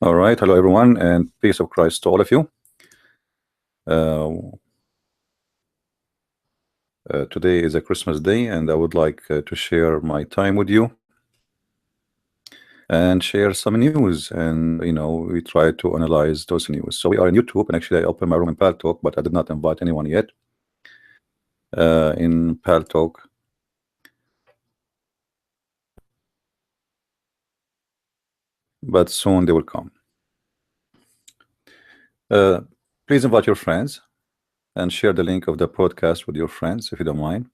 All right, hello everyone, and peace of Christ to all of you. Uh, Today is a Christmas day, and I would like to share my time with you and share some news. And we try to analyze those news. So we are on YouTube, and actually I opened my room in Paltalk, but I did not invite anyone yet in Paltalk. But soon they will come. Please invite your friends and share the link of the podcast with your friends if you don't mind.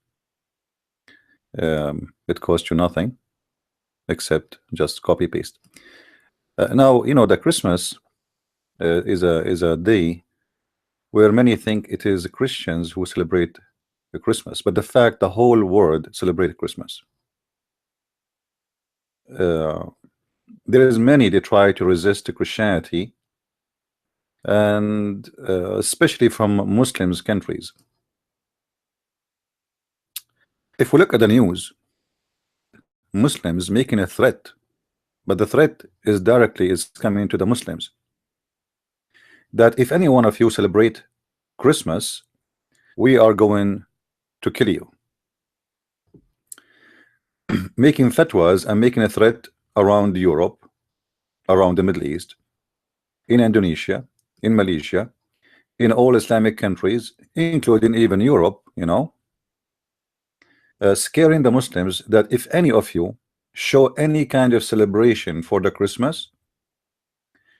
It costs you nothing except just copy paste. Now the Christmas is a day where many think it is Christians who celebrate the Christmas, but the fact the whole world celebrate Christmas. There is many they try to resist Christianity, and especially from Muslims countries. If we look at the news, Muslims making a threat, but the threat is directly coming to the Muslims, that if any one of you celebrate Christmas, we are going to kill you. Making fatwas and making a threat around Europe, around the Middle East, in Indonesia, in Malaysia, in all Islamic countries, including even Europe, scaring the Muslims that if any of you show any kind of celebration for the Christmas,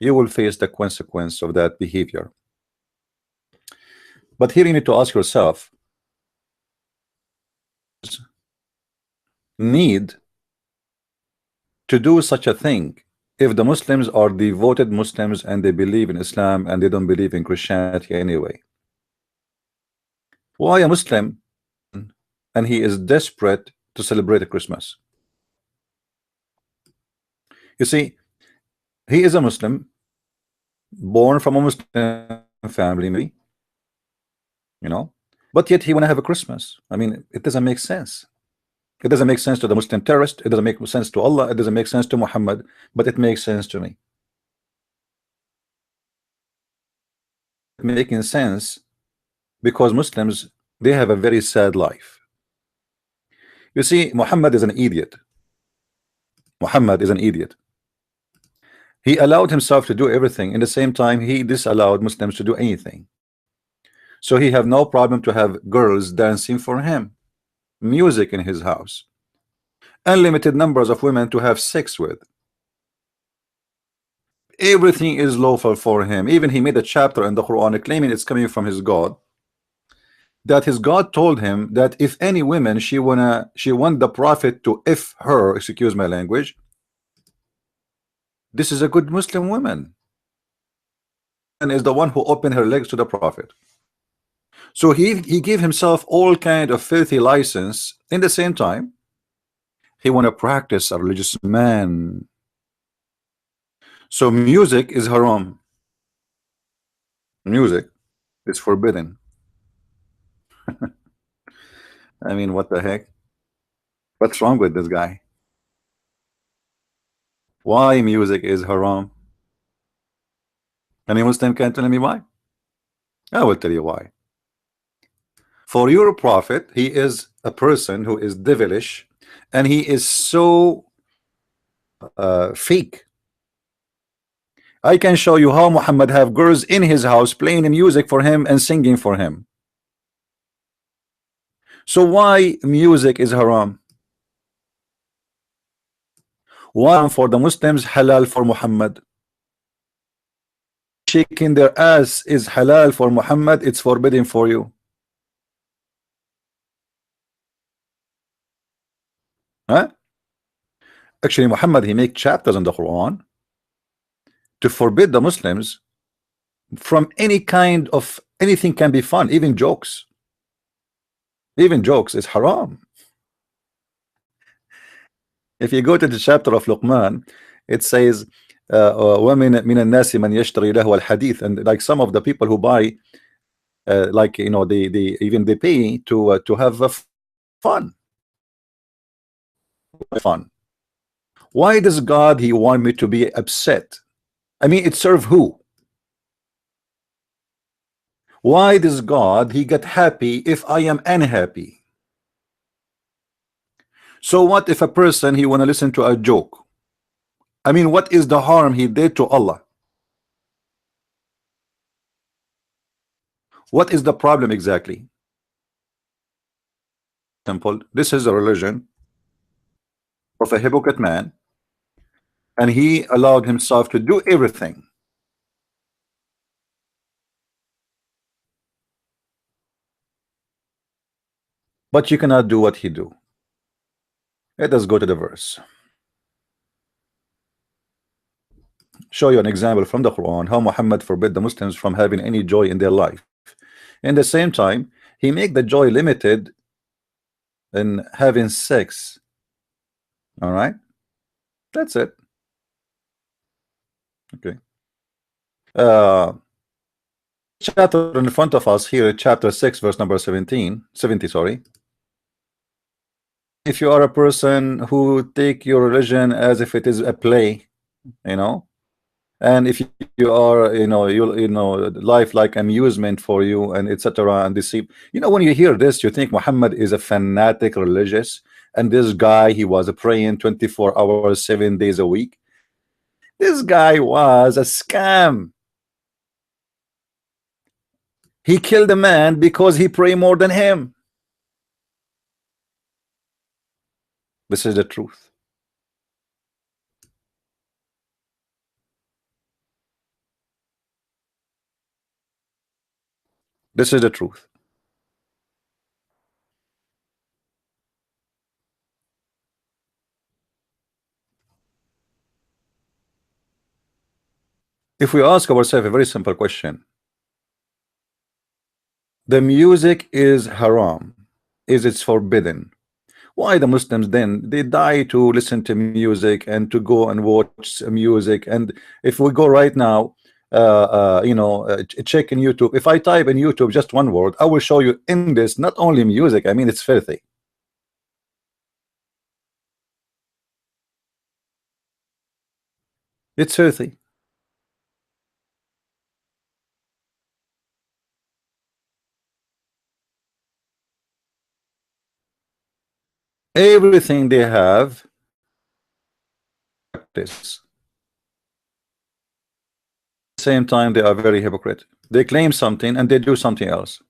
you will face the consequence of that behavior. But here you need to ask yourself, need to do such a thing if the Muslims are devoted Muslims and they believe in Islam and they don't believe in Christianity anyway? Why a Muslim and he is desperate to celebrate Christmas? You see, he is a Muslim, born from a Muslim family, maybe, but yet he want to have a Christmas. I mean, it doesn't make sense. It doesn't make sense to the Muslim terrorist. It doesn't make sense to Allah. It doesn't make sense to Muhammad, but it makes sense to me. Making sense because Muslims, they have a very sad life. You see, Muhammad is an idiot. Muhammad is an idiot. He allowed himself to do everything. In the same time, he disallowed Muslims to do anything. So he have no problem to have girls dancing for him, music in his house, unlimited numbers of women to have sex with. Everything is lawful for him. Even he made a chapter in the Quran claiming it's coming from his God, that his God told him that if any woman she want the Prophet to F her, excuse my language, this is a good Muslim woman and is the one who opened her legs to the Prophet. So he gave himself all kind of filthy license. In the same time, he want to practice a religious man. So music is haram. Music is forbidden. I mean, what the heck? What's wrong with this guy? Why music is haram? Any Muslim can tell me why? I will tell you why. For your Prophet, he is a person who is devilish, and he is so fake. I can show you how Muhammad have girls in his house playing music for him and singing for him. So why music is haram? Why for the Muslims halal for Muhammad? Shaking their ass is halal for Muhammad, it's forbidden for you. Huh? Actually, Muhammad, he make chapters in the Quran to forbid the Muslims from any kind of anything can be fun, even jokes. Even jokes is haram. If you go to the chapter of Luqman, it says وَمِنَ النَّاسِ مَنْ يَشْتَرِي لَهْوَ الْحَدِيثِ, and like some of the people who buy like they even they pay to have fun. Why does God he want me to be upset I mean, it serve who? Why does God he get happy if I am unhappy? So what if a person he want to listen to a joke? I mean, what is the harm he did to Allah? What is the problem exactly? Simple. This is a religion of a hypocrite man, and he allowed himself to do everything. But you cannot do what he do. Let us go to the verse. Show you an example from the Quran how Muhammad forbid the Muslims from having any joy in their life. In the same time, he make the joy limited in having sex. All right, that's it. Okay. Chapter in front of us here, chapter 6, verse number 70, sorry. If you are a person who take your religion as if it is a play, you know, and if you are, you know, life like amusement for you and etc. and deceive, when you hear this, you think Muhammad is a fanatic religious, and this guy he was praying 24 hours 7 days a week. This guy was a scam. He killed a man because he prayed more than him. This is the truth. This is the truth. If we ask ourselves a very simple question, the music is haram, is it's forbidden, why the Muslims then they die to listen to music and to go and watch music? And if we go right now, check in YouTube, if I type in YouTube just one word, I will show you in this not only music, I mean it's filthy. It's filthy. Everything they have this. Same time they are very hypocrite. They claim something and they do something else.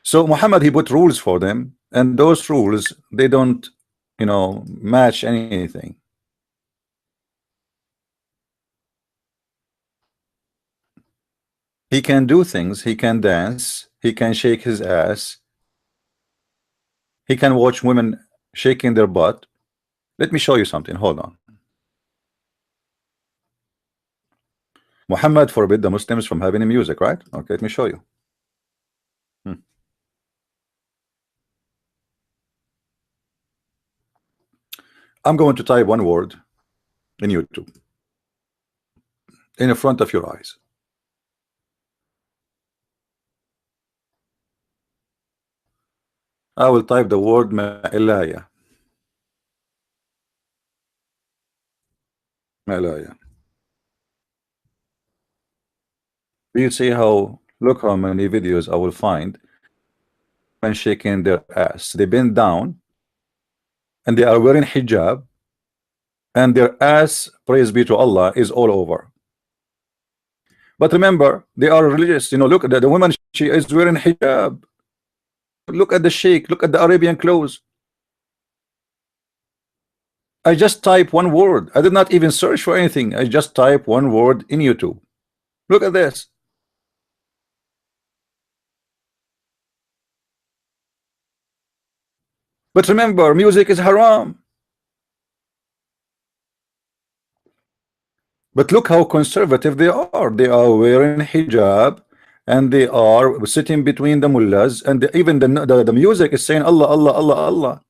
So Muhammad he put rules for them, and those rules they don't match anything. He can do things, he can dance, he can shake his ass, he can watch women shaking their butt. Let me show you something, hold on. Muhammad forbid the Muslims from having music, right? Okay, let me show you. I'm going to type one word in YouTube in front of your eyes. I will type the word Ma'ilaya. Ma'ilaya. You see how, look how many videos I will find when shaking their ass. They bend down and they are wearing hijab, and their ass, praise be to Allah, is all over. But remember, they are religious. Look at the woman, she is wearing hijab. Look at the sheikh, look at the Arabian clothes. I just type one word. I did not even search for anything. I just type one word in YouTube. Look at this. But remember, music is haram. But look how conservative they are. They are wearing hijab, and they are sitting between the mullahs, and even the music is saying Allah, Allah, Allah, Allah.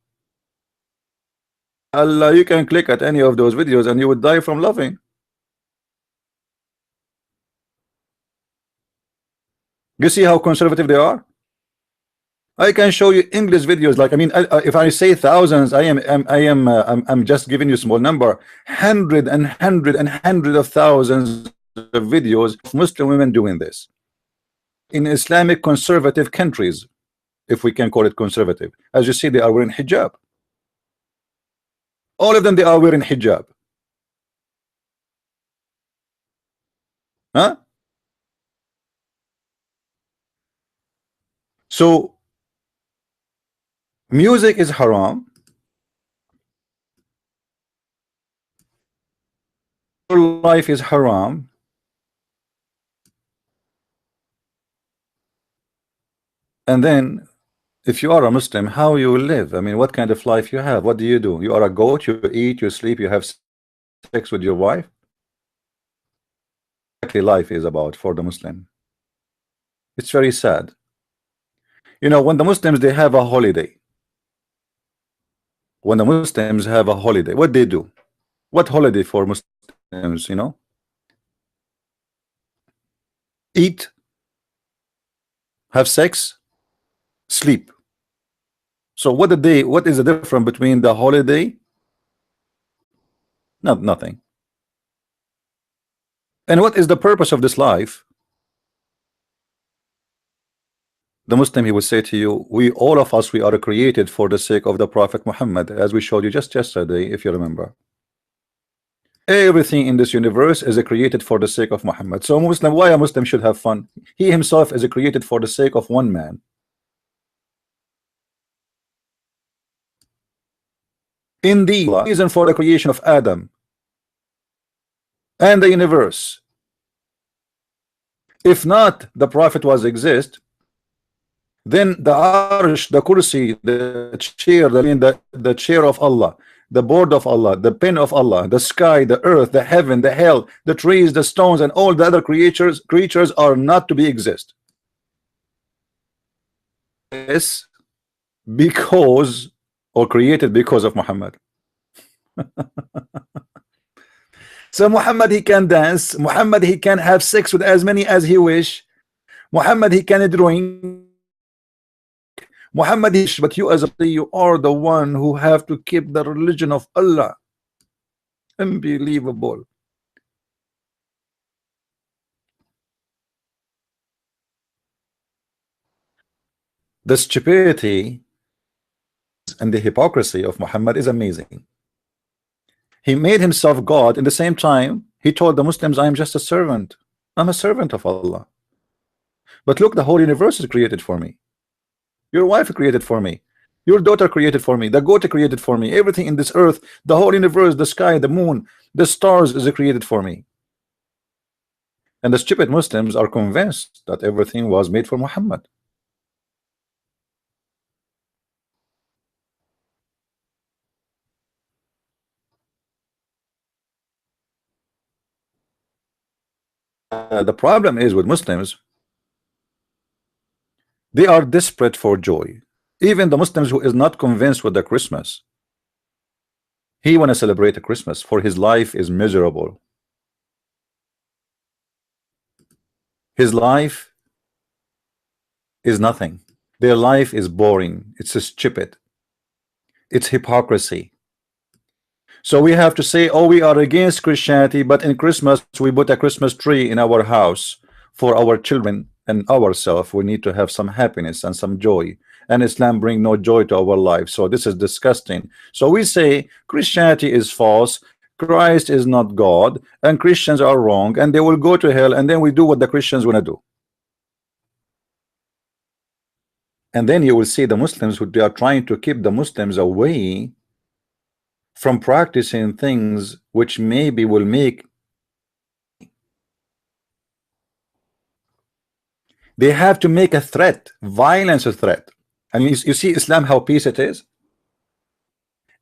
Allah, you can click at any of those videos and you would die from laughing. You see how conservative they are? I can show you English videos. Like, I mean, if I say thousands, I'm just giving you a small number. Hundred of thousands of videos of Muslim women doing this in Islamic conservative countries, if we can call it conservative. As you see, they are wearing hijab. All of them, they are wearing hijab. Huh? So music is haram. Your life is haram. And then if you are a Muslim, how you will live? I mean, what kind of life you have? What do? You are a goat, you eat, you sleep, you have sex with your wife. Exactly life is about for the Muslim. It's very sad. You know, when the Muslims, they have a holiday. When the Muslims have a holiday, what they do? What holiday for Muslims, you know? Eat, have sex, sleep. So what is the difference between the holiday? Nothing. And what is the purpose of this life? The Muslim, he will say to you, we all of us, we are created for the sake of the Prophet Muhammad, as we showed you just yesterday, if you remember. Everything in this universe is created for the sake of Muhammad. So Muslim, why a Muslim should have fun? He himself is created for the sake of one man. Indeed, the reason for the creation of Adam and the universe. If not, the Prophet was exist, then the arsh, the kursi, the chair, the chair of Allah, the board of Allah, the pen of Allah, the sky, the earth, the heaven, the hell, the trees, the stones, and all the other creatures are not to be exist. Yes, because, or created because of Muhammad. So Muhammad, he can dance. Muhammad, he can have sex with as many as he wish. Muhammad, he can drink. Muhammad, but you as a you are the one who have to keep the religion of Allah. Unbelievable. The stupidity and the hypocrisy of Muhammad is amazing. He made himself God. In the same time, he told the Muslims, I am just a servant. I'm a servant of Allah. But look, the whole universe is created for me. Your wife created for me. Your daughter created for me. The goat created for me. Everything in this earth, the whole universe, the sky, the moon, the stars is created for me. And the stupid Muslims are convinced that everything was made for Muhammad. The problem is with Muslims, they are desperate for joy. Even the Muslims who is not convinced with the Christmas, he want to celebrate a Christmas, for his life is miserable. His life is nothing. Their life is boring. It's stupid. It's hypocrisy. So we have to say, oh, we are against Christianity, but in Christmas we put a Christmas tree in our house for our children and ourselves. We need to have some happiness and some joy, and Islam bring no joy to our life. So this is disgusting. So we say Christianity is false, Christ is not God, and Christians are wrong, and they will go to hell, and then we do what the Christians want to do. And then you will see the Muslims who they are trying to keep the Muslims away from practicing things which maybe will make. They have to make a threat, violence a threat. And you see Islam, how peace it is.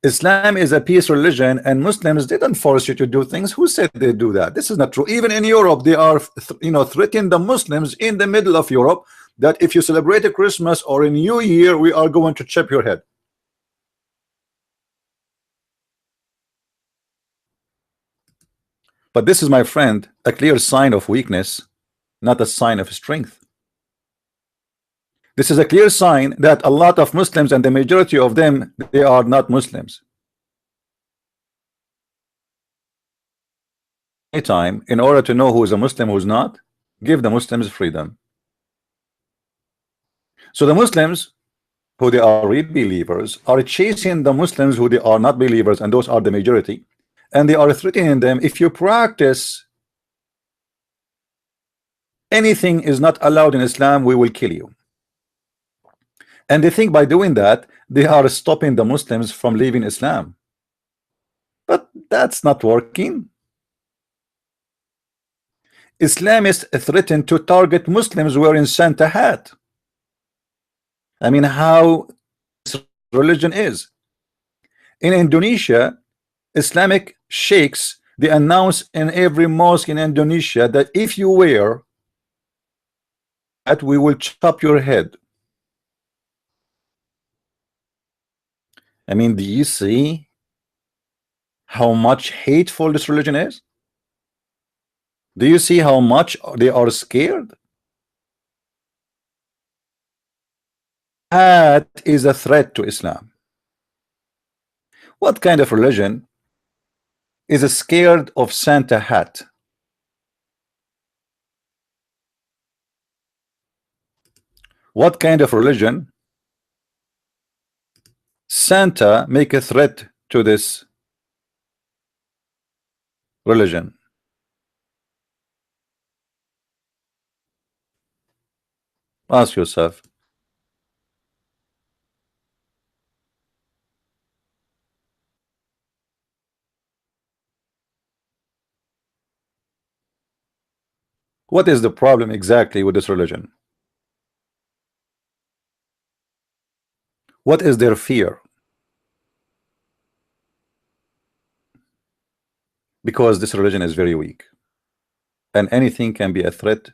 Islam is a peace religion, and Muslims didn't force you to do things. Who said they do that? This is not true. Even in Europe, they are threatening the Muslims in the middle of Europe that if you celebrate a Christmas or a New Year, we are going to chop your head. But this is, my friend, a clear sign of weakness, not a sign of strength. This is a clear sign that a lot of Muslims, and the majority of them, they are not Muslims. Anytime, in order to know who is a Muslim, who's not, give the Muslims freedom. So the Muslims, who they are real believers, are chasing the Muslims who they are not believers, and those are the majority, and they are threatening them. If you practice anything is not allowed in Islam, we will kill you. And they think by doing that they are stopping the Muslims from leaving Islam, but that's not working. Islamists threaten to target Muslims wearing Santa hat. I mean, how this religion is. In Indonesia, Islamic sheikhs, they announce in every mosque in Indonesia that if you wear that, we will chop your head. I mean, do you see how much hateful this religion is? Do you see how much they are scared? That is a threat to Islam. What kind of religion is scared of Santa hat? What kind of religion Santa make a threat to this religion? Ask yourself. What is the problem exactly with this religion? What is their fear? Because this religion is very weak, and anything can be a threat.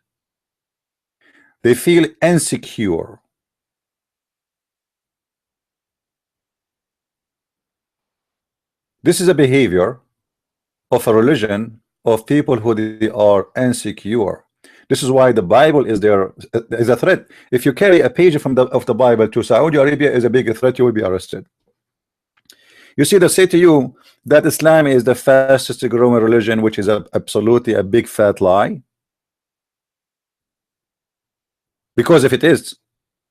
They feel insecure. This is a behavior of a religion of people who they are insecure. This is why the Bible is there is a threat. If you carry a page from the Bible to Saudi Arabia, is a big threat, you will be arrested. You see, they say to you that Islam is the fastest growing religion, which is absolutely a big fat lie. Because if it is,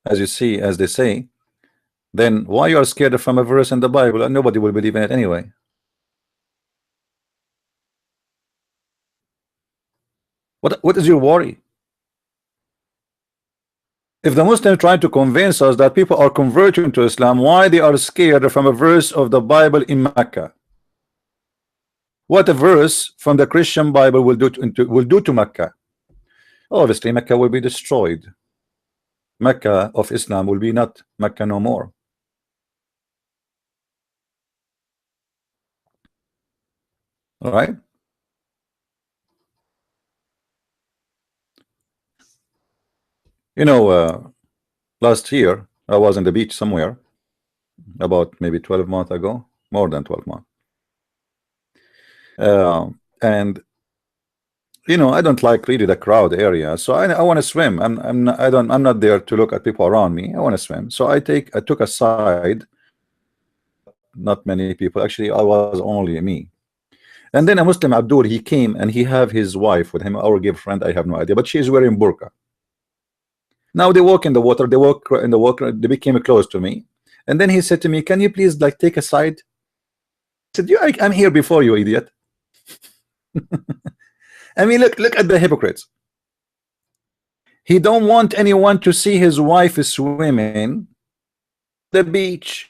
as you see, as they say, then why you are scared from a verse in the Bible, and nobody will believe in it anyway? What is your worry? If the Muslims try to convince us that people are converting to Islam, why they are scared from a verse of the Bible in Mecca? What a verse from the Christian Bible will do to Mecca? Obviously, Mecca will be destroyed. Mecca of Islam will be not Mecca no more. All right. You know, last year I was on the beach somewhere, about maybe 12 months ago, more than 12 months. And you know, I don't like really the crowd area, so I want to swim. I'm not there to look at people around me. I want to swim, so I took a side. Not many people, actually. I was only me. And then a Muslim Abdul, he came and he have his wife with him, our gay friend, I have no idea, but she is wearing burqa. Now they walk in the water, they walk in the water, they became close to me, and then he said to me, can you please like take a side? I said, I'm here before you, idiot. I mean, look at the hypocrites. He don't want anyone to see his wife swimming the beach.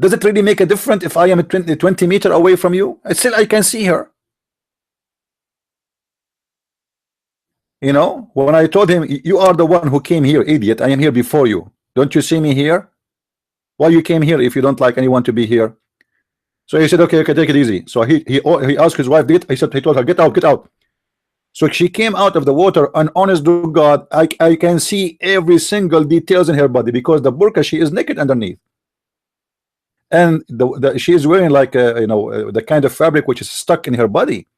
Does it really make a difference if I am 20 meters away from you? I can see her. You know, when I told him, you are the one who came here, idiot. I am here before you. Don't you see me here? Why you came here if you don't like anyone to be here? So he said, okay, take it easy. So he asked his wife, he told her, get out. So she came out of the water, and honest to God, I can see every single details in her body, because the burqa, she is naked underneath. And she is wearing like the kind of fabric which is stuck in her body.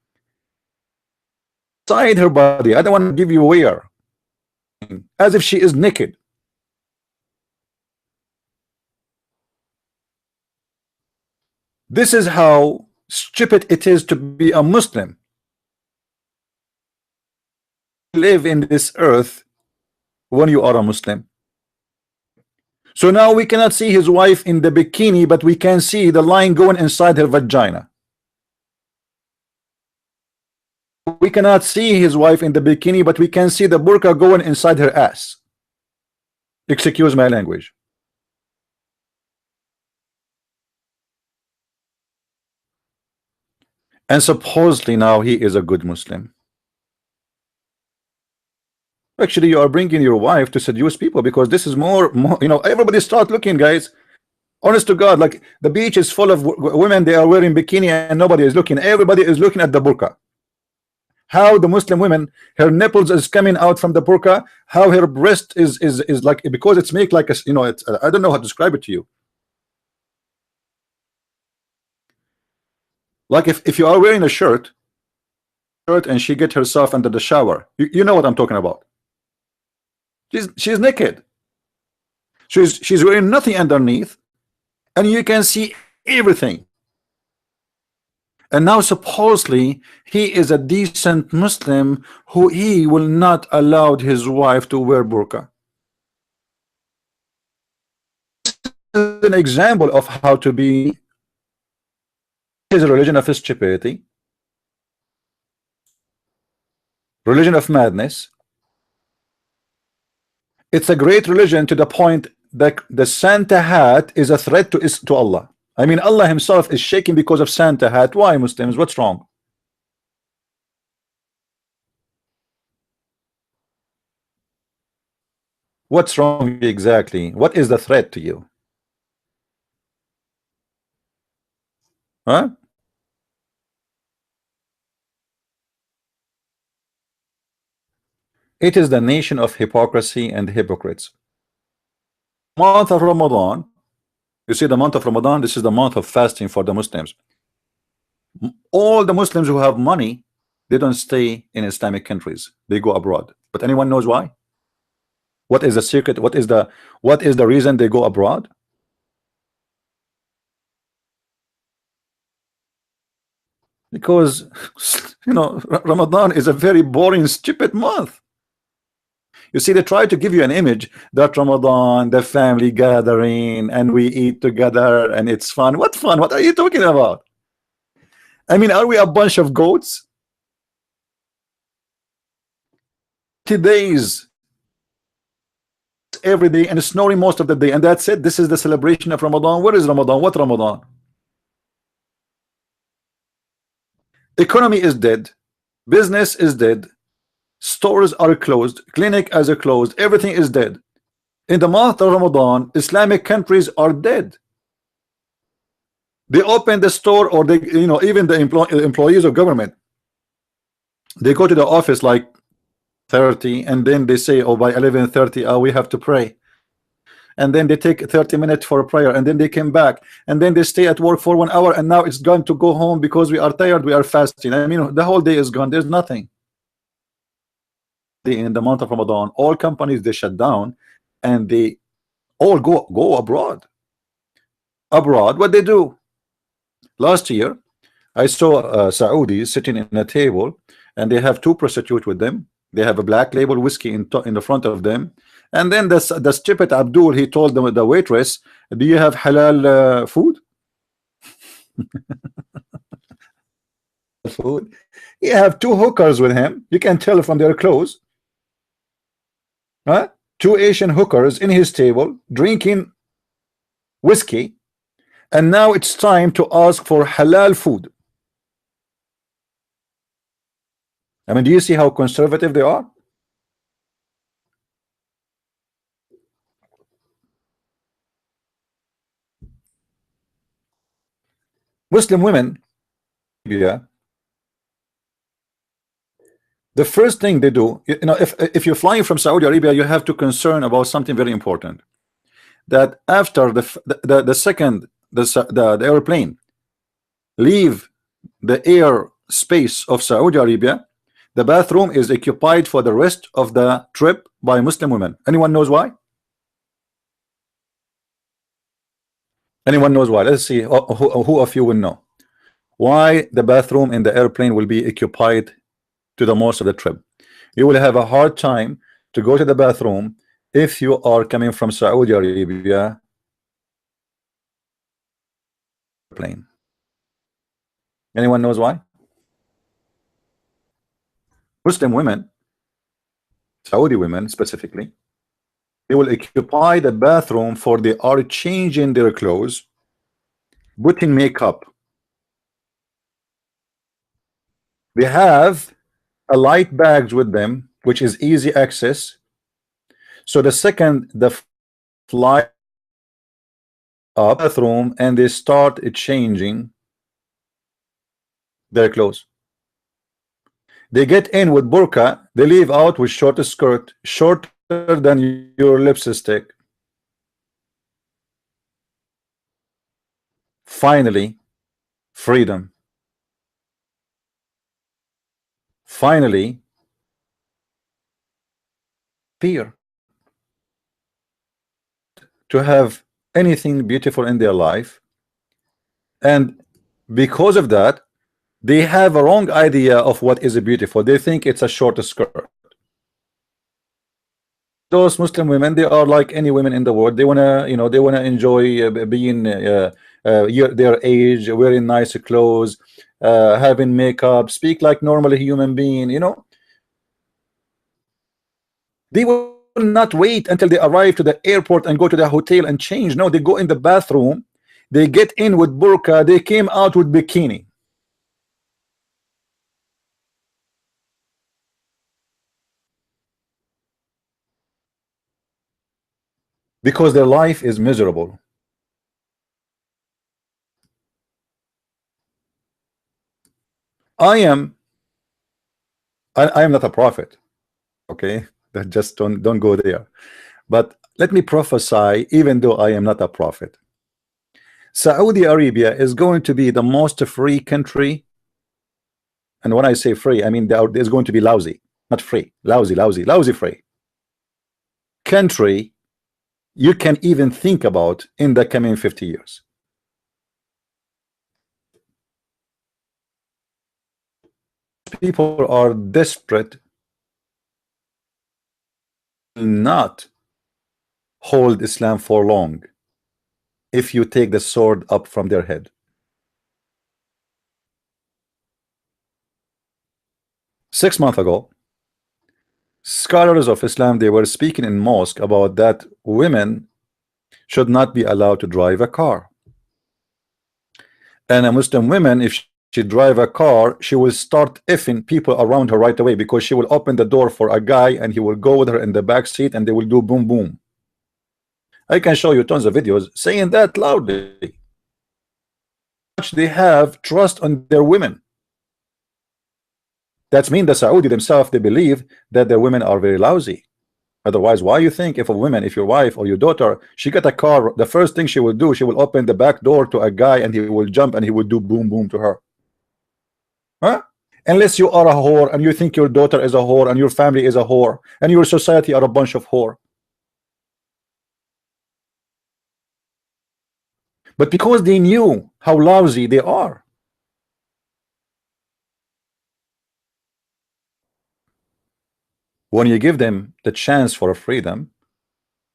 inside her body. I don't want to give you where, as if she is naked. This is how stupid it is to be a Muslim. Live in this earth when you are a Muslim. So now we cannot see his wife in the bikini, but we can see the line going inside her vagina. We cannot see his wife in the bikini, but we can see the burqa going inside her ass. Excuse my language. And supposedly now he is a good Muslim. Actually, you are bringing your wife to seduce people, because this is more, you know, everybody start looking, guys. Honest to God, like the beach is full of women, they are wearing bikini and nobody is looking. Everybody is looking at the burqa. How the Muslim women, her nipples is coming out from the burqa, how her breast is like, because it's make like a, you know, it's, I don't know how to describe it to you. Like if you are wearing a shirt and she get herself under the shower, you know what I'm talking about. She's naked. She's wearing nothing underneath, and you can see everything. And now supposedly he is a decent Muslim who he will not allow his wife to wear burqa. This is an example of how to be. Is a religion of stupidity, religion of madness. It's a great religion to the point that the Santa hat is a threat to Allah. I mean, Allah himself is shaking because of Santa hat. Why, Muslims? What's wrong? What's wrong exactly? What is the threat to you? Huh? It is the nation of hypocrisy and hypocrites. Month of Ramadan, you see, the month of Ramadan, this is the month of fasting for the Muslims. All the Muslims who have money, they don't stay in Islamic countries, they go abroad. But anyone knows why? What is the secret? What is the reason they go abroad? Because you know, Ramadan is a very boring, stupid month. You see, they try to give you an image that Ramadan, the family gathering, and we eat together, and it's fun. What fun? What are you talking about? I mean, are we a bunch of goats? Today's every day and snoring most of the day, and that's it. This is the celebration of Ramadan. Where is Ramadan? What Ramadan? Economy is dead, business is dead, stores are closed, clinic are closed, everything is dead. In the month of Ramadan, Islamic countries are dead. They open the store, or they, you know, even the employees of government, they go to the office like 30, and then they say, oh, by 11:30 we have to pray, and then they take 30 minutes for a prayer, and then they came back, and then they stay at work for 1 hour, and now it's gone to go home because we are tired, we are fasting. I mean, the whole day is gone, there's nothing. In the month of Ramadan, all companies, they shut down, and they all go abroad. What they do? Last year I saw Saudis sitting in a table, and they have two prostitutes with them. They have a black label whiskey in the front of them, and then the stupid Abdul, he told them, the waitress, do you have halal food? Food. You have two hookers with him, you can tell from their clothes. Huh? Two Asian hookers in his table drinking whiskey, and now it's time to ask for halal food. I mean, do you see how conservative they are? Muslim women, yeah, the first thing they do, you know, if you're flying from Saudi Arabia, you have to concern about something very important. That after the second the airplane leave the air space of Saudi Arabia, The bathroom is occupied for the rest of the trip by Muslim women. Anyone knows why? Anyone knows why? Let's see who of you will know why the bathroom in the airplane will be occupied to the most of the trip. You will have a hard time to go to the bathroom if you are coming from Saudi Arabia plane. Anyone knows why? Muslim women, Saudi women specifically, they will occupy the bathroom for they are changing their clothes, putting makeup. They have a light bags with them, which is easy access. So the second the flight up bathroom and they start changing their clothes. They get in with burqa, they leave out with short skirt, shorter than your lipstick. Finally, freedom. Finally, fear to have anything beautiful in their life, and because of that they have a wrong idea of what is beautiful. They think it's a short skirt. Those Muslim women, they are like any women in the world. They wanna, you know, they wanna enjoy being their age, wearing nice clothes, having makeup, speak like normal human being. You know, they will not wait until they arrive to the airport and go to the hotel and change. No, they go in the bathroom, they get in with burqa, they came out with bikini. Because their life is miserable. I am I am not a prophet, okay? That just don't go there. But let me prophesy, even though I am not a prophet. Saudi Arabia is going to be the most free country, and when I say free, I mean there's going to be lousy, not free, lousy free country you can even think about in the coming 50 years. People are desperate not hold Islam for long if you take the sword up from their head. 6 months ago, scholars of Islam, they were speaking in mosque about that women should not be allowed to drive a car, and a Muslim woman, if she drive a car, she will start effing people around her right away, because she will open the door for a guy and he will go with her in the back seat and they will do boom boom. I can show you tons of videos saying that loudly. Much they have trust on their women. That's mean the Saudi themselves, they believe that their women are very lousy. Otherwise, why you think if a woman, if your wife or your daughter, she got a car, the first thing she will do, she will open the back door to a guy and he will jump and he will do boom boom to her? Huh? Unless you are a whore and you think your daughter is a whore and your family is a whore and your society are a bunch of whore. But because they knew how lousy they are, when you give them the chance for a freedom,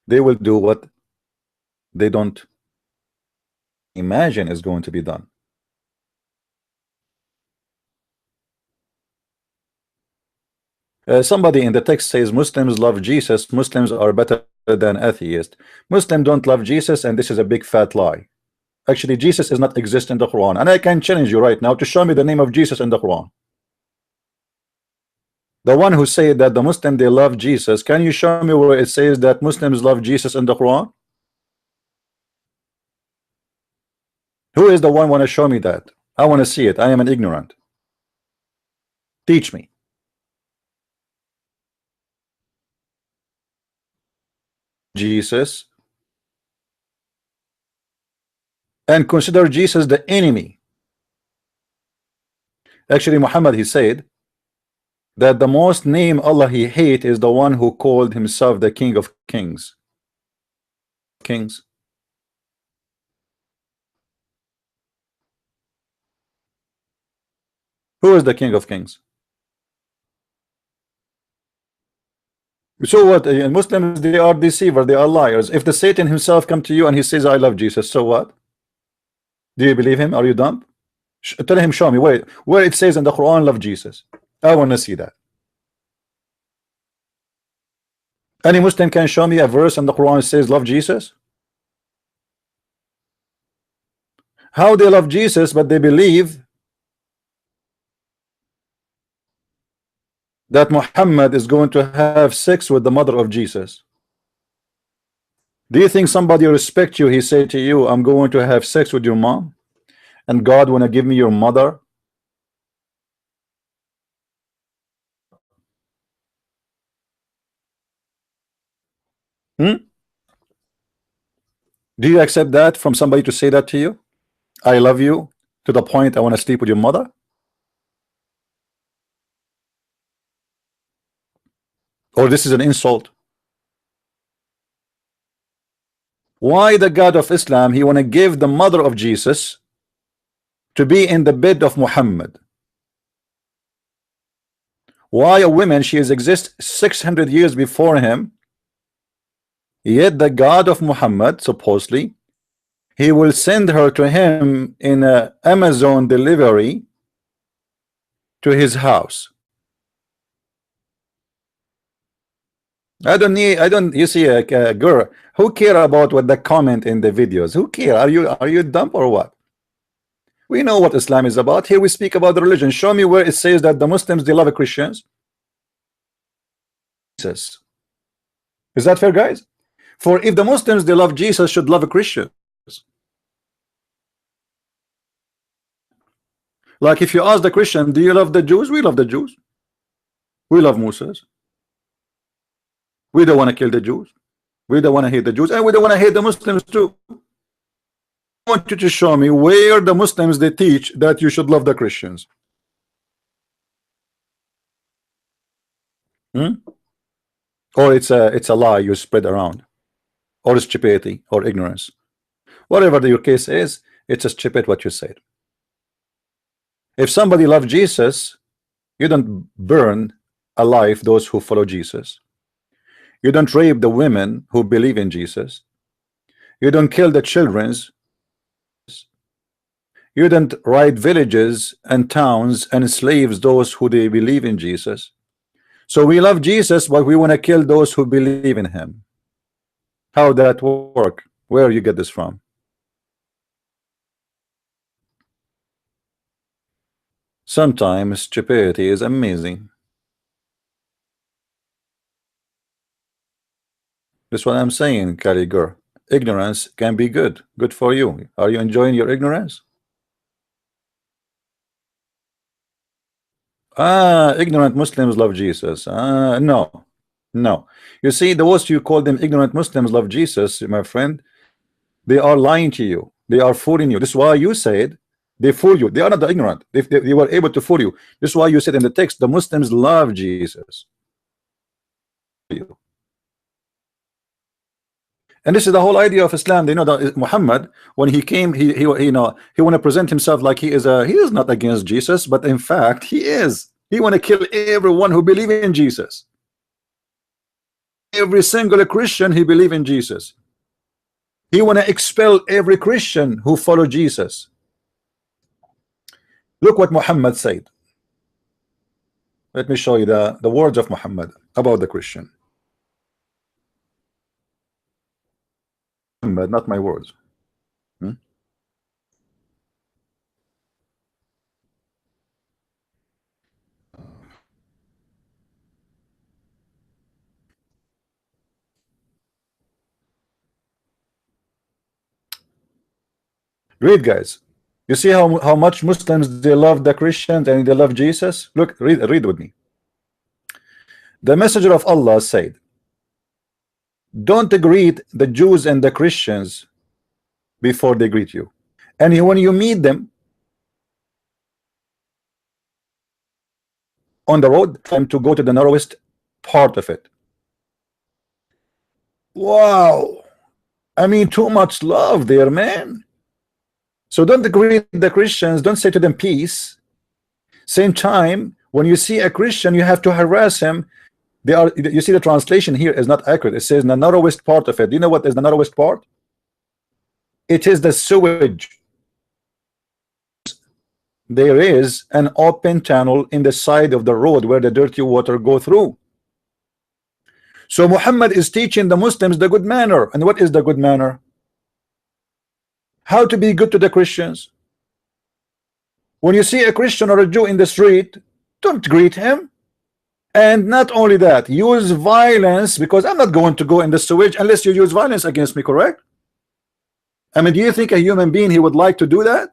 they will do what they don't imagine is going to be done. Somebody in the text says Muslims love Jesus, Muslims are better than atheists. Muslims don't love Jesus, and this is a big fat lie. Actually, Jesus is not exist in the Quran, and I can challenge you right now to show me the name of Jesus in the Quran. The one who said that the Muslim they love Jesus, can you show me where it says that Muslims love Jesus in the Quran? Who is the one want to show me that? I want to see it. I am an ignorant. Teach me. Jesus and consider Jesus the enemy. Actually, Muhammad, he said that the most name Allah he hate is the one who called himself the King of Kings. Kings. Who is the King of Kings? So what? Muslims, they are deceivers, they are liars. If the Satan himself come to you and he says I love Jesus, so what? Do you believe him? Are you dumb? Tell him, show me where it says in the Quran love Jesus. I want to see that. Any Muslim can show me a verse in the Quran that says love Jesus? How they love Jesus but they believe that Muhammad is going to have sex with the mother of Jesus? Do you think somebody respect you? He say to you, I'm going to have sex with your mom, and God want to give me your mother? Hmm? Do you accept that from somebody to say that to you? I love you to the point I want to sleep with your mother? Or this is an insult? Why the God of Islam he want to give the mother of Jesus to be in the bed of Muhammad? Why a woman she has exist 600 years before him, yet the God of Muhammad supposedly he will send her to him in a Amazon delivery to his house? I don't, you see a girl who care about what the comment in the videos? Who care? Are you dumb or what? We know what Islam is about. Here we speak about the religion. Show me where it says that the Muslims they love Christians. Jesus. Is that fair, guys? For if the Muslims they love Jesus, should love Christians. Like if you ask the Christian, do you love the Jews? We love the Jews. We love Moses. We don't want to kill the Jews. We don't want to hate the Jews, and we don't want to hate the Muslims too. I want you to show me where the Muslims they teach that you should love the Christians. Hmm? Or it's a lie you spread around, or stupidity or ignorance. Whatever your case is, it's a stupid what you said. If somebody loves Jesus, you don't burn alive those who follow Jesus. You don't rape the women who believe in Jesus. You don't kill the children. You don't raid villages and towns and enslave those who they believe in Jesus. So we love Jesus, but we want to kill those who believe in him. How that work? Where you get this from? Sometimes stupidity is amazing. That's what I'm saying, Caligur. Ignorance can be good. Good for you. Are you enjoying your ignorance? Ignorant Muslims love Jesus. No. No. You see, those you call them ignorant Muslims love Jesus, my friend, they are lying to you. They are fooling you. This is why you said they fool you. They are not the ignorant. They were able to fool you. This is why you said in the text, the Muslims love Jesus. And this is the whole idea of Islam. They know that Muhammad, when he came, he you know he want to present himself like he is not against Jesus, but in fact he is. He want to kill everyone who believe in Jesus. Every single Christian he believe in Jesus. He want to expel every Christian who follow Jesus. Look what Muhammad said. Let me show you the words of Muhammad about the Christian. Muhammad, not my words. Hmm? Read, guys. You see how much Muslims they love the Christians and they love Jesus? Look, read with me. The messenger of Allah said, don't greet the Jews and the Christians before they greet you. And when you meet them, on the road, time to go to the narrowest part of it. Wow. I mean, too much love there, man. So don't greet the Christians, don't say to them peace. Same time, when you see a Christian, you have to harass him. They are, you see, the translation here is not accurate. It says the narrowest part of it. Do you know what is the narrowest part? It is the sewage. There is an open channel in the side of the road where the dirty water go through. So Muhammad is teaching the Muslims the good manner. And what is the good manner? How to be good to the Christians. When you see a Christian or a Jew in the street, don't greet him. And not only that, use violence, because I'm not going to go in the sewage unless you use violence against me, correct? I mean, do you think a human being he would like to do that?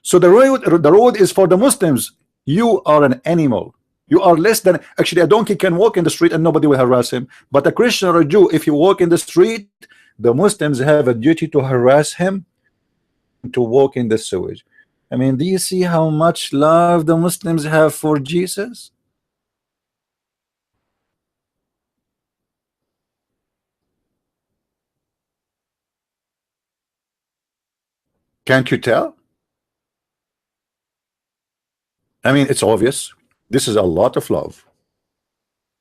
So the road is for the Muslims. You are an animal. You are less than, actually a donkey can walk in the street and nobody will harass him. But a Christian or a Jew, if you walk in the street, the Muslims have a duty to harass him, to walk in the sewage. I mean, do you see how much love the Muslims have for Jesus? Can't you tell? I mean, it's obvious. This is a lot of love.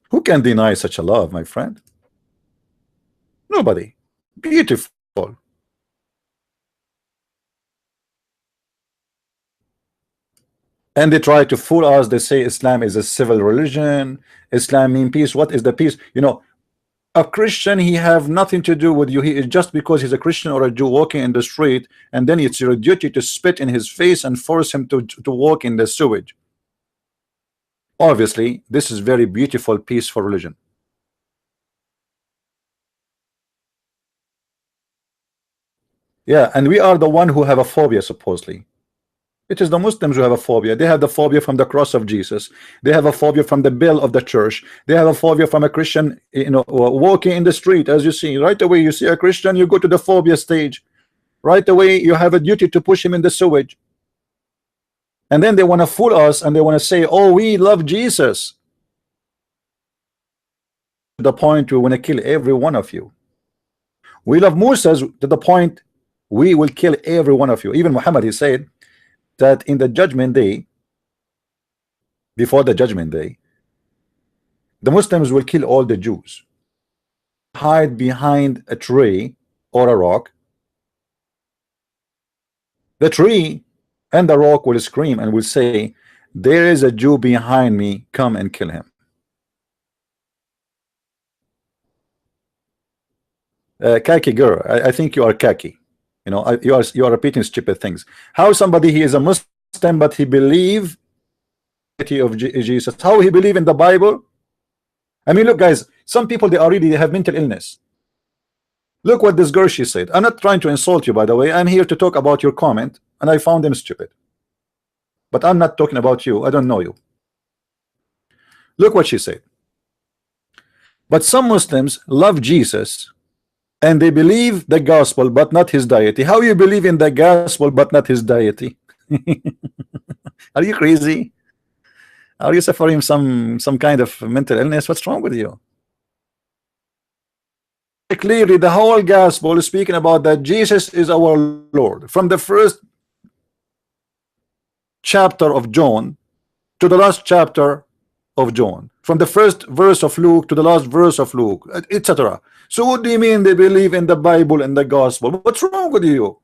Who can deny such a love, my friend? Nobody. Beautiful. And they try to fool us. They say Islam is a civil religion. Islam means peace. What is the peace? You know, a Christian, he have nothing to do with you. He is just because he's a Christian or a Jew walking in the street, and then it's your duty to spit in his face and force him to walk in the sewage. Obviously, this is very beautiful, peaceful religion. Yeah, and we are the one who have a phobia, supposedly. It is the Muslims who have a phobia. They have the phobia from the cross of Jesus. They have a phobia from the bell of the church. They have a phobia from a Christian, you know, walking in the street. As you see, right away, you see a Christian, you go to the phobia stage. Right away, you have a duty to push him in the sewage. And then they want to fool us and they want to say, oh, we love Jesus. To the point we want to kill every one of you. We love Musa to the point we will kill every one of you. Even Muhammad, he said that in the judgment day, before the judgment day, the Muslims will kill all the Jews, hide behind a tree or a rock. The tree and the rock will scream and will say, there is a Jew behind me, come and kill him. Khaki girl, I think you are khaki. You know, you are repeating stupid things. How somebody, he is a Muslim but he believe of Jesus, how he believe in the Bible? I mean, look guys, some people, they already have mental illness. Look what this girl, she said. I'm not trying to insult you, by the way. I'm here to talk about your comment, and I found them stupid. But I'm not talking about you. I don't know you. Look what she said. But some Muslims love Jesus and they believe the gospel but not his deity. How you believe in the gospel but not his deity? Are you crazy? Are you suffering some kind of mental illness? What's wrong with you? Clearly the whole gospel is speaking about that Jesus is our Lord, from the first chapter of John to the last chapter of John, from the first verse of Luke to the last verse of Luke, etc. So what do you mean they believe in the Bible and the gospel? What's wrong with you?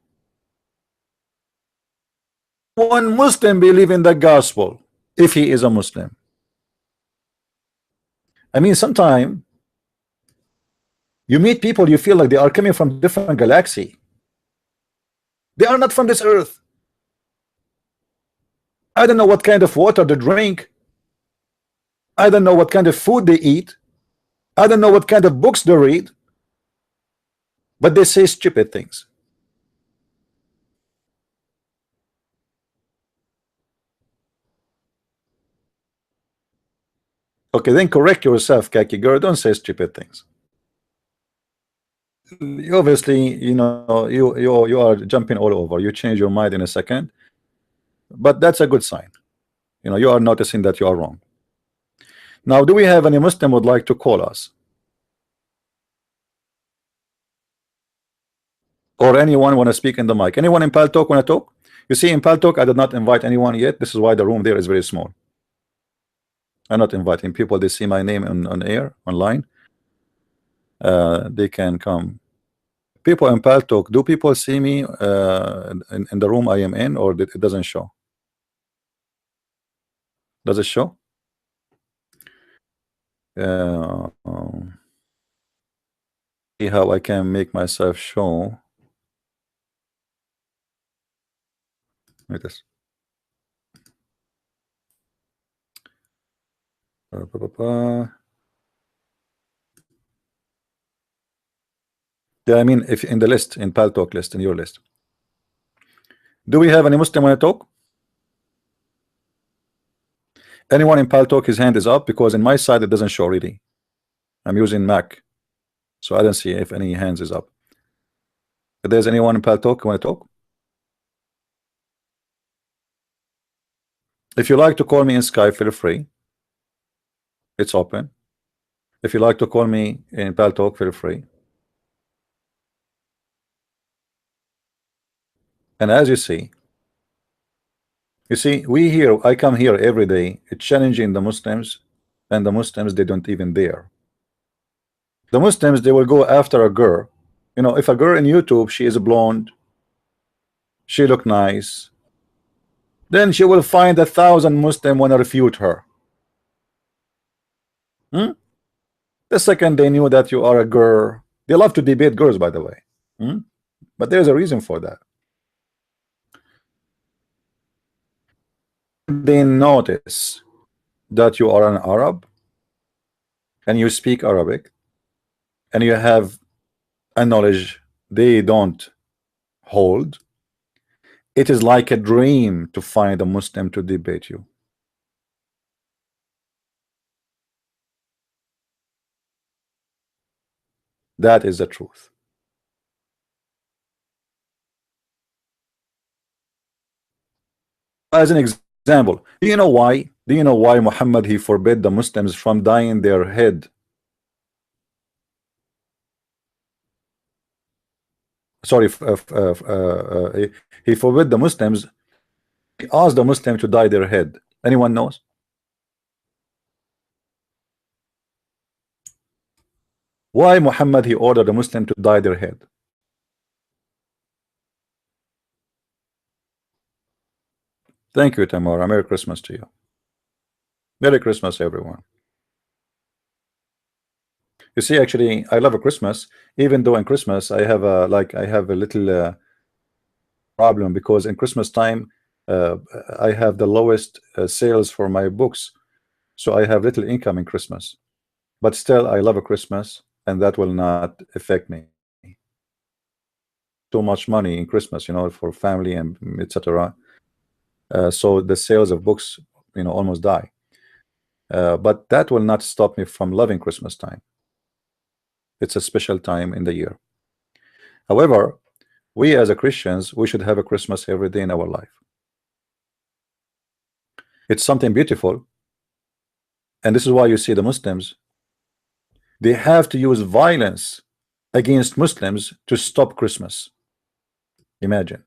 One Muslim believe in the gospel if he is a Muslim. I mean, sometimes you meet people, you feel like they are coming from different galaxy. They are not from this earth. I don't know what kind of water they drink. I don't know what kind of food they eat. I don't know what kind of books they read. But they say stupid things. Okay, then correct yourself, Kaki girl. Don't say stupid things. Obviously, you know, you are jumping all over. You change your mind in a second, but that's a good sign. You know, you are noticing that you are wrong. Now, do we have any Muslim would like to call us? Or anyone want to speak in the mic? Anyone in Paltalk want to talk? You see, in Paltalk, I did not invite anyone yet. This is why the room there is very small. I'm not inviting people. They see my name on air, online. They can come. People in Paltalk, do people see me in the room I am in, or it doesn't show? Does it show? See how I can make myself show. Like this. Yeah, I mean, if in the list, in Paltalk list, in your list. Do we have any Muslim want to talk? Anyone in Paltalk, his hand is up, because in my side it doesn't show really. I'm using Mac, so I don't see if any hands is up. If there's anyone in Paltalk who want to talk, if you like to call me in Skype, feel free. It's open. If you like to call me in Paltalk, feel free. And as you see, we here, I come here every day, challenging the Muslims, and the Muslims, they don't even dare. The Muslims, they will go after a girl. You know, if a girl in YouTube, she is blonde, she look nice, then she will find 1,000 Muslim want to refute her. Hmm? The second they knew that you are a girl, they love to debate girls, by the way. Hmm? But there's a reason for that. They notice that you are an Arab and you speak Arabic and you have a knowledge they don't hold. It is like a dream to find a Muslim to debate you. That is the truth. As an example, do you know why? Do you know why Muhammad he forbid the Muslims from dyeing their head? Sorry, he forbid the Muslims. He asked the Muslim to dye their head. Anyone knows? Why Muhammad he ordered the Muslim to dye their head? Thank you, Tamara. Merry Christmas to you. Merry Christmas, everyone. You see, actually, I love a Christmas, even though in Christmas I have a little problem, because in Christmas time I have the lowest sales for my books, so I have little income in Christmas. But still, I love a Christmas, and that will not affect me. Too much money in Christmas, you know, for family and etc. So the sales of books, you know, almost die. But that will not stop me from loving Christmas time. It's a special time in the year. However, we as a Christians, we should have a Christmas every day in our life. It's something beautiful, and this is why you see the Muslims, they have to use violence against Muslims to stop Christmas. Imagine.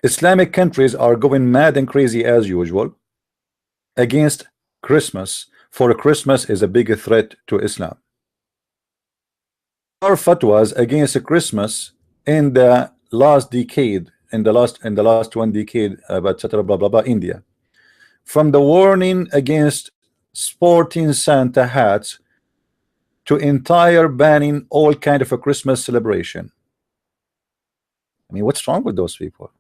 Islamic countries are going mad and crazy as usual against Christmas, for Christmas is a big threat to Islam. Our fatwas against Christmas in the last decade, in the last one decade, etc. Blah blah blah. India, from the warning against sporting Santa hats to entire banning all kind of a Christmas celebration. I mean, what's wrong with those people?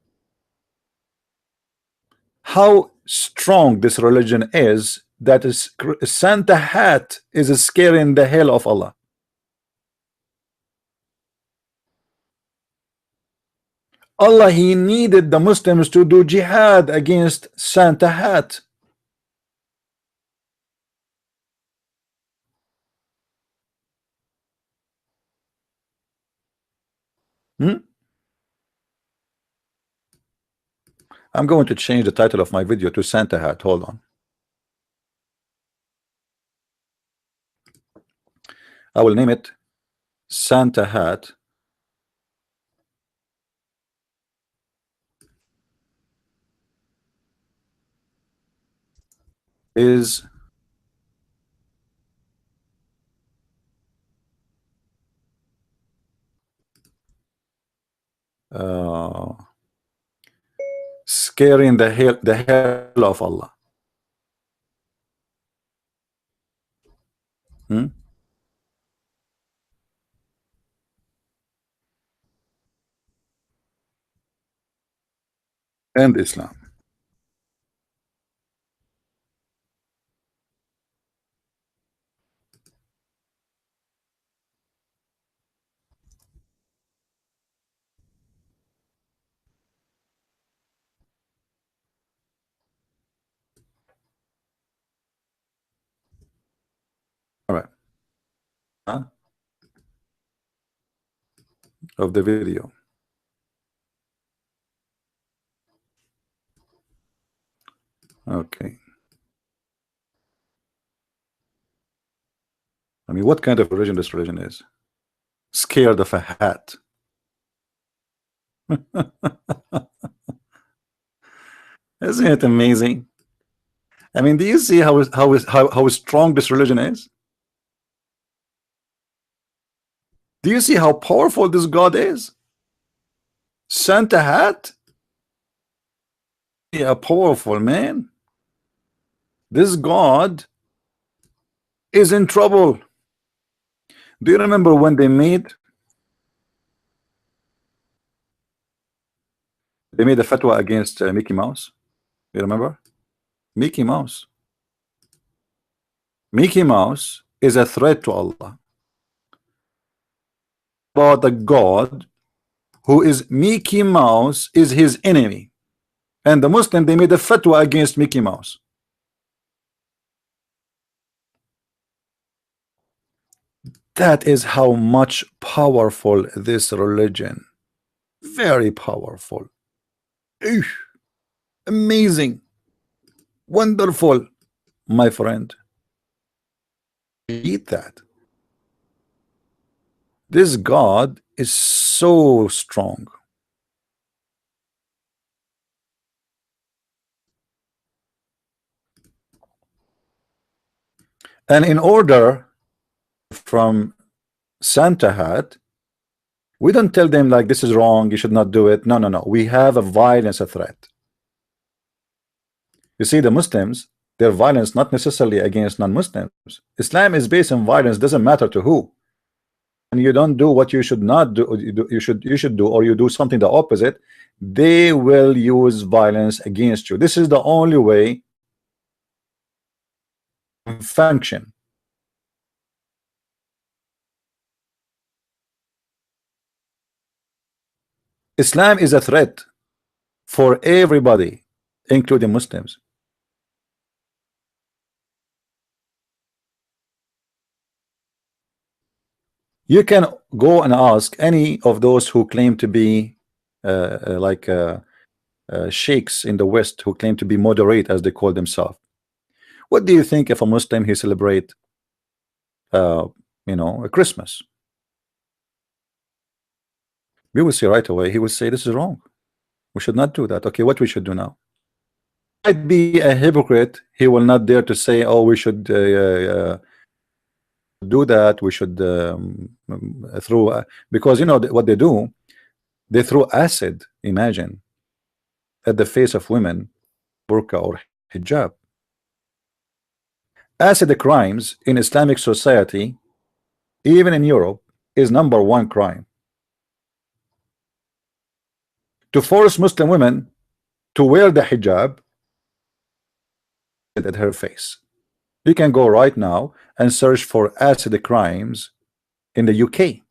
How strong this religion is, that is Santa hat is scaring the hell of Allah. Allah, he needed the Muslims to do jihad against Santa hat. I'm going to change the title of my video to Santa hat. Hold on. I will name it Santa hat is scaring the hell of Allah. Hmm? And Islam. All right. Huh? Of the video. Okay. I mean, what kind of religion this religion is? Scared of a hat. Isn't it amazing? I mean, do you see how strong this religion is? Do you see how powerful this God is? Santa hat? Yeah, powerful man. This God is in trouble. Do you remember when they made a fatwa against Mickey Mouse? You remember? Mickey Mouse. Mickey Mouse is a threat to Allah. About the God who is Mickey Mouse is his enemy. And the Muslim, they made a fatwa against Mickey Mouse. That is how much powerful this religion. Very powerful. Eesh. Amazing. Wonderful, my friend. Eat that. This God is so strong. And in order from Santa hat, we don't tell them like this is wrong, you should not do it. No, no, no. We have a violence, a threat. You see, the Muslims, their violence not necessarily against non-Muslims. Islam is based on violence, doesn't matter to who. And you don't do what you should not do, you should do, or you do something the opposite, they will use violence against you. This is the only way to function. Islam is a threat for everybody, including Muslims. You can go and ask any of those who claim to be sheikhs in the West, who claim to be moderate, as they call themselves. What do you think if a Muslim he celebrate, a Christmas? We will see right away. He will say this is wrong. We should not do that. Okay, what we should do now? Might be a hypocrite. He will not dare to say, "Oh, we should do that. We should throw," because you know what they do. They throw acid. Imagine at the face of women, burqa or hijab. Acid crimes in Islamic society, even in Europe, is #1 crime. To force Muslim women to wear the hijab at her face. You can go right now and search for acid crimes in the UK.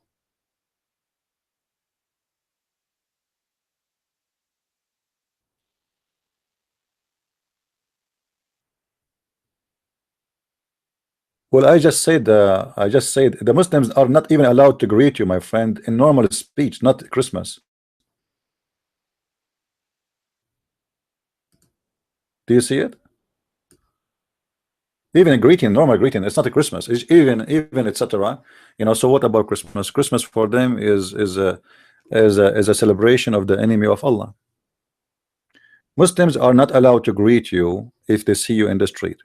Well, I just said the Muslims are not even allowed to greet you, my friend, in normal speech, not Christmas. Do you see it? Even a greeting, normal greeting, it's not a Christmas. It's even etc. You know. So what about Christmas? Christmas for them is a celebration of the enemy of Allah. Muslims are not allowed to greet you if they see you in the street.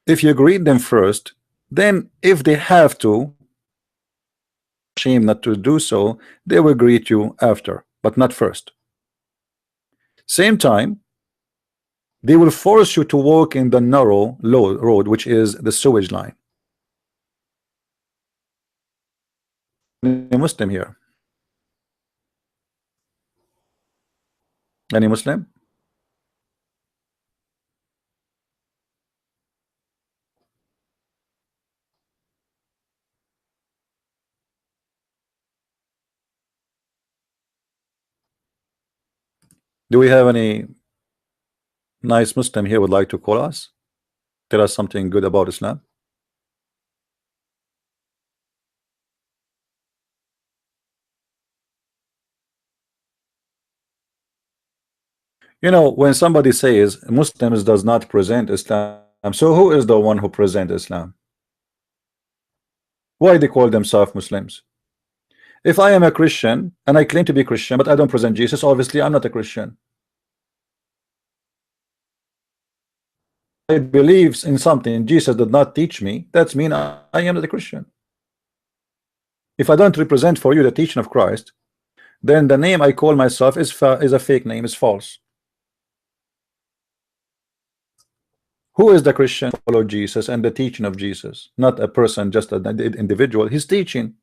If you greet them first, then if they have to, shame not to do so, they will greet you after, but not first. Same time, they will force you to walk in the narrow low road, which is the sewage line. Any Muslim here? Any Muslim? Do we have any nice Muslim here would like to call us? Tell us something good about Islam? You know, when somebody says Muslims does not present Islam, so who is the one who present Islam? Why they call themselves Muslims? If I am a Christian and I claim to be Christian, but I don't present Jesus, obviously I'm not a Christian. I believe in something Jesus did not teach me, that's mean I am not a Christian. If I don't represent for you the teaching of Christ, then the name I call myself is a fake name, is false. Who is the Christian? Follow Jesus and the teaching of Jesus, not a person, just an individual. His teaching.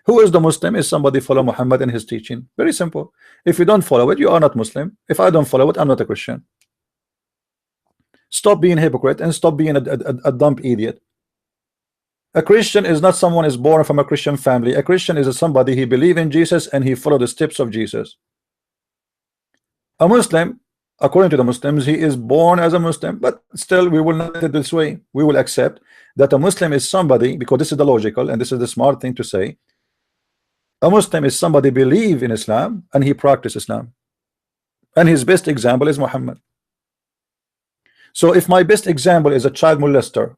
Who is the Muslim? Is somebody follow Muhammad and his teaching. Very simple. If you don't follow it, you are not Muslim. If I don't follow it, I'm not a Christian. Stop being a hypocrite and stop being a dumb idiot. A Christian is not someone is born from a Christian family. A Christian is somebody he believe in Jesus and he follow the steps of Jesus. A Muslim, according to the Muslims, he is born as a Muslim, but still we will not do it this way. We will accept that a Muslim is somebody, because this is the logical and this is the smart thing to say. A Muslim is somebody believe in Islam and he practice Islam, and his best example is Muhammad. So if my best example is a child molester,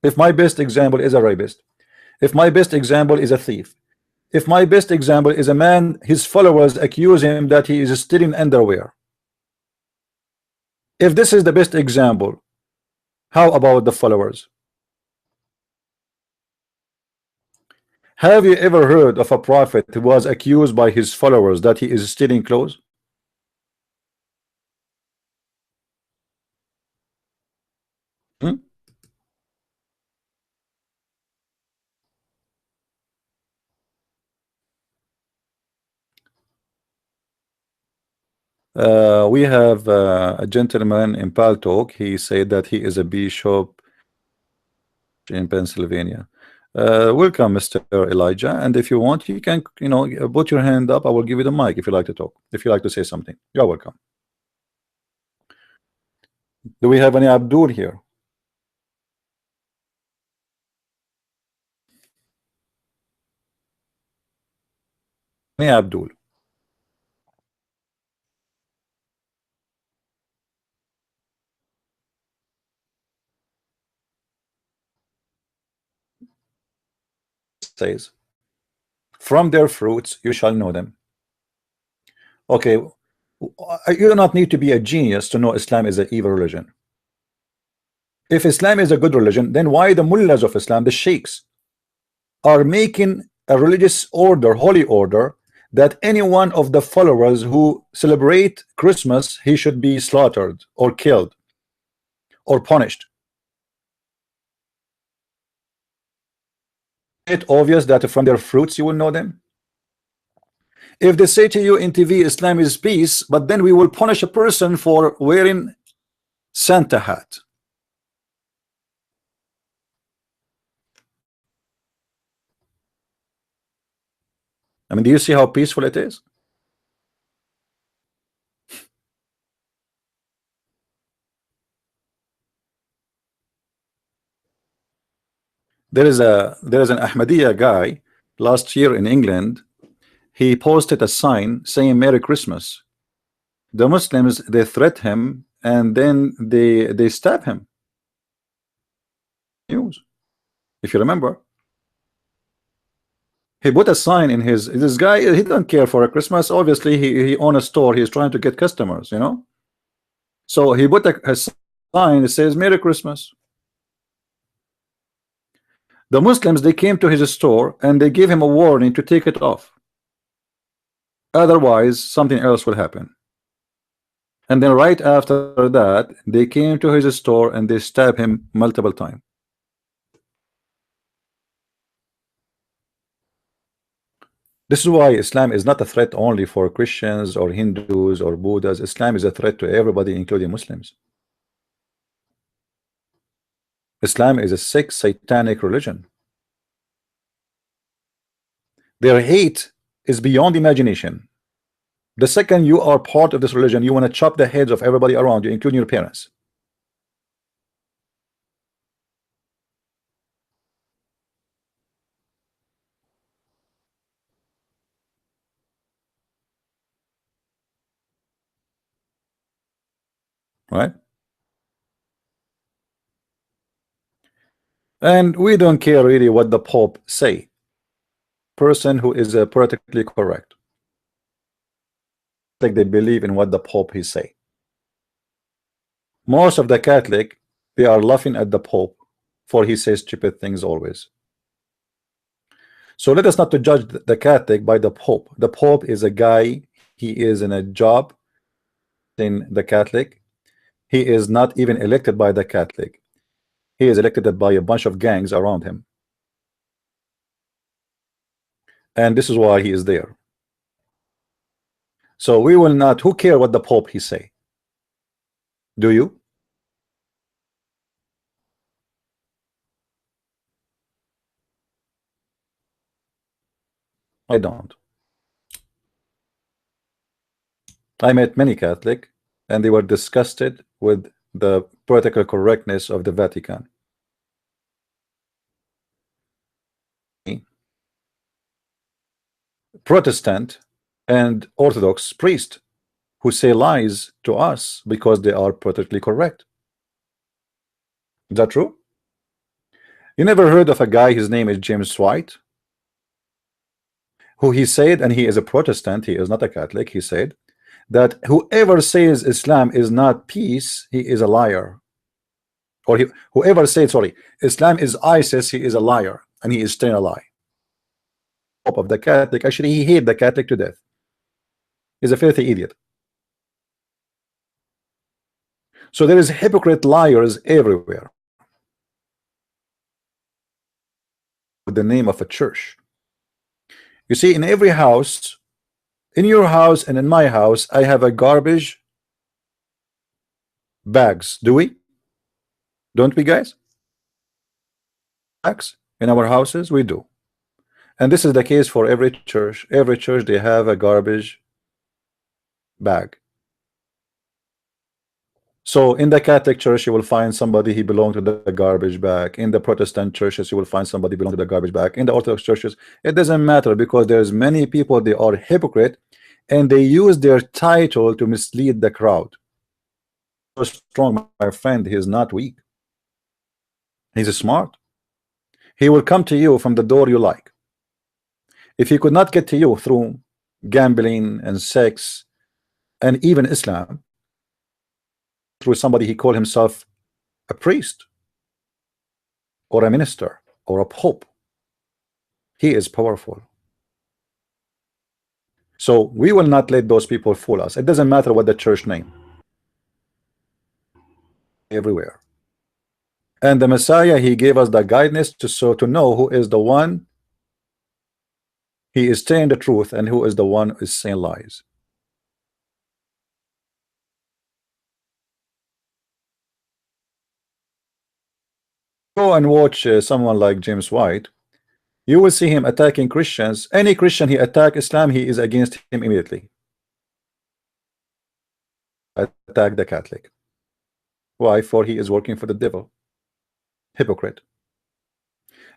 if my best example is a rapist, if my best example is a thief, if my best example is a man his followers accuse him that he is stealing underwear, if this is the best example, how about the followers? Have you ever heard of a prophet who was accused by his followers that he is stealing clothes? Hmm? We have a gentleman in Paltalk. He said that he is a bishop in Pennsylvania. Welcome, Mr. Elijah. And if you want, you can, you know, put your hand up. I will give you the mic if you like to talk. If you like to say something, you're welcome. Do we have any Abdul here? Any Abdul? Says, from their fruits you shall know them. Okay, you do not need to be a genius to know Islam is an evil religion. If Islam is a good religion, then why the mullahs of Islam, the sheikhs, are making a religious order, holy order, that any one of the followers who celebrate Christmas, he should be slaughtered or killed or punished? It's obvious that from their fruits you will know them. If they say to you in TV Islam is peace, but then we will punish a person for wearing Santa hat. I mean, do you see how peaceful it is? There is an Ahmadiyya guy last year in England. He posted a sign saying Merry Christmas. The Muslims, they threat him and then they stab him. News, if you remember, he put a sign in his, this guy, he don't care for a Christmas. Obviously he own a store, he's trying to get customers, you know. So he put a sign that says Merry Christmas. The Muslims, they came to his store and they gave him a warning to take it off, otherwise something else will happen. And then right after that they came to his store and they stabbed him multiple times. This is why Islam is not a threat only for Christians or Hindus or Buddhas. Islam is a threat to everybody, including Muslims. Islam is a sick, satanic religion. Their hate is beyond imagination. The second you are part of this religion, you want to chop the heads of everybody around you, including your parents. Right? And we don't care really what the Pope say. Person who is politically correct, like they believe in what the Pope he say. Most of the Catholic, they are laughing at the Pope for he says stupid things always. So let us not to judge the Catholic by the Pope. The Pope is a guy, he is in a job in the Catholic. He is not even elected by the Catholic. He is elected by a bunch of gangs around him. And this is why he is there. So we will not, who care what the Pope he say? Do you? I don't. I met many Catholic and they were disgusted with the political correctness of the Vatican. Protestant and Orthodox priest who say lies to us because they are politically correct. Is that true? You never heard of a guy, his name is James White, who he said, and he is a Protestant, he is not a Catholic, he said that whoever says Islam is not peace, he is a liar. Or whoever said, sorry, Islam is ISIS, he is a liar, and he is telling a lie. Of the Catholic, actually he hated the Catholic to death. He's a filthy idiot. So there is hypocrite liars everywhere with the name of a church. You see, in every house, in your house and in my house, I have a garbage bags. Do we? Don't we, guys? Bags in our houses, we do. And this is the case for every church. Every church, they have a garbage bag. So in the Catholic Church, you will find somebody he belonged to the garbage bag. In the Protestant churches, you will find somebody belong to the garbage bag. In the Orthodox churches, it doesn't matter because there's many people, they are hypocrite and they use their title to mislead the crowd. So strong, my friend, he is not weak. He's smart. He will come to you from the door you like. If he could not get to you through gambling and sex and even Islam, through somebody he called himself a priest or a minister or a pope, he is powerful. So we will not let those people fool us. It doesn't matter what the church name, everywhere. And the Messiah, he gave us the guidance to know who is the one he is saying the truth and who is the one who is saying lies. Go and watch someone like James White. You will see him attacking Christians. Any Christian he attack Islam, he is against him immediately. Attack the Catholic. Why? For he is working for the devil. Hypocrite.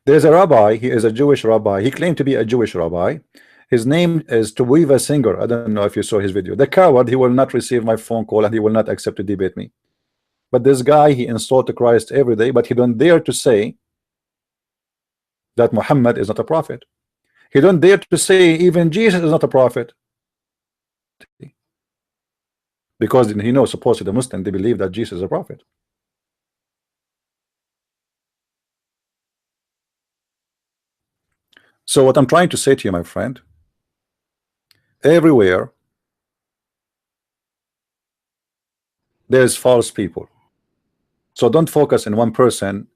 There's a rabbi, he is a Jewish rabbi. He claimed to be a Jewish rabbi, His name is Tuwiva Singer. I don't know if you saw his video. The coward, he will not receive my phone call and he will not accept to debate me. But this guy, he insulted Christ every day, but he don't dare to say that Muhammad is not a prophet. He don't dare to say even Jesus is not a prophet. Because he knows supposedly the Muslim, they believe that Jesus is a prophet. So what I'm trying to say to you, my friend, everywhere there's false people. So don't focus in one person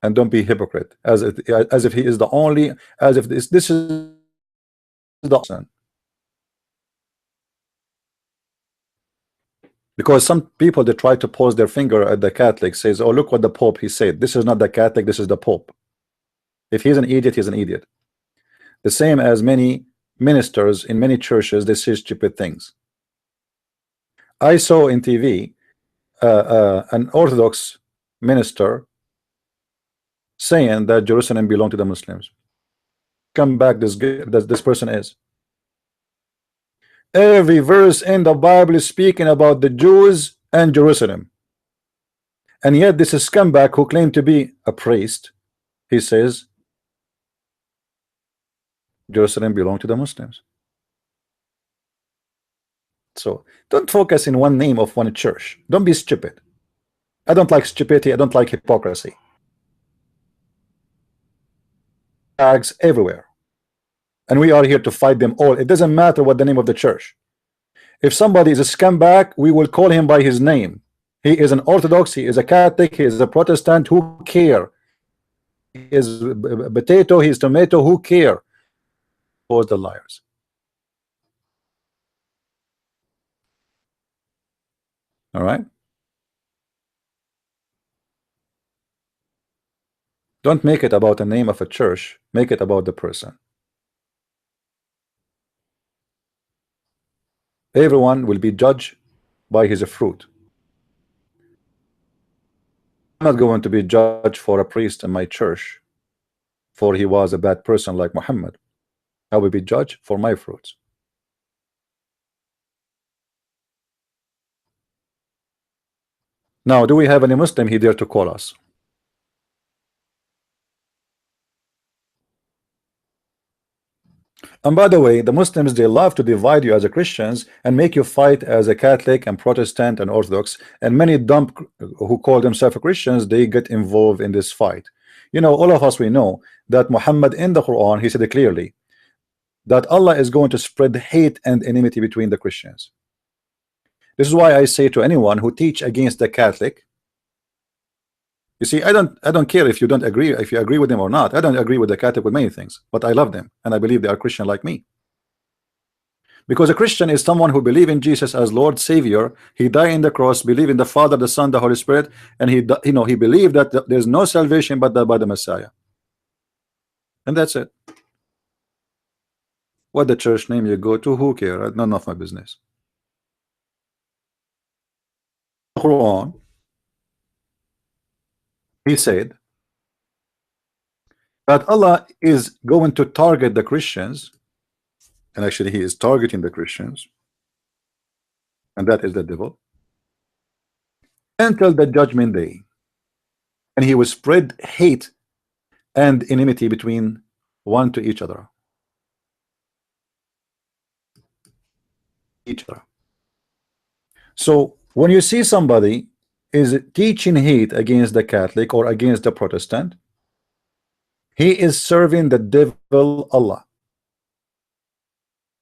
and don't be hypocrite as if he is the only, as if this is the person. Because some people, they try to pose their finger at the Catholic, says, oh, look what the Pope he said. This is not the Catholic, this is the Pope. If he's an idiot, he's an idiot. The same as many ministers in many churches, they say stupid things. I saw in TV an Orthodox minister saying that Jerusalem belonged to the Muslims. Come back, this person is. Every verse in the Bible is speaking about the Jews and Jerusalem. And yet this is scumbag who claimed to be a priest. He says Jerusalem belonged to the Muslims. So don't focus in one name of one church. Don't be stupid. I don't like stupidity. I don't like hypocrisy. Tags everywhere. And we are here to fight them all. It doesn't matter what the name of the church. If somebody is a scumbag, we will call him by his name. He is an Orthodox, he is a Catholic, he is a Protestant, who care? He is a potato, he is tomato, who care? For the liars. All right. Don't make it about the name of a church. Make it about the person. Everyone will be judged by his fruit. I'm not going to be judged for a priest in my church, for he was a bad person like Muhammad. I will be judged for my fruits. Now, do we have any Muslim he dare to call us? And by the way, the Muslims, they love to divide you as a Christians and make you fight as a Catholic and Protestant and Orthodox. And many dumb who call themselves Christians, they get involved in this fight. You know, all of us, we know that Muhammad in the Quran, he said it clearly that Allah is going to spread hate and enmity between the Christians. This is why I say to anyone who teach against the Catholic, you see, I don't care if you don't agree, if you agree with them or not. I don't agree with the Catholic with many things, but I love them and I believe they are Christian like me. Because a Christian is someone who believes in Jesus as Lord Savior. He died in the cross, believe in the Father, the Son, the Holy Spirit, and he believed that there's no salvation but by the Messiah. And that's it. What the church name you go to, who cares? None of my business. Quran, he said that Allah is going to target the Christians, and actually he is targeting the Christians, and that is the devil, until the judgment day, and he will spread hate and enmity between one to each other. So when you see somebody is teaching hate against the Catholic or against the Protestant, he is serving the devil Allah.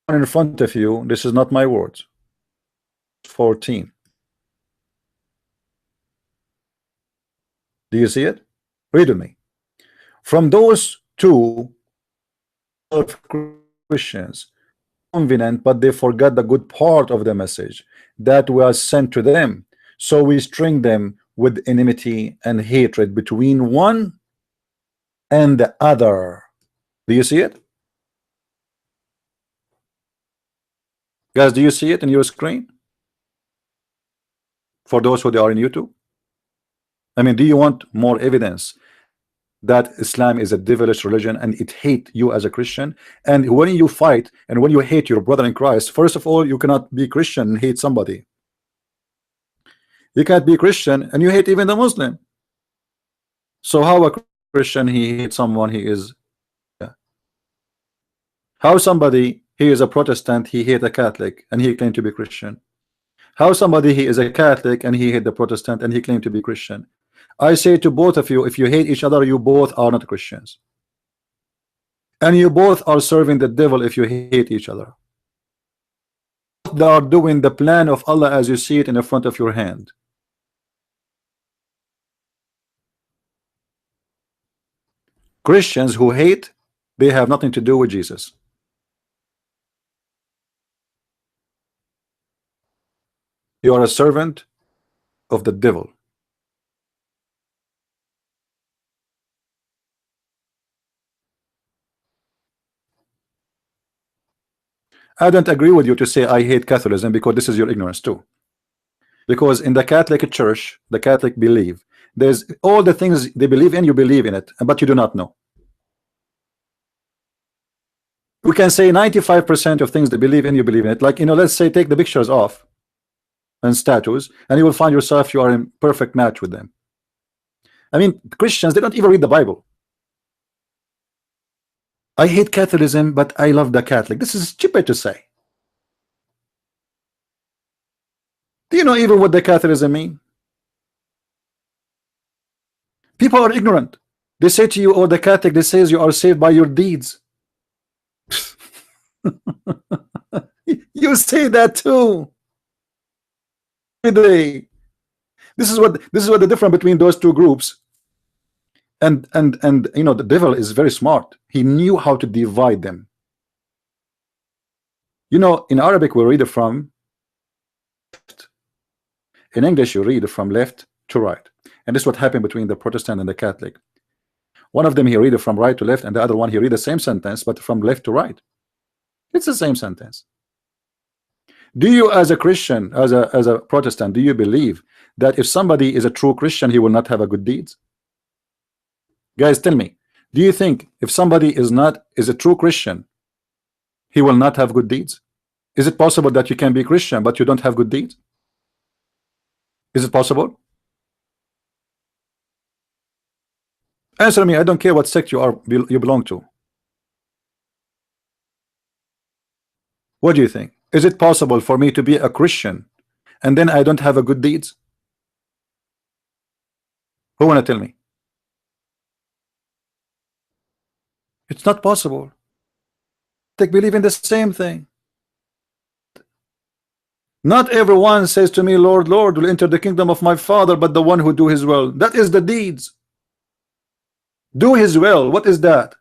In front of you, this is not my words. 14. Do you see it? Read with me. From those two Christians, convenient, but they forgot the good part of the message that was sent to them. So we string them with enmity and hatred between one and the other. Do you see it? Guys, do you see it in your screen? For those who are in YouTube? I mean, do you want more evidence that Islam is a devilish religion and it hate you as a Christian. And when you fight and when you hate your brother in Christ, first of all, you cannot be Christian and hate somebody. You can't be Christian and you hate even the Muslim. So how a Christian he hates someone he is? Yeah. How somebody he is a Protestant he hate a Catholic and he claimed to be Christian? How somebody he is a Catholic and he hate the Protestant and he claimed to be Christian? I say to both of you, if you hate each other, you both are not Christians. And you both are serving the devil if you hate each other. They are doing the plan of Allah as you see it in the front of your hand. Christians who hate, they have nothing to do with Jesus. You are a servant of the devil. I don't agree with you to say I hate Catholicism because this is your ignorance too. Because in the Catholic Church, the Catholic believe there's all the things they believe in, you believe in it, but you do not know. We can say 95% of things they believe in, you believe in it. Like, you know, let's say take the pictures off and statues, and you will find yourself you are in perfect match with them. I mean, Christians, they don't even read the Bible. I hate Catholicism, but I love the Catholic. This is stupid to say. Do you know even what the Catholicism mean? People are ignorant. They say to you, oh, the Catholic, they say you are saved by your deeds. You say that too. This is what the difference between those two groups. And you know, the devil is very smart. He knew how to divide them. You know, in Arabic we read it from left. In English you read it from left to right. And this is what happened between the Protestant and the Catholic. One of them he read it from right to left, and the other one he read the same sentence but from left to right. It's the same sentence. Do you, as a Christian, as a Protestant, do you believe that if somebody is a true Christian he will not have a good deeds? Guys, tell me, do you think if somebody is a true Christian, he will not have good deeds? Is it possible that you can be Christian but you don't have good deeds? Is it possible? Answer me. I don't care what sect you belong to. What do you think? Is it possible for me to be a Christian and then I don't have a good deeds? Who wanna tell me? It's not possible. They believe in the same thing. Not everyone says to me, Lord, Lord, will enter the kingdom of my Father, but the one who do his will. That is the deeds. Do his will. What is that?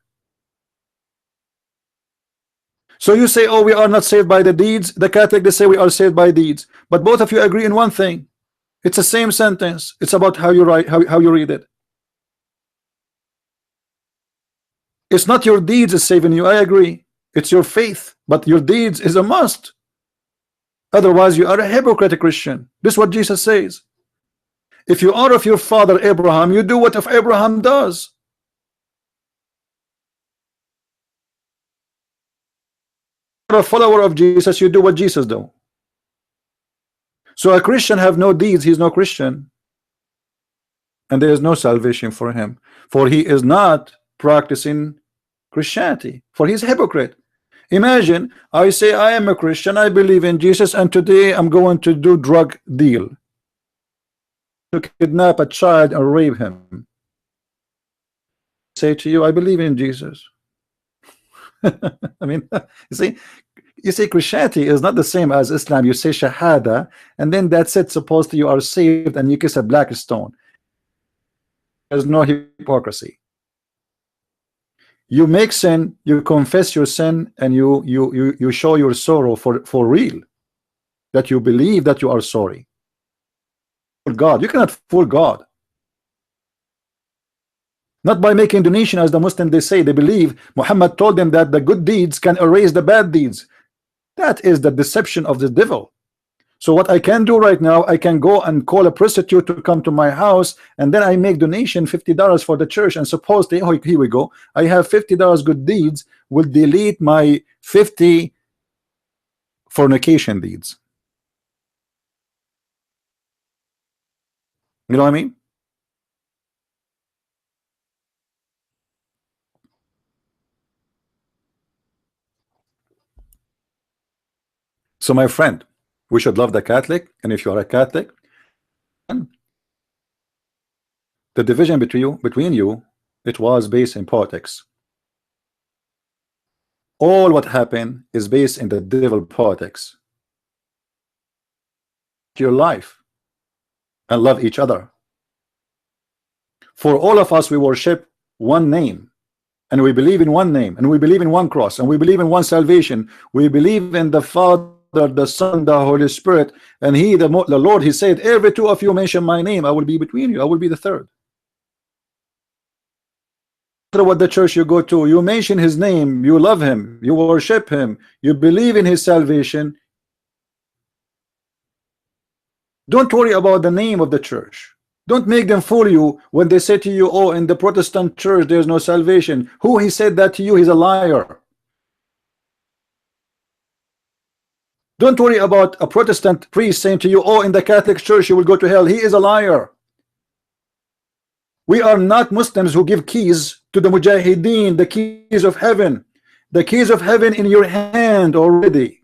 So you say, oh, we are not saved by the deeds. The Catholic, they say we are saved by deeds. But both of you agree in one thing. It's the same sentence. It's about how you write, how you read it. It's not your deeds is saving you. I agree. It's your faith, but your deeds is a must. Otherwise, you are a hypocrite Christian. This is what Jesus says. If you are of your father Abraham, you do what if Abraham does. If you are a follower of Jesus, you do what Jesus do. So a Christian have no deeds, he's no Christian. And there is no salvation for him. For he is not practicing Christianity. For he's a hypocrite. Imagine I say I am a Christian, I believe in Jesus, and today I'm going to do drug deal, to kidnap a child and rape him. Say to you, I believe in Jesus. I mean, you see, Christianity is not the same as Islam. You say Shahada, and then that's it. Supposed to you are saved, and you kiss a black stone. There's no hypocrisy. You make sin, you confess your sin, and you show your sorrow for real, that you believe that you are sorry. God, you cannot fool God. Not by making donation, as the Muslims they say. They believe Muhammad told them that the good deeds can erase the bad deeds. That is the deception of the devil. So what I can do right now, I can go and call a prostitute to come to my house, and then I make donation $50 for the church, and supposedly, oh, here we go, I have $50 good deeds will delete my 50 fornication deeds. You know what I mean? So my friend, we should love the Catholic, and if you are a Catholic, the division between you, it was based in politics. All what happened is based in the devil politics. Your life and love each other. For all of us, we worship one name, and we believe in one name, and we believe in one cross, and we believe in one salvation. We believe in the Father, the Son, the Holy Spirit, and He, the Lord. He said, every two of you mention my name, I will be between you. I will be the third. No matter what the church you go to, you mention His name, you love Him, you worship Him, you believe in His salvation. Don't worry about the name of the church. Don't make them fool you when they say to you, oh, in the Protestant church there's no salvation. Who he said that to you? He's a liar. Don't worry about a Protestant priest saying to you, oh, in the Catholic church you will go to hell. He is a liar. We are not Muslims who give keys to the Mujahideen, the keys of heaven. The keys of heaven in your hand already.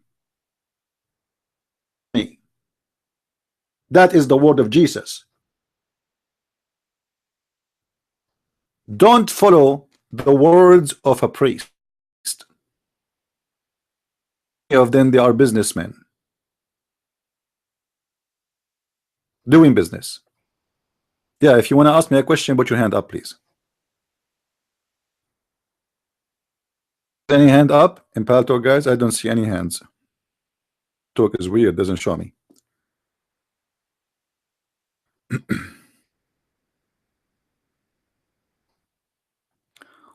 That is the word of Jesus. Don't follow the words of a priest. Many of them, they are businessmen doing business. Yeah, if you want to ask me a question, put your hand up, please. Any hand up in Paltalk, guys? I don't see any hands. Talk is weird, doesn't show me.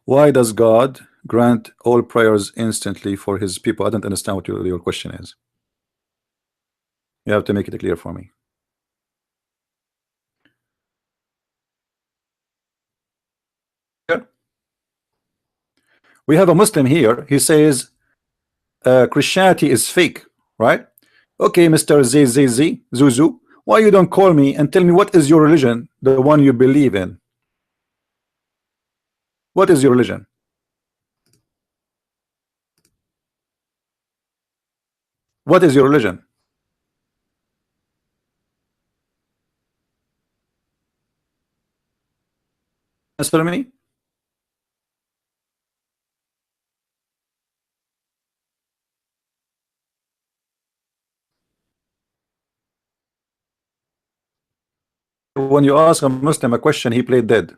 Why does God grant all prayers instantly for His people? I don't understand what your question is. You have to make it clear for me. We have a Muslim here. He says Christianity is fake, right? Okay, Mr. Zuzu, why you don't call me and tell me what is your religion, the one you believe in? What is your religion? What is your religion? Answer me. When you ask a Muslim a question, he played dead.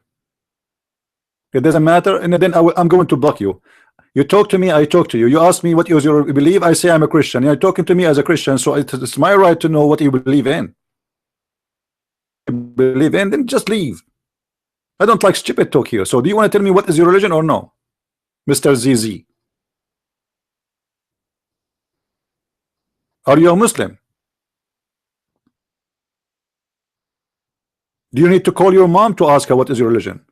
It doesn't matter, and then I'm going to block you. You talk to me, I talk to you. You ask me what is your belief, I say I'm a Christian. You're talking to me as a Christian, so it's my right to know what you believe in. Believe in, then just leave. I don't like stupid talk here. So do you want to tell me what is your religion or no, Mr. ZZ? Are you a Muslim? Do you need to call your mom to ask her what is your religion?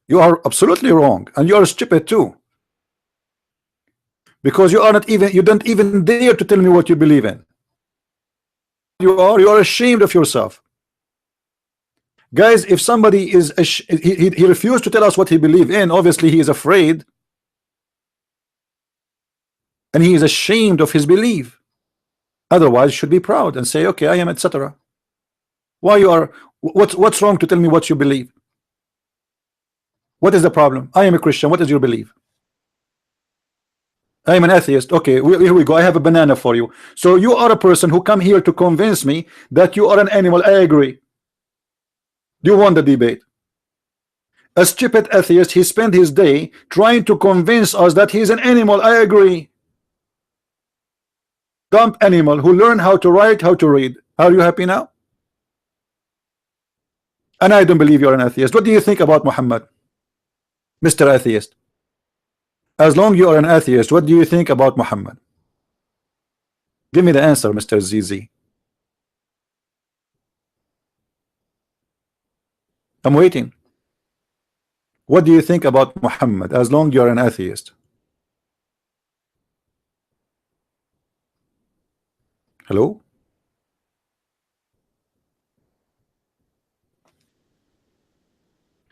You are absolutely wrong, and you are stupid too, because you are not even, you don't even dare to tell me what you believe in. You are ashamed of yourself. Guys, if somebody is he refused to tell us what he believes in, obviously he is afraid and he is ashamed of his belief. Otherwise, should be proud and say, okay, I am, etc. Why you are, what's wrong to tell me what you believe? What is the problem? I am a Christian. What is your belief? I am an atheist. Okay, here we go. I have a banana for you. So you are a person who come here to convince me that you are an animal. I agree. You won the debate. A stupid atheist, he spent his day trying to convince us that he's an animal. I agree. Dumb animal who learned how to write, how to read. Are you happy now? And I don't believe you're an atheist. What do you think about Muhammad, Mr. Atheist? As long you are an atheist, what do you think about Muhammad? Give me the answer, Mr. ZZ. I'm waiting. What do you think about Muhammad, as long you're an atheist? Hello?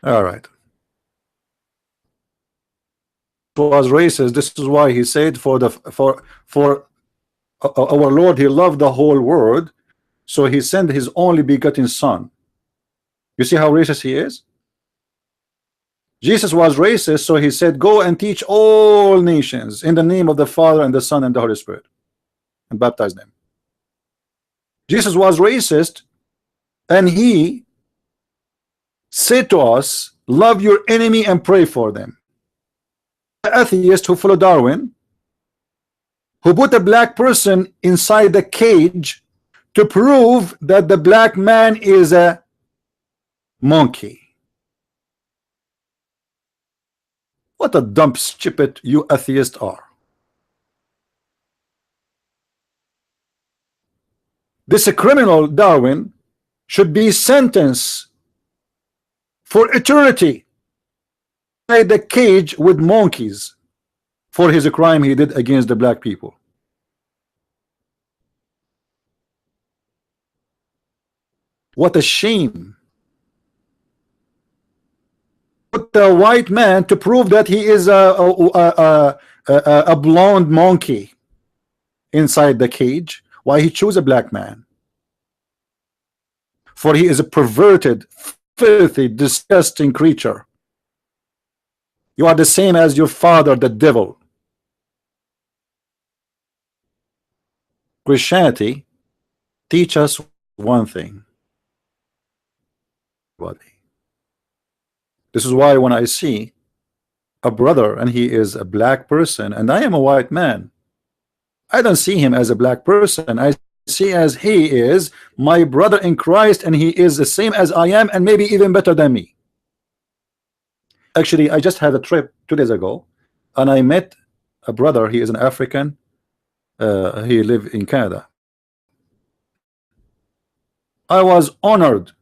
All right. Was racist. This is why he said for our Lord, he loved the whole world, so he sent his only begotten son. You see how racist he is? Jesus was racist, so he said, go and teach all nations in the name of the Father and the Son and the Holy Spirit, and baptize them. Jesus was racist, and he said to us, love your enemy and pray for them. The atheist who followed Darwin, who put a black person inside the cage to prove that the black man is a monkey. What a dumb stupid you atheists are. This criminal Darwin should be sentenced for eternity inside the cage with monkeys for his crime he did against the black people. What a shame. Put the white man to prove that he is a blonde monkey inside the cage. Why he chose a black man? For he is a perverted, filthy, disgusting creature. You are the same as your father, the devil. Christianity teach us one thing. This is why when I see a brother and he is a black person and I am a white man, I don't see him as a black person. I see as he is my brother in Christ, and he is the same as I am, and maybe even better than me. Actually, I just had a trip 2 days ago, and I met a brother. He is an African. He lives in Canada. I was honored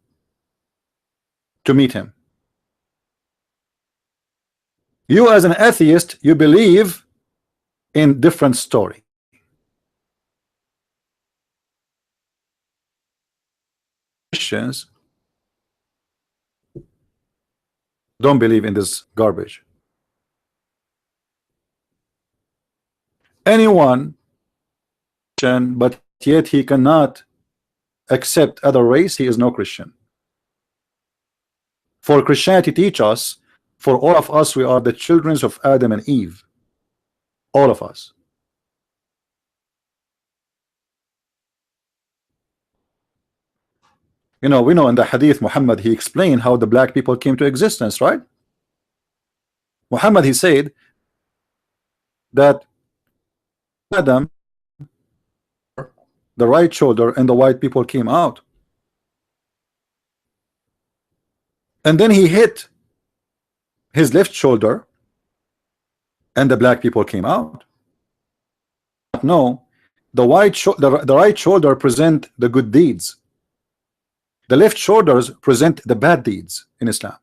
to meet him. You as an atheist, you believe in different story. Christians don't believe in this garbage. Anyone, but yet he cannot accept other race, he is no Christian. For Christianity teach us, for all of us, we are the children of Adam and Eve. All of us. You know, we know in the hadith Muhammad, he explained how the black people came to existence, right? Muhammad, he said that Adam, the right shoulder, and the white people came out. And then he hit his left shoulder and the black people came out. No, the right shoulder present the good deeds. The left shoulders present the bad deeds in Islam.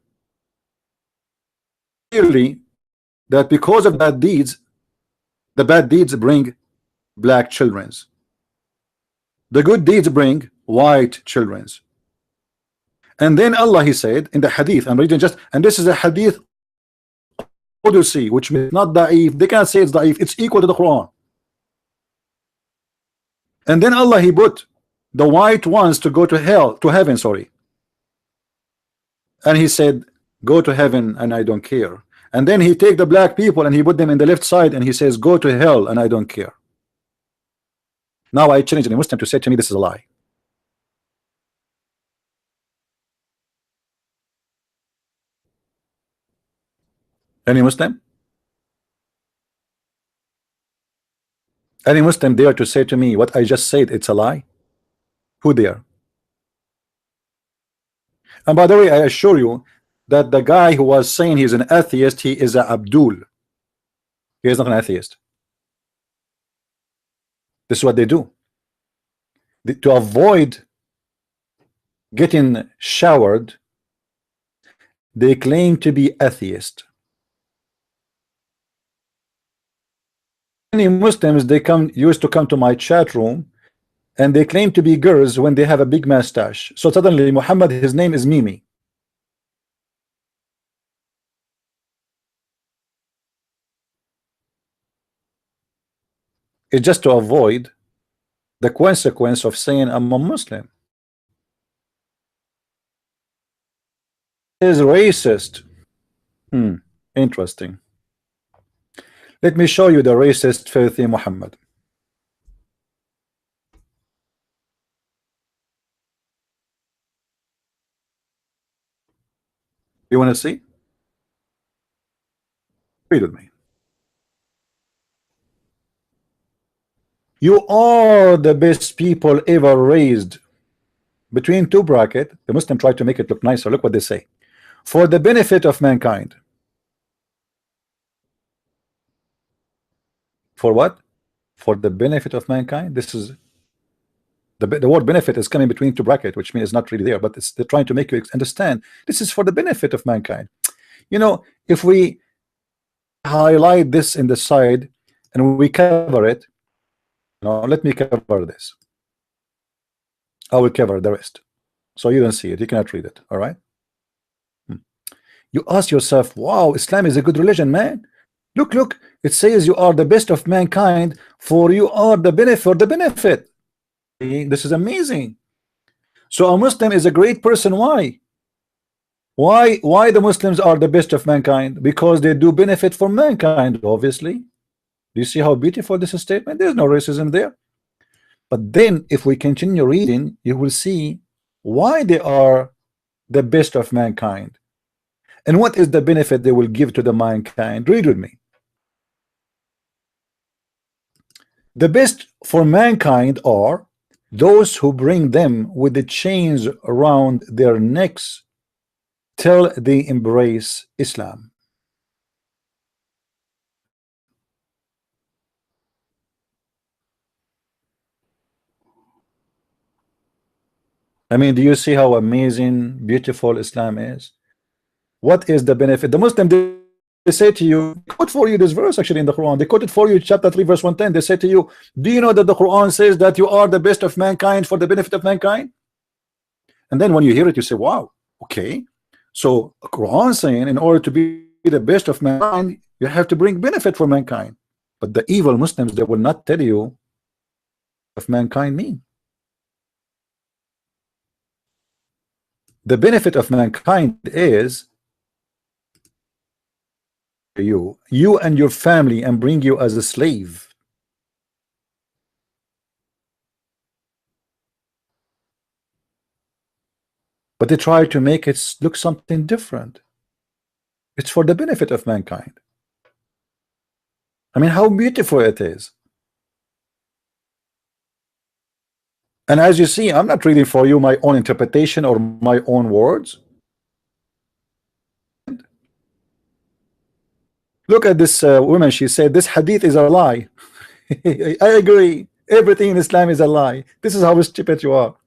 Clearly, that because of bad deeds, the bad deeds bring black children's. The good deeds bring white children's. And then Allah, he said in the hadith, I'm reading just, and this is a hadith Qudusi, which means not da'if. They can't say it's da'if, it's equal to the Quran. And then Allah, he put the white ones to go to hell, to heaven, sorry. And he said, go to heaven and I don't care. And then he take the black people and he put them in the left side and he says, go to hell and I don't care. Now I challenge any Muslim to say to me this is a lie. Any Muslim? Any Muslim dare to say to me what I just said it's a lie? Who dare? And by the way, I assure you that the guy who was saying he's an atheist, he is a Abdul. He is not an atheist. This is what they do. To avoid getting showered, they claim to be atheist. Many Muslims, they used to come to my chat room and they claim to be girls when they have a big mustache. So suddenly Muhammad, his name is Mimi. It's just to avoid the consequence of saying I'm a Muslim. It is racist. Interesting. Let me show you the racist filthy Muhammad. You want to see? Read with me. You are the best people ever raised. Between two brackets, the Muslim tried to make it look nicer. Look what they say. For the benefit of mankind. For what? For the benefit of mankind. This is the word benefit is coming between two brackets, which means it's not really there, but they're trying to make you understand this is for the benefit of mankind. You know, if we highlight this in the side and we cover it, let me cover this. I will cover the rest so you don't see it, you cannot read it. All right, you ask yourself, wow, Islam is a good religion, man. Look, it says you are the best of mankind, for you are the benefit for the benefit. This is amazing. So a Muslim is a great person. Why the Muslims are the best of mankind? Because they do benefit for mankind, obviously. Do you see how beautiful this statement? There's no racism there. But then if we continue reading, you will see why they are the best of mankind and what is the benefit they will give to the mankind. Read with me. The best for mankind are those who bring them with the chains around their necks till they embrace Islam. I mean, do you see how amazing, beautiful Islam is? What is the benefit? The Muslim, they say to you, quote for you this verse actually in the Quran. They quoted for you chapter 3 verse 110. They say to you, do you know that the Quran says that you are the best of mankind for the benefit of mankind? And then when you hear it, you say, wow, okay. So Quran saying in order to be the best of mankind, you have to bring benefit for mankind. But the evil Muslims, they will not tell you what mankind mean. The benefit of mankind is you and your family and bring you as a slave. But they try to make it look something different. It's for the benefit of mankind. I mean, how beautiful it is. And as you see, I'm not reading for you my own interpretation or my own words. Look at this woman. She said this hadith is a lie. I agree. Everything in Islam is a lie. This is how stupid you are.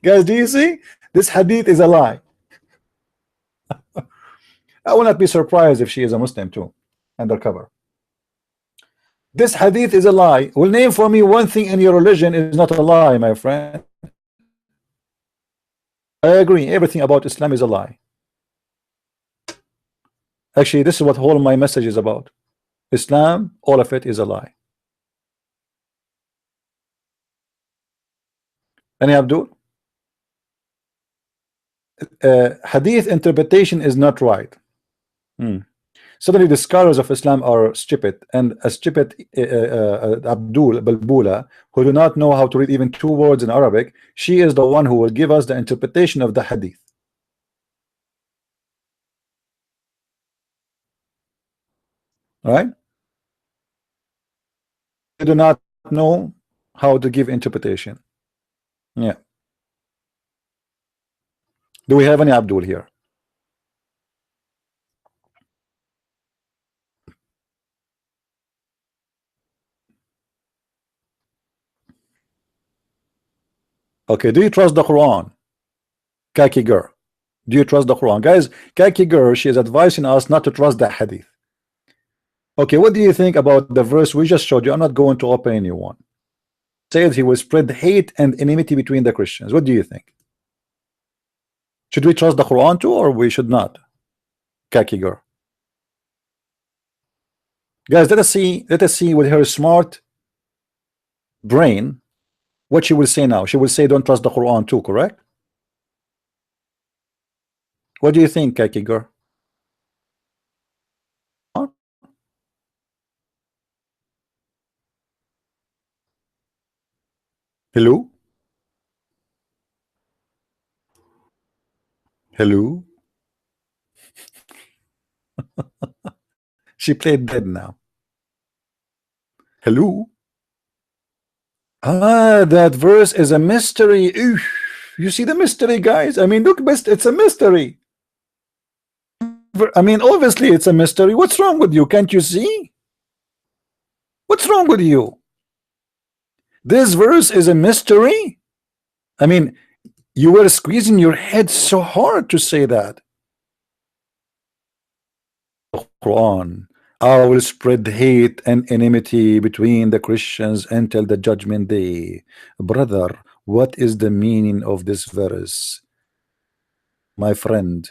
Guys, do you see? This hadith is a lie. I will not be surprised if she is a Muslim too, undercover. This hadith is a lie. Will name for me one thing in your religion is not a lie, my friend. I agree. Everything about Islam is a lie. Actually, this is what whole my message is about. Islam, all of it is a lie. Any Abdul? Hadith interpretation is not right. Suddenly the scholars of Islam are stupid, and a stupid Abdul Balbula, who do not know how to read even two words in Arabic, she is the one who will give us the interpretation of the hadith. All right? They do not know how to give interpretation. Yeah. Do we have any Abdul here? Okay, do you trust the Quran? Kaki girl, do you trust the Quran? Guys, Kaki girl, she is advising us not to trust the hadith. Okay, what do you think about the verse we just showed you? I'm not going to open anyone. Says he will spread hate and enmity between the Christians. What do you think? Should we trust the Quran too, or we should not? Kaki girl. Guys, let us see with her smart brain what she will say now. She will say don't trust the Quran too, correct? What do you think, Kaki girl? Hello? Hello? She played dead now. Hello? Ah, that verse is a mystery. Oof. You see the mystery, guys? I mean, look, it's a mystery. I mean, obviously it's a mystery. What's wrong with you? Can't you see? What's wrong with you? This verse is a mystery. I mean, you were squeezing your head so hard to say that. Quran, I will spread hate and enmity between the Christians until the judgment day. Brother, what is the meaning of this verse? My friend.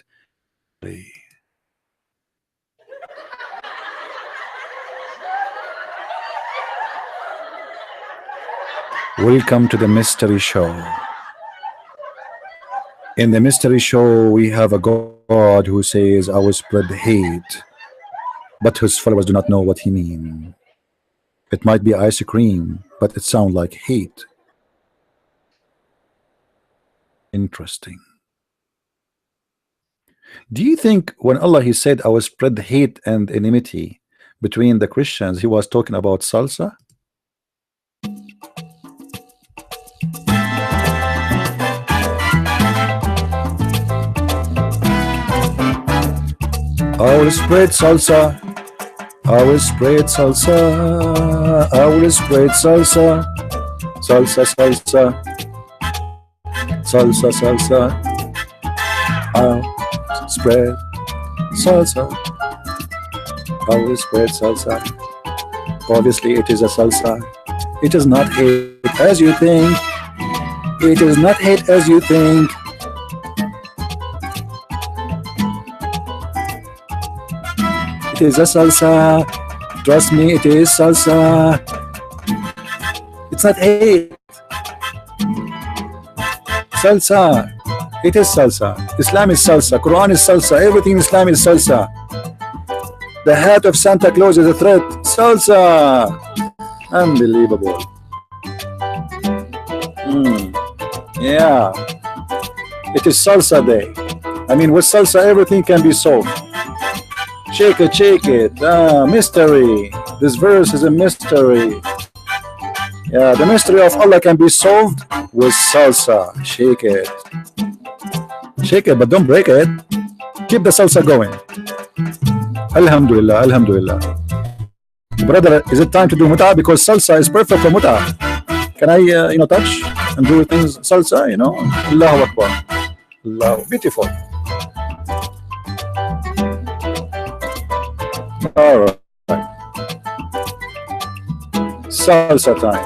Welcome to the mystery show. In the mystery show, we have a God who says, I will spread hate, but his followers do not know what he means. It might be ice cream, but it sounds like hate. Interesting. Do you think when Allah he said, I will spread hate and enmity between the Christians, he was talking about salsa? I will spread salsa. I will spread salsa. I will spread salsa. Salsa, salsa. Salsa, salsa. I'll spread salsa. I will spread salsa. Obviously, it is a salsa. It is not hate as you think. It is not hate as you think. It is a salsa. Trust me, it is salsa. It's not hate. Salsa. It is salsa. Islam is salsa. Quran is salsa. Everything in Islam is salsa. The hat of Santa Claus is a threat. Salsa. Unbelievable. Yeah. It is salsa day. I mean, with salsa, everything can be solved. Shake it, shake it. Mystery. This verse is a mystery. Yeah, the mystery of Allah can be solved with salsa. Shake it. Shake it, but don't break it. Keep the salsa going. Alhamdulillah, alhamdulillah. Brother, is it time to do muta? Because salsa is perfect for muta. Can I, touch and do things salsa, Allahu Akbar. Allah, beautiful. All right. Salsa time.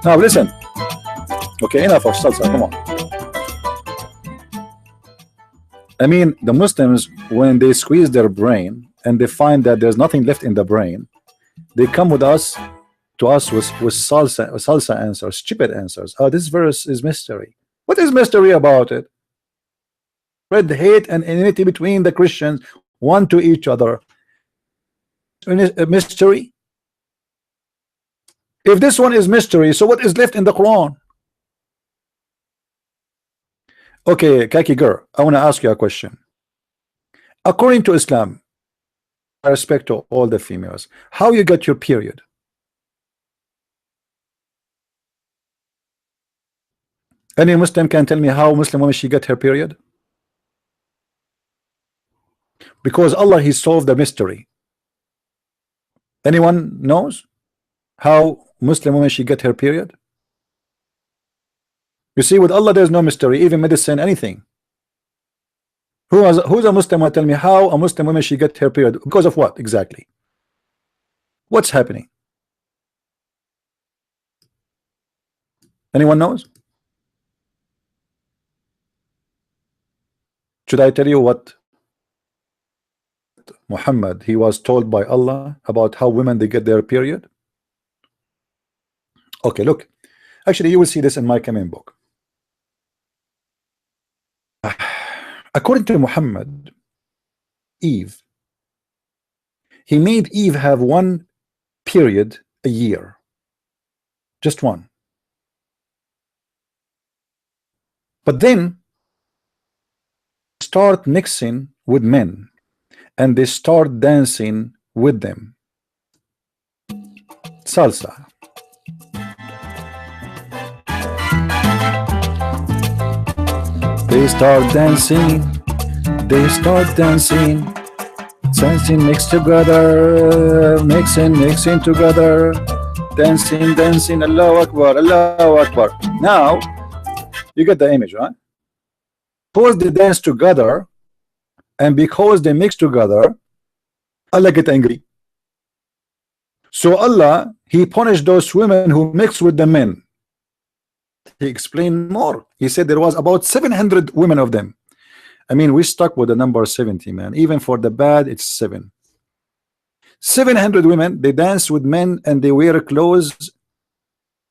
Now listen. Okay, enough of salsa. Come on. I mean, the Muslims, when they squeeze their brain and they find that there's nothing left in the brain, they come to us with salsa answers, stupid answers. Oh, this verse is mystery. What is mystery about it? Spread hate and enmity between the Christians, one to each other. A mystery. If this one is mystery, so what is left in the Quran? Okay, Kaki girl, I want to ask you a question. According to Islam, I respect to all the females, how you get your period? Any Muslim can tell me how Muslim woman she get her period? Because Allah he solved the mystery. Anyone knows how Muslim woman she get her period? You see, with Allah there's no mystery, even medicine, anything. Who's a Muslim will tell me how a Muslim woman she get her period because of what exactly? What's happening? Anyone knows? Should I tell you what Muhammad he was told by Allah about how women they get their period? Okay, look. Actually, you will see this in my coming book. According to Muhammad, Eve, he made Eve have one period a year, just one. But then start mixing with men and they start dancing with them. Salsa. They start dancing, dancing mixed together, mixing together, dancing, Allahu Akbar, Allahu Akbar. Now, you get the image, right? Because they dance together, and because they mix together, Allah get angry. So Allah, He punished those women who mixed with the men. He explained more. He said there was about 700 women of them. I mean, we stuck with the number 70, man. Even for the bad, it's 7. 700 women, they dance with men and they wear clothes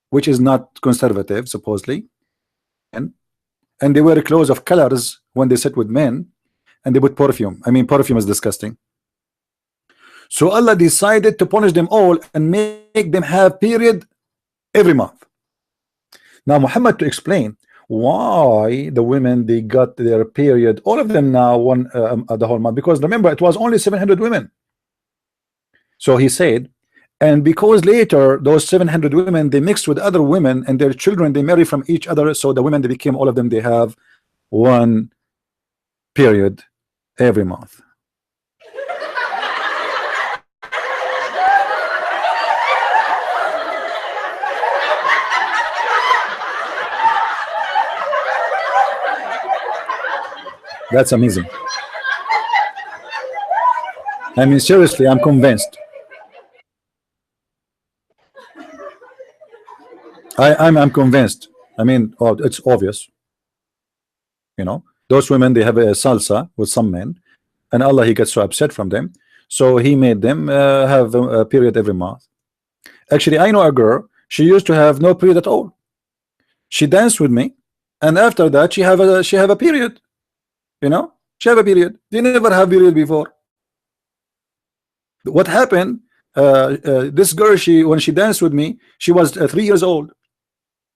which is not conservative, supposedly. And they wear clothes of colors when they sit with men, and they put perfume. I mean, perfume is disgusting. So Allah decided to punish them all and make them have period every month. Now Muhammad to explain why the women they got their period, all of them now the whole month, because remember it was only 700 women. So he said, and because later those 700 women they mixed with other women and their children they marry from each other, so the women they became all of them they have one period every month. That's amazing. I mean, seriously, I'm convinced. I'm convinced. I mean, oh, it's obvious. You know, those women they have a salsa with some men, and Allah He gets so upset from them, so He made them have a period every month. Actually, I know a girl. She used to have no period at all. She danced with me, and after that, she have a period. You know, she have a period. They never have period before. What happened? This girl, when she danced with me, she was 3 years old.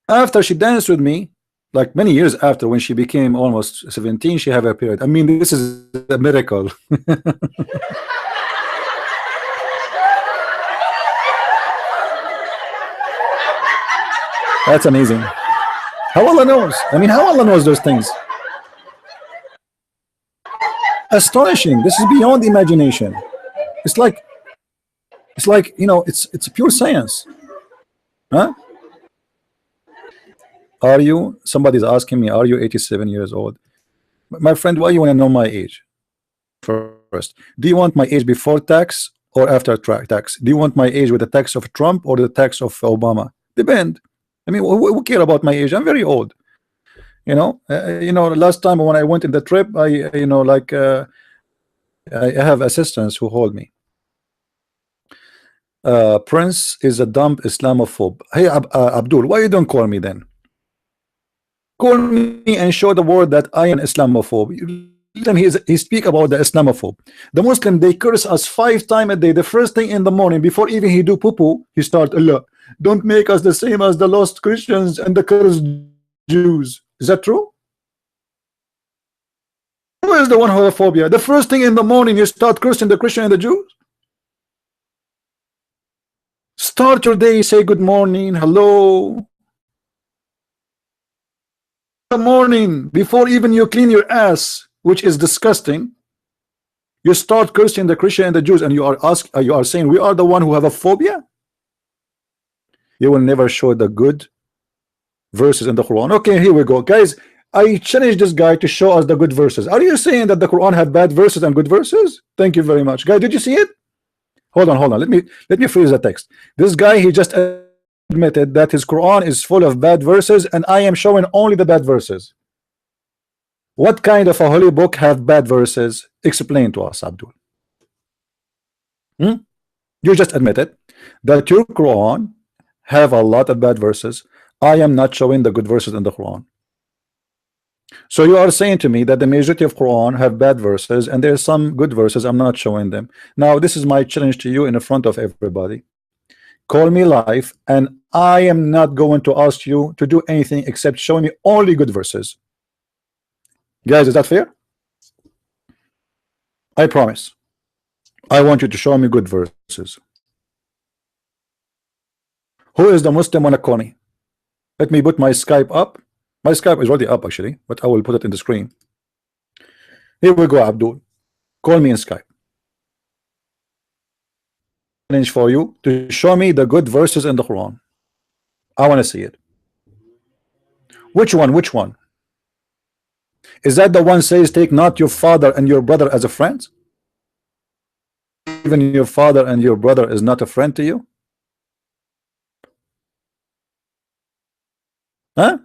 After she danced with me, like many years after, when she became almost 17, she have a period. I mean, this is a miracle. That's amazing. How Allah knows? I mean, how Allah knows those things? Astonishing. This is beyond imagination. It's like you know, it's pure science. Huh? Are you, somebody's asking me, are you 87 years old? My friend, why you want to know my age? First, do you want my age before tax or after tax? Do you want my age with the tax of Trump or the tax of Obama? Depend. I mean, who care about my age? I'm very old. You know, last time when I went in the trip, I have assistants who hold me. Prince is a dumb Islamophobe. Hey, Abdul, why you don't call me then? Call me and show the world that I am Islamophobe. Let him he speak about the Islamophobe. The Muslim they curse us 5 times a day. The first thing in the morning before even he do poo-poo, he start, Allah, don't make us the same as the lost Christians and the cursed Jews. Is that true? Who is the one who has a phobia? The first thing in the morning you start cursing the Christian and the Jews. Start your day, say good morning, hello. The morning before even you clean your ass, which is disgusting, you start cursing the Christian and the Jews, and you are saying we are the one who have a phobia. You will never show the good verses in the Quran. Okay, here we go, guys. I challenge this guy to show us the good verses. Are you saying that the Quran have bad verses and good verses? Thank you very much, guy. Did you see it? Hold on, hold on. Let me freeze the text. This guy, he just admitted that his Quran is full of bad verses, and I am showing only the bad verses. What kind of a holy book have bad verses? Explain to us, Abdul. You just admitted that your Quran have a lot of bad verses. I am not showing the good verses in the Quran. So you are saying to me that the majority of Quran have bad verses and there's some good verses. I'm not showing them. Now this is my challenge to you in front of everybody. Call me live, and I am not going to ask you to do anything except show me only good verses. Guys, is that fair? I promise. I want you to show me good verses. Who is the Muslim wanna call me? Let me put my Skype up. My Skype is already up actually, but I will put it in the screen. Here we go, Abdul. Call me in Skype. Challenge for you to show me the good verses in the Quran. I want to see it. Which one? Which one? Is that the one says take not your father and your brother as a friend? Even your father and your brother is not a friend to you? Huh?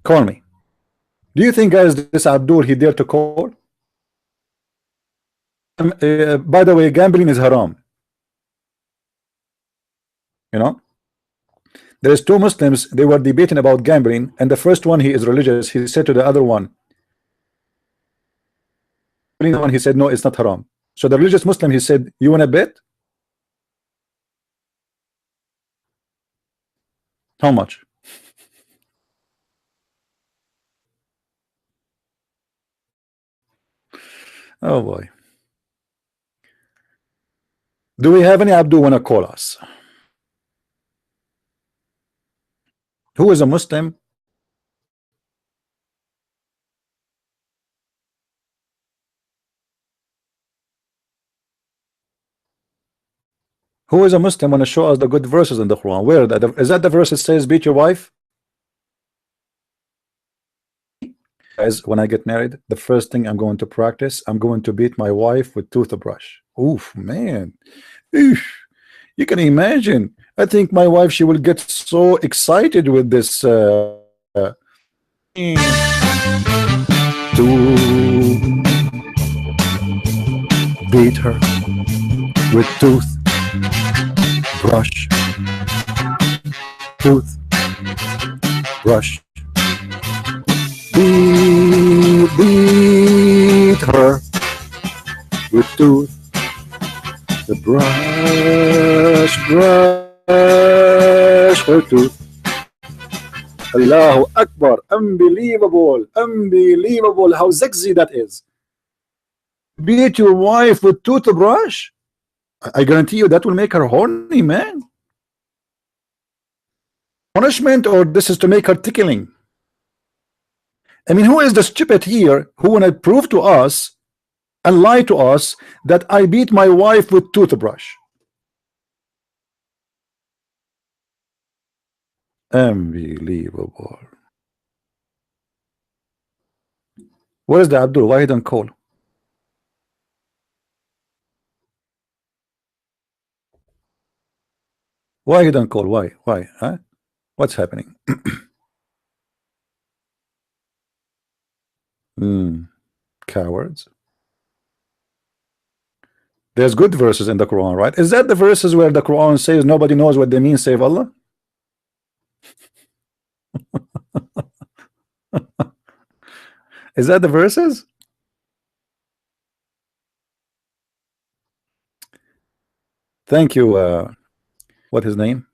Call me. Do you think, guys, this Abdul he dare to call? By the way, gambling is haram. You know, there's two Muslims, they were debating about gambling, and the first one, he is religious. He said to the other one, he said no, it's not haram. So the religious Muslim, he said, you want to bet? How much? Oh boy. Do we have any Abdul wanna call us? Who is a Muslim? Who is a Muslim wanna show us the good verses in the Quran? Where is that the verse that says beat your wife? Guys, when I get married, the first thing I'm going to practice, I'm going to beat my wife with toothbrush. Oof, man. Oof. You can imagine. I think my wife, she will get so excited with this to beat her with toothbrush. Toothbrush. Beat her with the brush her tooth. Allahu Akbar. Unbelievable. Unbelievable how sexy that is. Beat your wife with toothbrush. I guarantee you that will make her horny, man. Punishment, or this is to make her tickling? I mean, who is the stupid here who wanna prove to us and lie to us that I beat my wife with toothbrush? Unbelievable. Where is the Abdul? Why he don't call? Why he don't call? Why? Why? Huh? What's happening? Cowards. There's good verses in the Quran, right? Is that the verses where the Quran says nobody knows what they mean save Allah? Is that the verses? Thank you. What his name?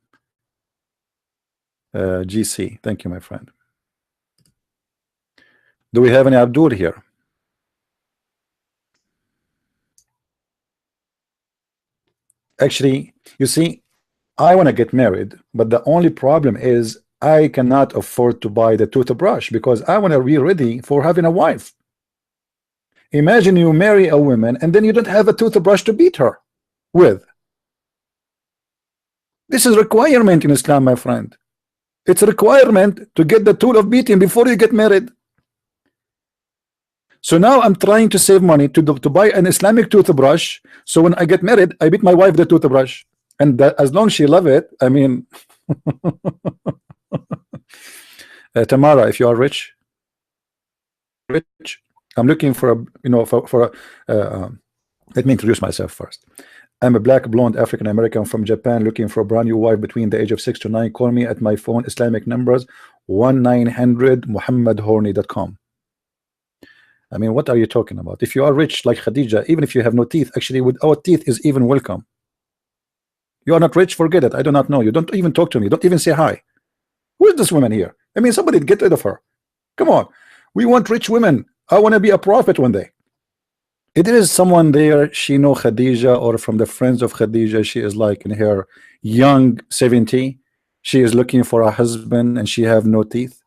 GC. Thank you, my friend. Do we have any Abdul here? Actually, you see, I want to get married, but the only problem is I cannot afford to buy the toothbrush because I want to be ready for having a wife. Imagine you marry a woman and then you don't have a toothbrush to beat her with. This is requirement in Islam, my friend. It's a requirement to get the tool of beating before you get married. So now I'm trying to save money to buy an Islamic toothbrush. So when I get married, I beat my wife the toothbrush, and that, as long as she love it, I mean, Tamara, if you are rich, I'm looking for a, you know, for a, let me introduce myself first. I'm a black blonde African American from Japan looking for a brand new wife between the age of 6 to 9. Call me at my phone Islamic numbers 1-900-muhammadhorny.com. I mean, what are you talking about? If you are rich like Khadija, even if you have no teeth, actually without teeth is even welcome. You are not rich, forget it. I do not know you. Don't even talk to me. Don't even say hi. Who is this woman here? I mean, somebody get rid of her. Come on. We want rich women. I want to be a prophet one day. If there is someone there, she know Khadija, or from the friends of Khadija, she is like in her young 70. She is looking for a husband and she have no teeth.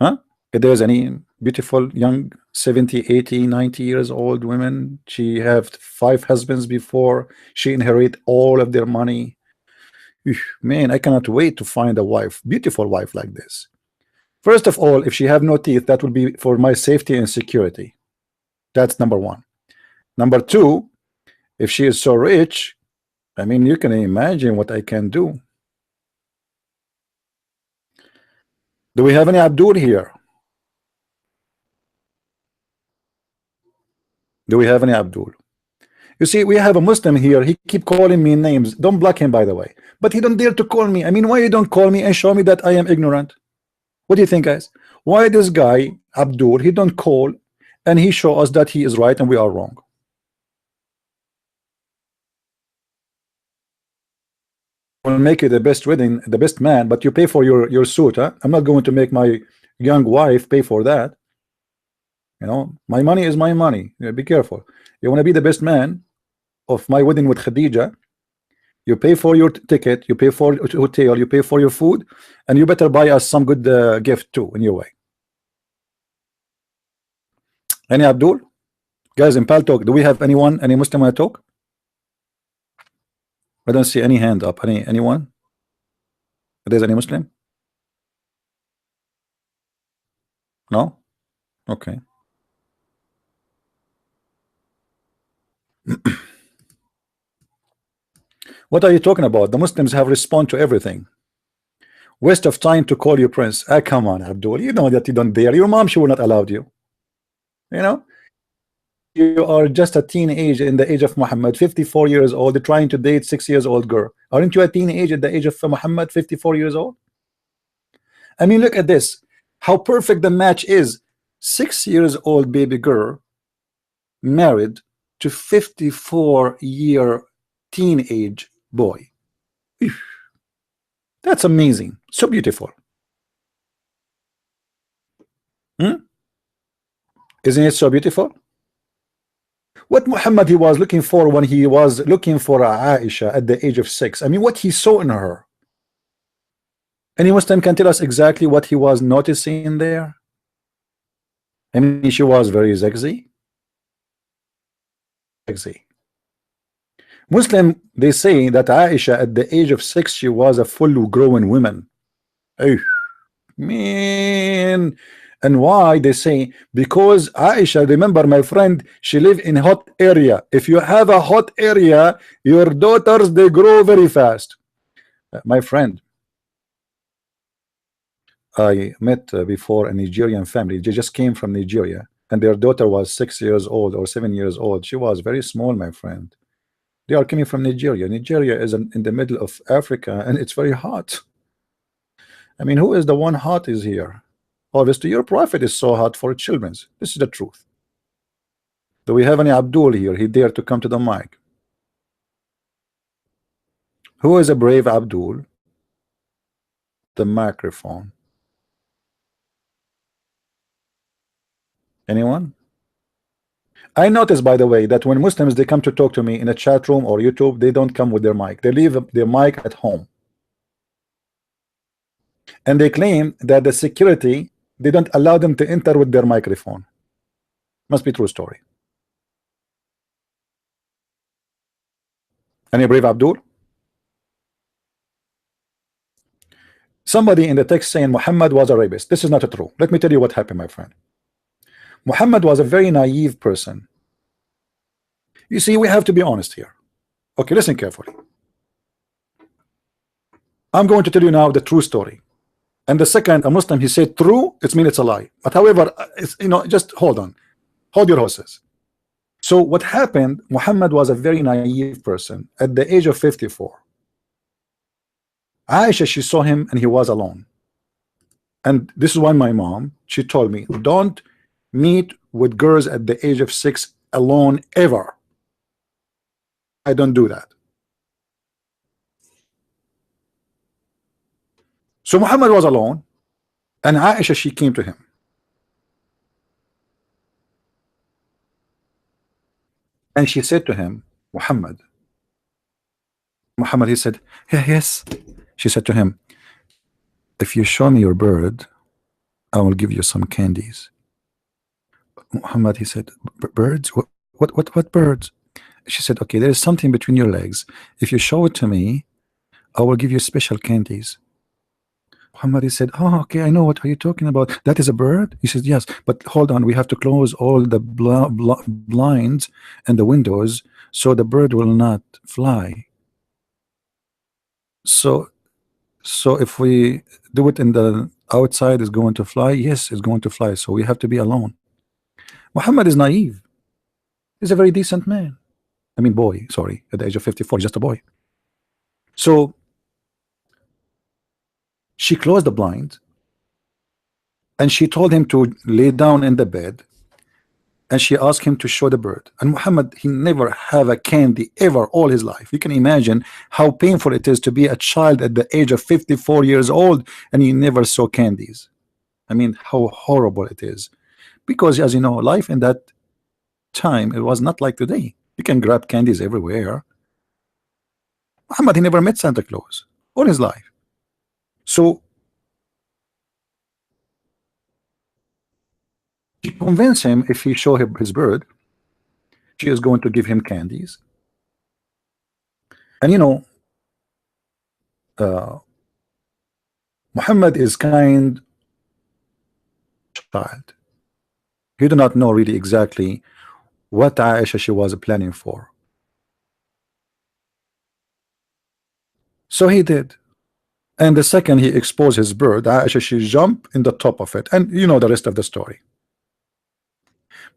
Huh? If there's any beautiful young 70, 80, 90 years old women, she have 5 husbands before she inherit all of their money. Man, I cannot wait to find a wife, beautiful wife like this. First of all, if she have no teeth, that will be for my safety and security. That's number one. Number two, if she is so rich, I mean, you can imagine what I can do. Do we have any Abdul here? Do we have any Abdul? You see, we have a Muslim here. He keep calling me names. Don't block him, by the way. But he don't dare to call me. I mean, why you don't call me and show me that I am ignorant? What do you think, guys? Why this guy, Abdul, he don't call and he show us that he is right and we are wrong? Will make you the best wedding, the best man, but you pay for your suit, huh? I'm not going to make my young wife pay for that. You know, my money is my money. Yeah, be careful. You want to be the best man of my wedding with Khadija, you pay for your ticket, you pay for hotel, you pay for your food, and you better buy us some good gift too in your way. Any Abdul? Guys, in Pal Talk, do we have anyone, any Muslim want to talk? I don't see any hand up. Anyone? If there's any Muslim? No? Okay. What are you talking about? The Muslims have respond to everything. Waste of time to call you prince. Ah, come on, Abdul. You know that you don't dare. Your mom, she will not allow you. You know? You are just a teenage in the age of Muhammad, 54 years old, trying to date 6 years old girl. Aren't you a teenage at the age of Muhammad, 54 years old? I mean, look at this. How perfect the match is. 6 years old baby girl married to 54-year teenage boy. That's amazing. So beautiful. Hmm? Isn't it so beautiful? What Muhammad he was looking for when he was looking for Aisha at the age of 6. I mean, what he saw in her. Any Muslim can tell us exactly what he was noticing there? I mean, she was very sexy. Muslim, they say that Aisha at the age of 6, she was a full grown woman. Oh, man. And why? They say because Aisha, remember my friend, she live in hot area. If you have a hot area, your daughters, they grow very fast. My friend, I met before a Nigerian family. They just came from Nigeria and their daughter was 6 years old or 7 years old. She was very small, my friend. They are coming from Nigeria. Nigeria is in the middle of Africa and it's very hot. I mean, who is the one hot is here? Obviously, your prophet is so hot for children. This is the truth. Do we have any Abdul here? He dare to come to the mic. Who is a brave Abdul? The microphone. Anyone? I notice, by the way, that when Muslims they come to talk to me in a chat room or YouTube, they don't come with their mic. They leave their mic at home. And they claim that the security, they don't allow them to enter with their microphone. Must be true story. Any brave Abdul? Somebody in the text saying Muhammad was a rapist. This is not true. Let me tell you what happened, my friend. Muhammad was a very naive person. You see, we have to be honest here. Okay, listen carefully. I'm going to tell you now the true story. And the second, a Muslim, he said true, it means it's a lie. But however, it's, just hold on. Hold your horses. So what happened, Muhammad was a very naive person. At the age of 54, Aisha, she saw him and he was alone. And this is why my mom, she told me, don't meet with girls at the age of 6 alone ever. I don't do that. So Muhammad was alone, and Aisha, she came to him. And she said to him, Muhammad, he said, yeah, yes. She said to him, if you show me your bird, I will give you some candies. Muhammad, he said, birds? What birds? She said, okay, there is something between your legs. If you show it to me, I will give you special candies. Muhammad, he said, oh, okay, I know, what are you talking about? That is a bird? He said, yes, but hold on, we have to close all the blinds and the windows so the bird will not fly. So if we do it in the outside, is going to fly? Yes, it's going to fly, so we have to be alone. Muhammad is naive. He's a very decent man. I mean, boy, sorry, at the age of 54, just a boy. So she closed the blind and she told him to lay down in the bed, and she asked him to show the bird. And Muhammad, he never have a candy ever all his life. You can imagine how painful it is to be a child at the age of 54 years old and he never saw candies. I mean, how horrible it is. Because as you know, life in that time, it was not like today. You can grab candies everywhere. Muhammad, he never met Santa Claus all his life. So she convinced him, if he show him his bird, she is going to give him candies. And Muhammad is kind child. He do not know really exactly what Aisha she was planning for. So he did. And the second he exposed his bird, Aisha, she jumped in the top of it. And you know the rest of the story.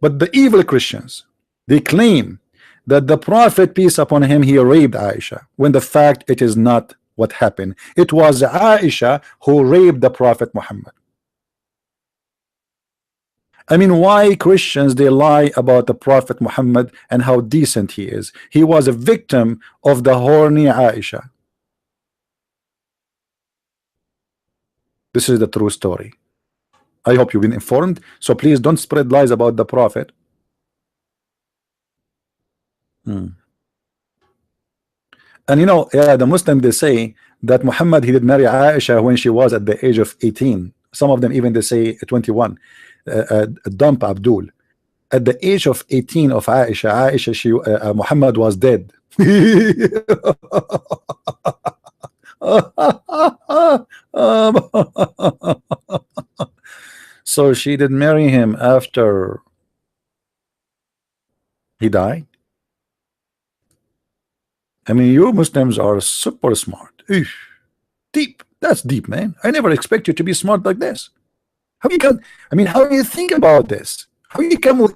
But the evil Christians, they claim that the Prophet, peace upon him, he raped Aisha, when the fact it is not what happened. It was Aisha who raped the Prophet Muhammad. I mean, why Christians they lie about the Prophet Muhammad and how decent he is? He was a victim of the horny Aisha. This is the true story. I hope you've been informed. So please don't spread lies about the Prophet. And yeah, the Muslims, they say that Muhammad, he did marry Aisha when she was at the age of 18. Some of them even they say 21. Dump Abdul. At the age of 18 of Aisha, she Muhammad was dead. So she did marry him after he died. I mean, you Muslims are super smart. Eesh. Deep. That's deep, man. I never expect you to be smart like this. How you can? I mean, how do you think about this? How you come with?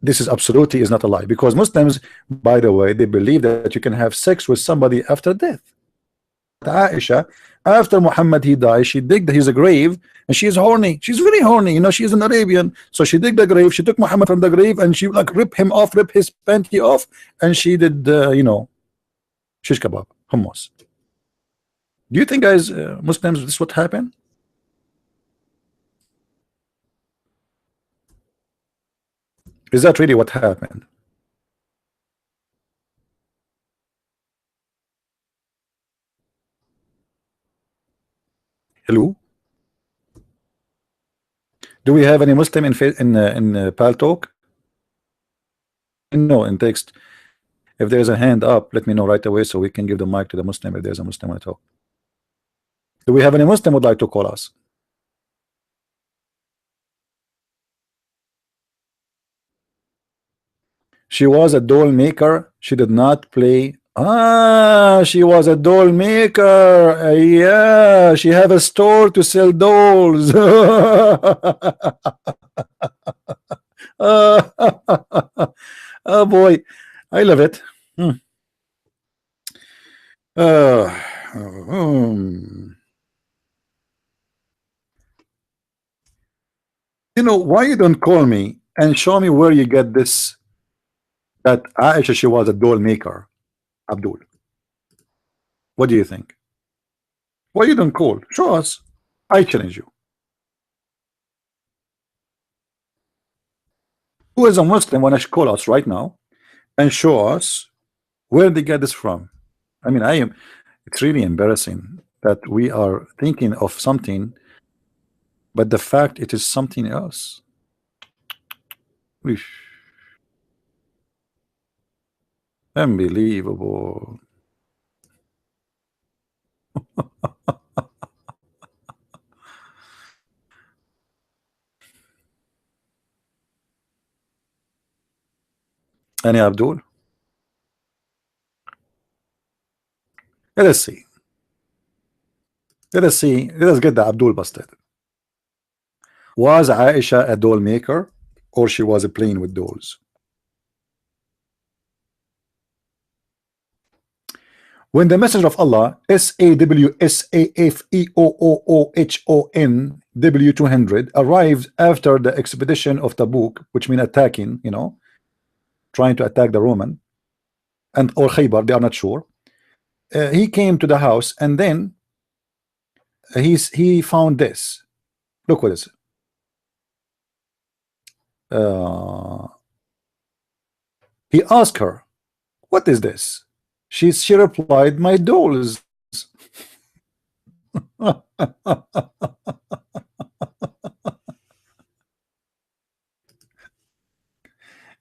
This is absolutely is not a lie, because Muslims, by the way, they believe that you can have sex with somebody after death. Aisha, after Muhammad he died, she digged his grave and she is horny. She's very horny, she's an Arabian. So she digged the grave, she took Muhammad from the grave and she like rip him off, rip his panty off, and she did shish kebab, hummus. Do you think, guys, Muslims, this what happened? Is that really what happened? Hello? Do we have any Muslim in Pal Talk? No, in text. If there's a hand up, let me know right away so we can give the mic to the Muslim if there's a Muslim at all. Do we have any Muslim would like to call us? She was a doll maker. She did not play. Ah, she was a doll maker. Yeah, she have a store to sell dolls. Oh boy, I love it. Hmm. Uh, um, you know why you don't call me and show me where you get this that Aisha she was a doll maker, Abdul? What do you think? Why you don't call? Show us. I challenge you. Who is a Muslim wanna call us right now and show us where they get this from? I mean, I am. It's really embarrassing that we are thinking of something, but the fact it is something else. Oof. Unbelievable. Any Abdul? Let us see. Let us see. Let us get the Abdul busted. Was Aisha a doll maker or she was playing with dolls? When the messenger of Allah SAWSAFEOOOHON W200 arrived after the expedition of Tabuk, which means attacking, you know, trying to attack the Roman and or Khaybar, they are not sure. He came to the house and then he found this. Look what is it. He asked her, "What is this?" She replied, "My dolls."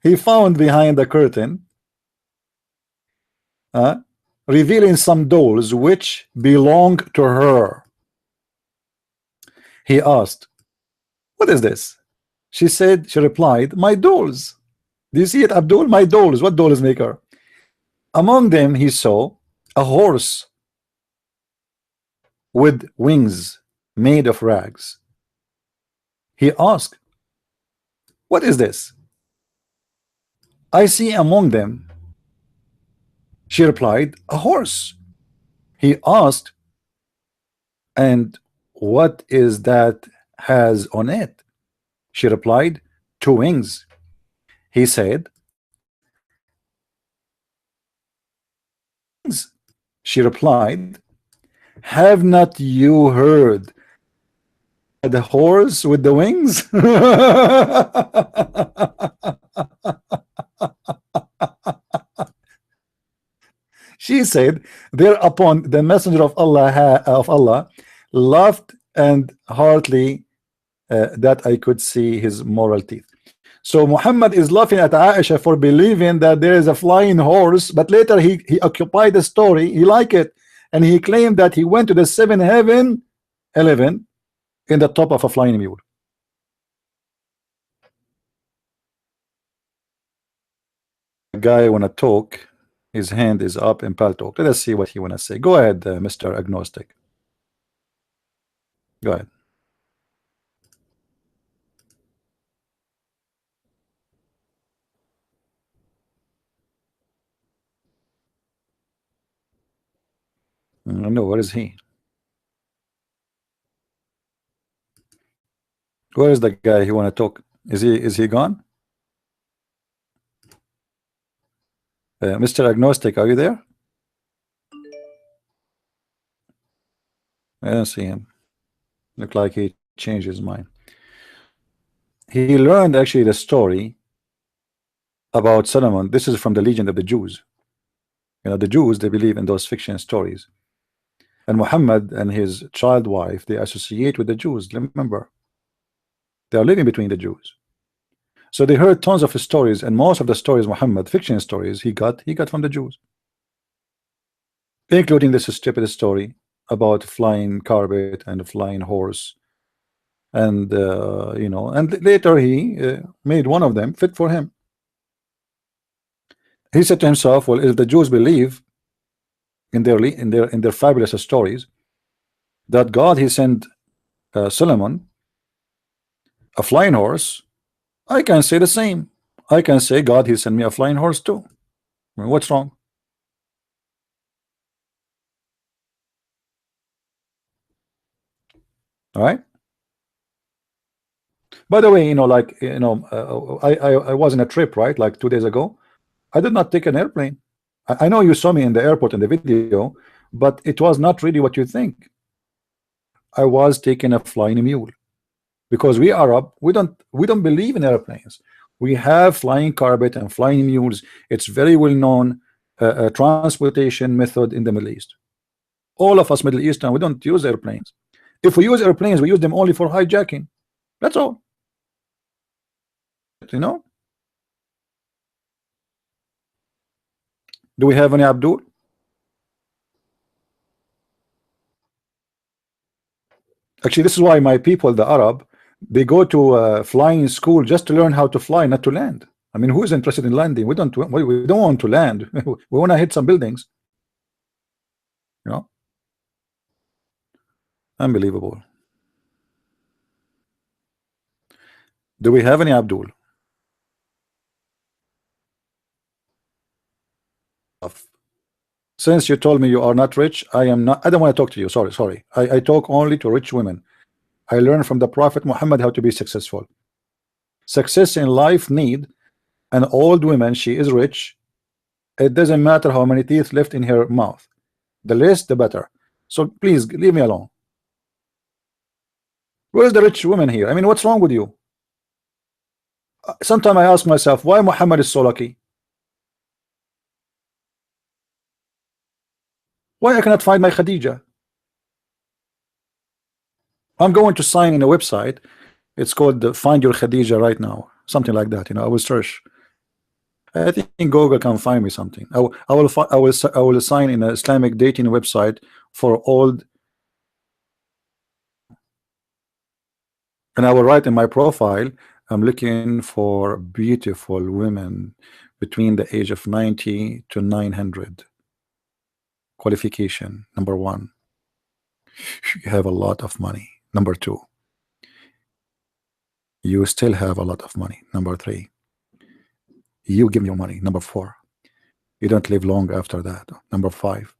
He found behind the curtain, revealing some dolls which belong to her. He asked, "What is this?" She replied, "My dolls." Do you see it, Abdul? My dolls. What dolls make her? Among them, he saw a horse with wings made of rags. He asked, "What is this?" "I see among them," she replied, "a horse." He asked, "And what is that has on it?" She replied, "Two wings." He said, she replied, "Have not you heard the horse with the wings?" She said, thereupon the messenger of Allah laughed and heartily that I could see his moral teeth. So Muhammad is laughing at Aisha for believing that there is a flying horse, but later he occupied the story, he liked it, and he claimed that he went to the seventh heaven, 11, in the top of a flying mule. The guy wanna talk, his hand is up in pal talk. Let us see what he wanna say. Go ahead, Mr. Agnostic. Go ahead. No, where is he? Where is the guy who wanna talk? Is he gone? Mr. Agnostic, are you there? I don't see him. Look like he changed his mind. He learned actually the story about Solomon. This is from the legend of the Jews. You know, the Jews, they believe in those fiction stories. And Muhammad and his child wife, they associate with the Jews. Remember, they are living between the Jews. So they heard tons of stories, and most of the stories, Muhammad, fiction stories, he got from the Jews, including this stupid story about flying carpet and a flying horse, and you know, and later he made one of them fit for him. He said to himself, well, if the Jews believe in their fabulous stories that God he sent Solomon a flying horse, I can say the same. I can say God he sent me a flying horse too. I mean, what's wrong? All right. By the way, you know, like you know, I was in a trip, right, like 2 days ago. I did not take an airplane. I know you saw me in the airport in the video, but it was not really what you think. I was taking a flying mule because we Arab, we don't believe in airplanes. We have flying carpet and flying mules. It's very well known transportation method in the Middle East. All of us Middle Eastern, we don't use airplanes. If we use airplanes, we use them only for hijacking. That's all. You know? Do we have any Abdul? Actually, this is why my people, the Arab, they go to flying school just to learn how to fly, not to land. I mean, who is interested in landing? We don't want to land. We want to hit some buildings. You know, unbelievable. Do we have any Abdul? Since you told me you are not rich, I am not. I don't want to talk to you. Sorry, sorry. I talk only to rich women. I learned from the Prophet Muhammad how to be successful. Success in life need an old woman. She is rich. It doesn't matter how many teeth left in her mouth. The less, the better. So please leave me alone. Where's the rich woman here? I mean, what's wrong with you? Sometimes I ask myself, why Muhammad is so lucky? Why I cannot find my Khadija? I'm going to sign in a website. It's called Find Your Khadija right now. Something like that. You know, I will search. I think Google can find me something. I will sign in an Islamic dating website for old, and I will write in my profile, I'm looking for beautiful women between the age of 90 to 900. Qualification number one, you have a lot of money. Number two, you still have a lot of money. Number three, you give me your money. Number four, you don't live long after that. Number five,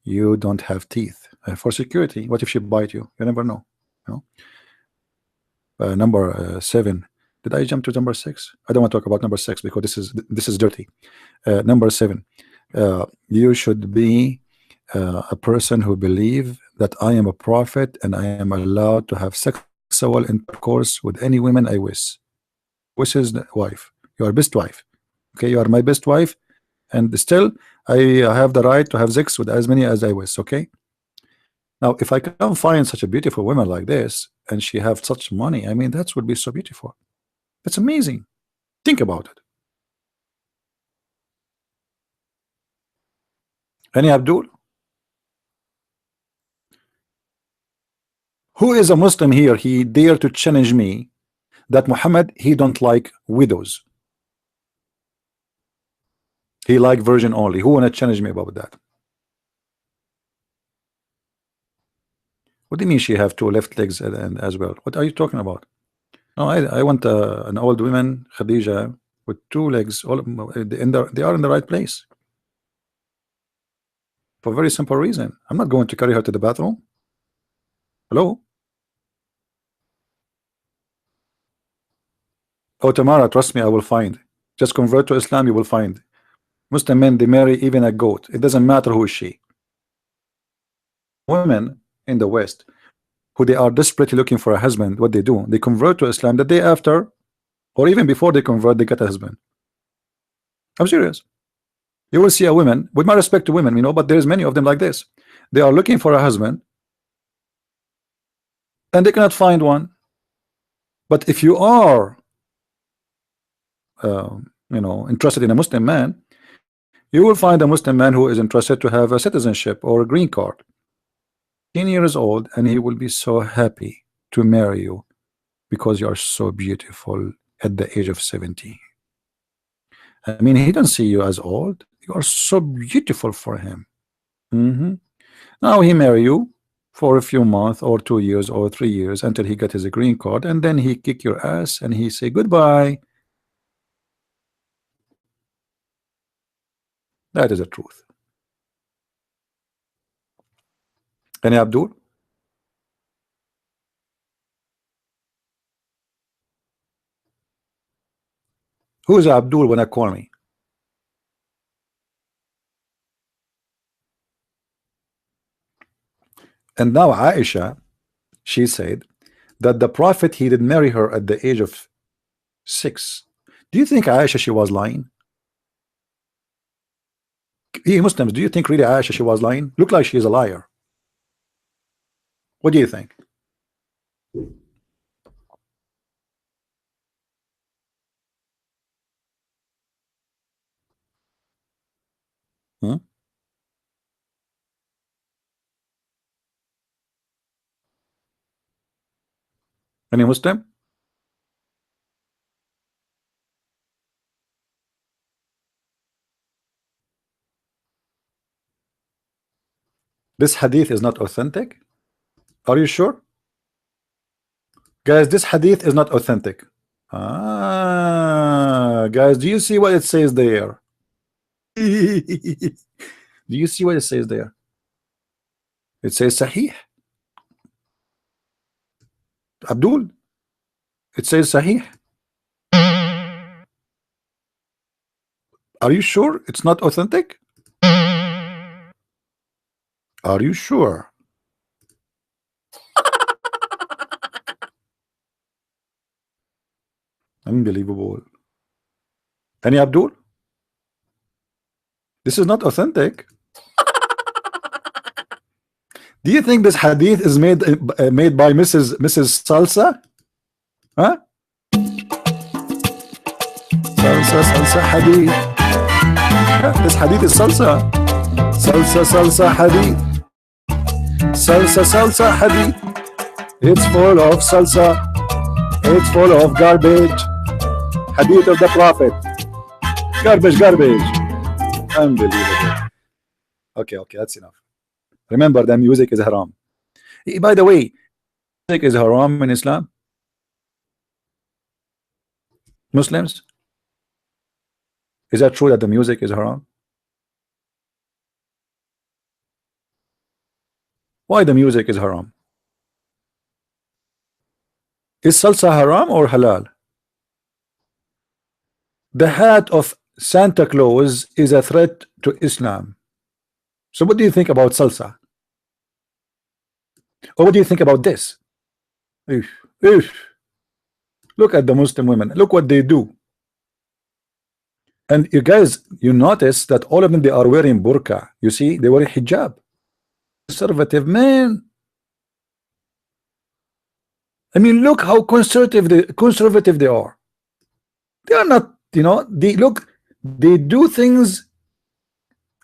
you don't have teeth. For security, what if she bite you? You never know. You know. Number seven. Did I jump to number six? I don't want to talk about number six because this is dirty. Number seven. You should be a person who believe that I am a prophet and I am allowed to have sexual intercourse with any woman I wish. Wish is the wife. You are best wife. Okay, you are my best wife, and still I have the right to have sex with as many as I wish. Okay. Now, if I can find such a beautiful woman like this, and she have such money, I mean, that would be so beautiful. That's amazing. Think about it. Any Abdul? Who is a Muslim here? He dare to challenge me that Muhammad he don't like widows. He like virgin only. Who wanna challenge me about that? What do you mean she have two left legs and as well? What are you talking about? No, I want an old woman, Khadija, with two legs. All they are in the right place for a very simple reason. I'm not going to carry her to the bathroom. Hello? Oh, Tamara, trust me, I will find. Just convert to Islam, you will find. Muslim men, they marry even a goat. It doesn't matter who is she. Women in the West, who they are desperately looking for a husband, what they do, they convert to Islam the day after, or even before they convert, they get a husband. I'm serious. You will see a woman, with my respect to women, you know, but there's many of them like this. They are looking for a husband, and they cannot find one. But if you are interested in a Muslim man, you will find a Muslim man who is interested to have a citizenship or a green card. 10 years old, and he will be so happy to marry you because you are so beautiful at the age of 70. I mean, he doesn't see you as old. You are so beautiful for him. Now he marry you for a few months or 2 years or 3 years until he get his green card, and then he kick your ass and he say goodbye. That is the truth. Any Abdul? Who is Abdul when I call me? And now Aisha, she said that the Prophet, he did marry her at the age of 6. Do you think Aisha, she was lying? You Muslims, do you think really Aisha, she was lying? Look like she is a liar. What do you think? Hmm? Any Muslim? This hadith is not authentic? Are you sure? Guys, this hadith is not authentic. Guys, do you see what it says there? Do you see what it says there? It says Sahih. Abdul, it says Sahih. Are you sure it's not authentic? Are you sure? Unbelievable. Any Abdul? This is not authentic. Do you think this hadith is made by Mrs. Salsa? Huh? Salsa hadith. Yeah, this hadith is salsa. Salsa hadith. Salsa hadith. It's full of salsa. It's full of garbage. Hadith of the Prophet. Garbage. Unbelievable. Okay, that's enough. Remember that music is haram. By the way, music is haram in Islam. Muslims, is that true that the music is haram? Why the music is haram? Is salsa haram or halal? The hat of Santa Claus is a threat to Islam. So what do you think about salsa? Or what do you think about this? Look at the Muslim women. Look what they do. And you guys, you notice that all of them, they are wearing burqa. You see, they wear hijab. Conservative man. I mean, look how conservative they are. They are not, they do things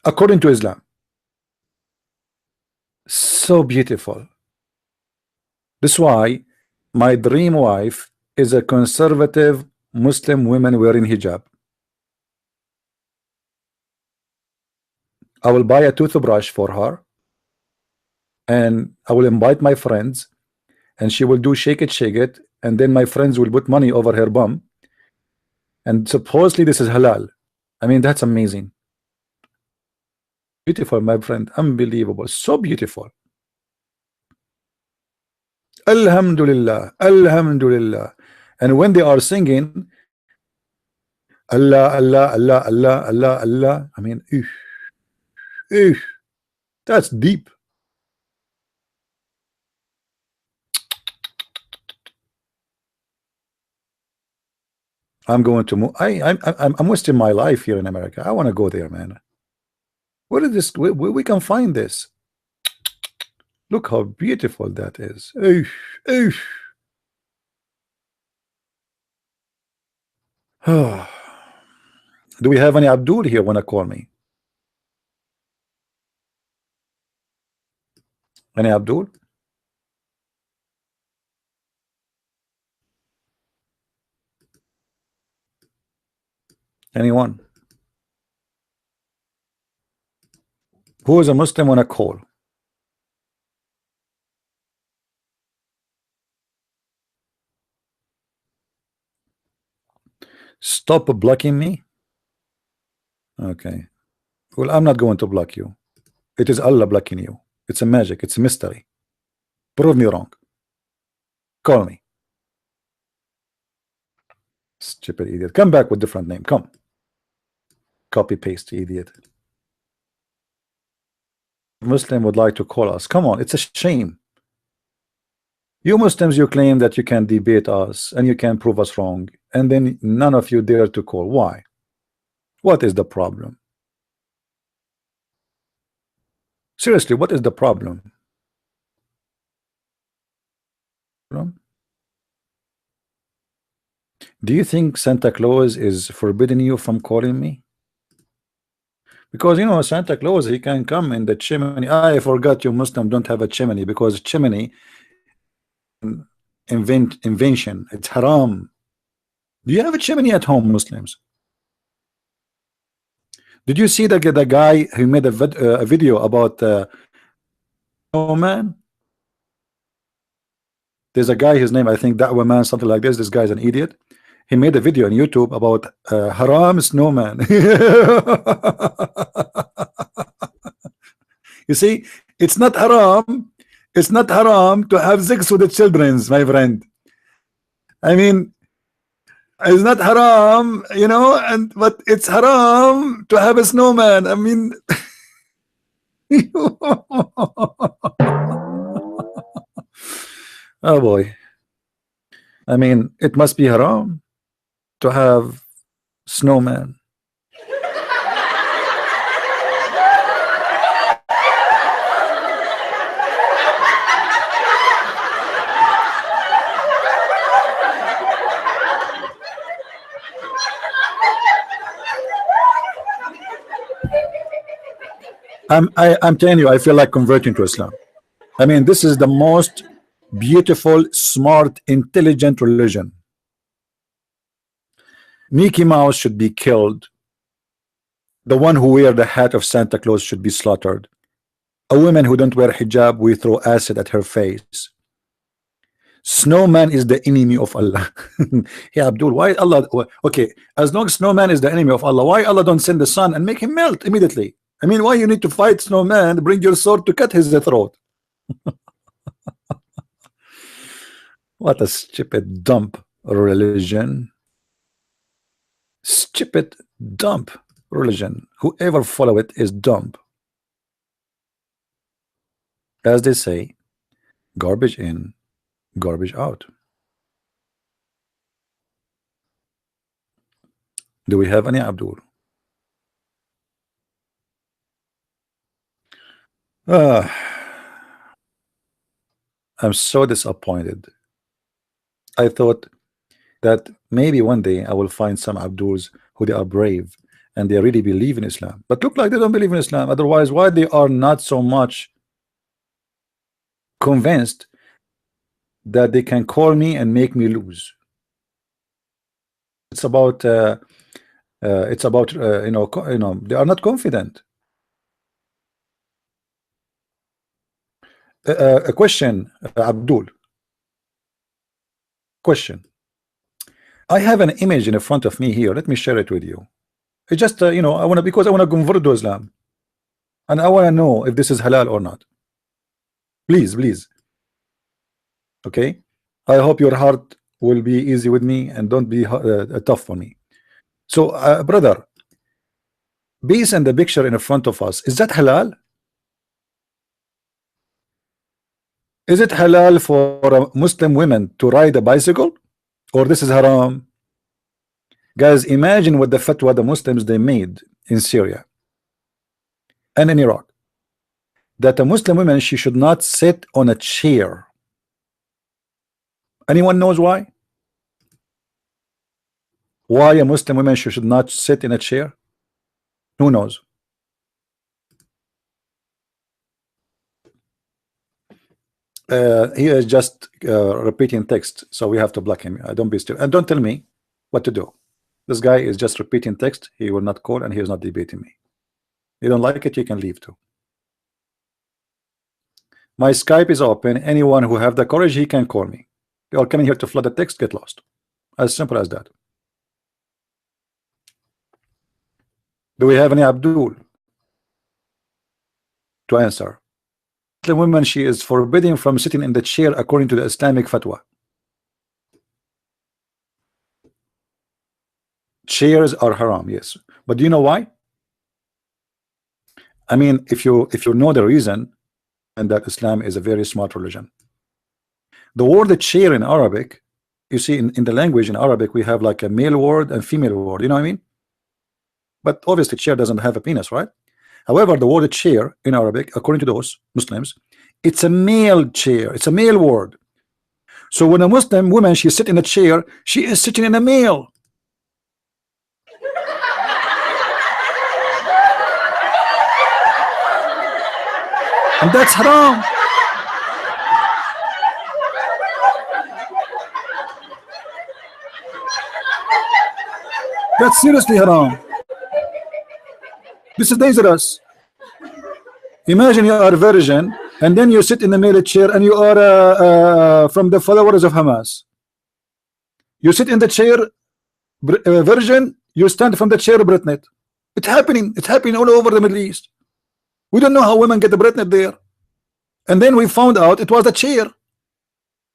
according to Islam. So beautiful. That's why my dream wife is a conservative Muslim woman wearing hijab. I will buy a toothbrush for her, and I will invite my friends, and she will do shake it, and then my friends will put money over her bum, and supposedly this is halal. I mean, that's amazing. Beautiful, my friend. Unbelievable. So beautiful. Alhamdulillah. And when they are singing Allah, I mean, that's deep. I'm going to move. I'm wasting my life here in America. I want to go there, man. What is this? Where we can find this? Look how beautiful that is. Do we have any Abdul here wanna call me? Any Abdul? Anyone? Who is a Muslim wanna call? Stop blocking me. Okay. Well, I'm not going to block you. It is Allah blocking you. It's a magic. It's a mystery. Prove me wrong. Call me. Stupid idiot. Come back with different name. Come. Copy paste, idiot. Muslim would like to call us. Come on, it's a shame. You Muslims, you claim that you can debate us and you can prove us wrong, and then none of you dare to call. Why? What is the problem? Seriously, what is the problem? Do you think Santa Claus is forbidding you from calling me? Because you know Santa Claus, he can come in the chimney. I forgot you Muslim don't have a chimney, because chimney invention, it's haram. Do you have a chimney at home, Muslims? Did you see the guy who made a video about snowman? There's a guy, his name I think Da'wah Man, something like this. This guy's an idiot. He made a video on YouTube about haram snowman. You see, it's not haram. It's not haram to have sex with the children's, my friend. I mean, it's not haram, you know, but it's haram to have a snowman. I mean, oh boy. I mean, it must be haram to have snowman. I'm telling you, I feel like converting to Islam. I mean, this is the most beautiful, smart, intelligent religion. Mickey Mouse should be killed. The one who wear the hat of Santa Claus should be slaughtered. A woman who don't wear hijab, we throw acid at her face. Snowman is the enemy of Allah. Yeah, Abdul, why Allah? Okay, as long as snowman is the enemy of Allah, why Allah don't send the sun and make him melt immediately? I mean, why you need to fight snowman, bring your sword to cut his throat? What a stupid dump religion. Stupid dump religion. Whoever follow it is dumb. As they say, garbage in, garbage out. Do we have any Abdul? I'm so disappointed. I thought that maybe one day I will find some Abduls who they are brave and they really believe in Islam, but look like they don't believe in Islam. Otherwise, why they are not so much convinced that they can call me and make me lose? It's about you know, they are not confident. A question, Abdul. Question. I have an image in front of me here. Let me share it with you. It's just you know, I want to, because I want to convert to Islam, and I want to know if this is halal or not. Please, please. Okay. I hope your heart will be easy with me and don't be tough on me. So, brother, based on the picture in front of us, is that halal? Is it halal for Muslim women to ride a bicycle, or this is haram? Guys, imagine what the fatwa the Muslims they made in Syria and in Iraq, that a Muslim woman, she should not sit on a chair. Anyone knows why? Why a Muslim woman should not sit in a chair? Who knows? He is just repeating text, so we have to block him. Don't be stupid and don't tell me what to do. This guy is just repeating text. He will not call and he is not debating me. You don't like it, you can leave too. My Skype is open. Anyone who have the courage, he can call me. You are coming here to flood the text, get lost. As simple as that. Do we have any Abdul to answer? The woman, she is forbidden from sitting in the chair according to the Islamic fatwa. Chairs are haram, yes. But do you know why? I mean, if you know the reason, and that Islam is a very smart religion. The word chair in Arabic, you see in the language in Arabic, we have like a male word and female word, you know what I mean? But obviously chair doesn't have a penis, right? However, the word chair in Arabic, according to those Muslims, it's a male chair, it's a male word. So when a Muslim woman, she sit in a chair, she is sitting in a male. And that's haram. That's seriously haram. This is dangerous. Imagine you are a virgin and then you sit in the male chair and you are from the followers of Hamas. You sit in the chair virgin, you stand from the chair pregnant. It's happening all over the Middle East. We don't know how women get the pregnant there. And then we found out it was a chair.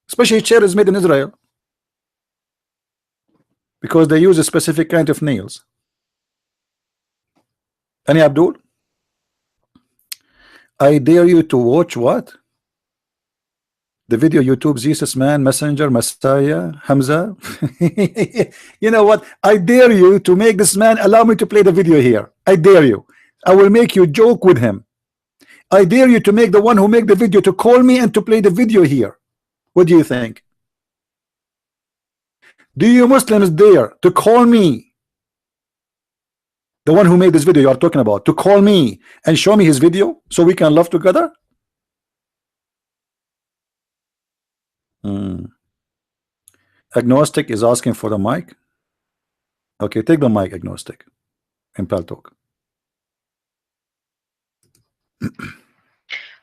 Especially chair is made in Israel. Because they use a specific kind of nails. Any Abdul? I dare you to watch what? The video YouTube, Jesus man, messenger, Messiah, Hamza. You know what? I dare you to make this man allow me to play the video here. I dare you. I will make you joke with him. I dare you to make the one who make the video to call me and to play the video here. What do you think? Do you Muslims dare to call me? The one who made this video you are talking about, to call me and show me his video so we can laugh together? Agnostic is asking for the mic. Okay, take the mic, Agnostic, in Paltalk.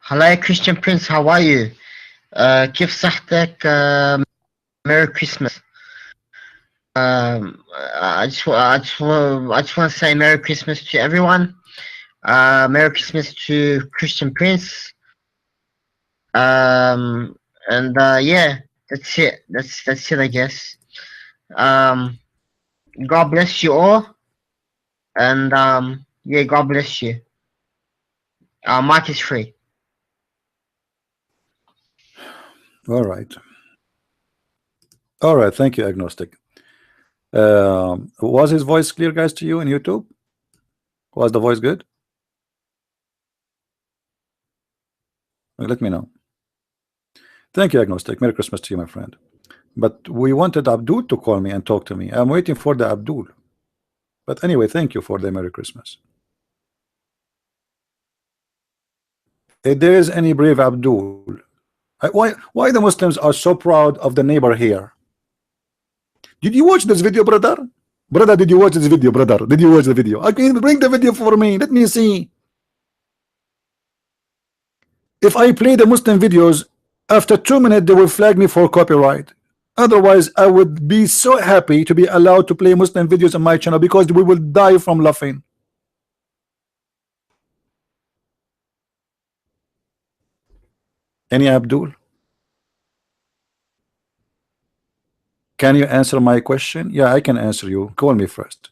Hello, Christian Prince. How are you? كيف صحتك? Merry Christmas. I just want to say Merry Christmas to everyone. Merry Christmas to Christian Prince. And yeah, that's it. That's it, I guess. God bless you all. And yeah, God bless you. Mic is free. All right. All right. Thank you, Agnostic. Was his voice clear, guys, to you in YouTube? Was the voice good? Let me know. Thank you, Agnostic. Merry Christmas to you, my friend. But we wanted Abdul to call me and talk to me. I'm waiting for the Abdul. But anyway, thank you for the Merry Christmas. If there is any brave Abdul, why the Muslims are so proud of the neighbor here? Did you watch this video, brother? Brother, did you watch this video, brother? Did you watch the video? Okay, bring the video for me. Let me see. If I play the Muslim videos, after 2 minutes, they will flag me for copyright. Otherwise, I would be so happy to be allowed to play Muslim videos on my channel because we will die from laughing. Any Abdul? Can you answer my question? Yeah, I can answer you. Call me first.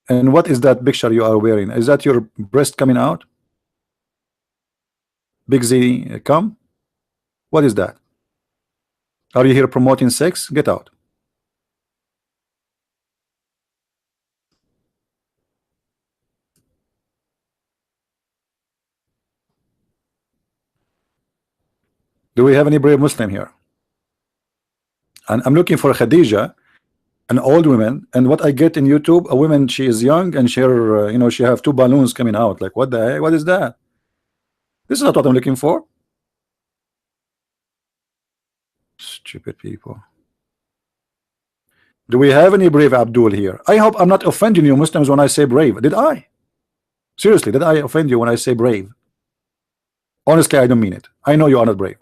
And what is that picture you are wearing? Is that your breast coming out? Big Z, come? What is that? Are you here promoting sex? Get out. Do we have any brave Muslim here? And I'm looking for Khadija. an old woman, and what I get in YouTube, a woman, she is young and she you know, she have two balloons coming out. Like, what the heck? What is that? This is not what I'm looking for. Stupid people. Do we have any brave Abdul here? I hope I'm not offending you Muslims when I say brave. Did I? Seriously, did I offend you when I say brave? Honestly, I don't mean it. I know you are not brave.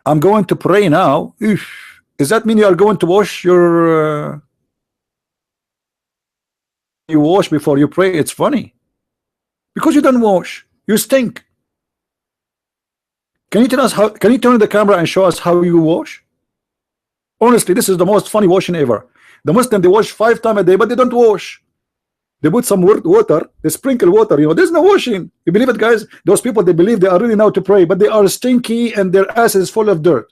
I'm going to pray now. Does that mean you are going to wash your you wash before you pray? It's funny because you don't wash, you stink. Can you tell us how? Can you turn the camera and show us how you wash? Honestly, this is the most funny washing ever. The Muslim, they wash 5 times a day, but they don't wash. They put some water, they sprinkle water, you know, there's no washing. You believe it, guys? Those people, they believe they are really now to pray, but they are stinky and their ass is full of dirt.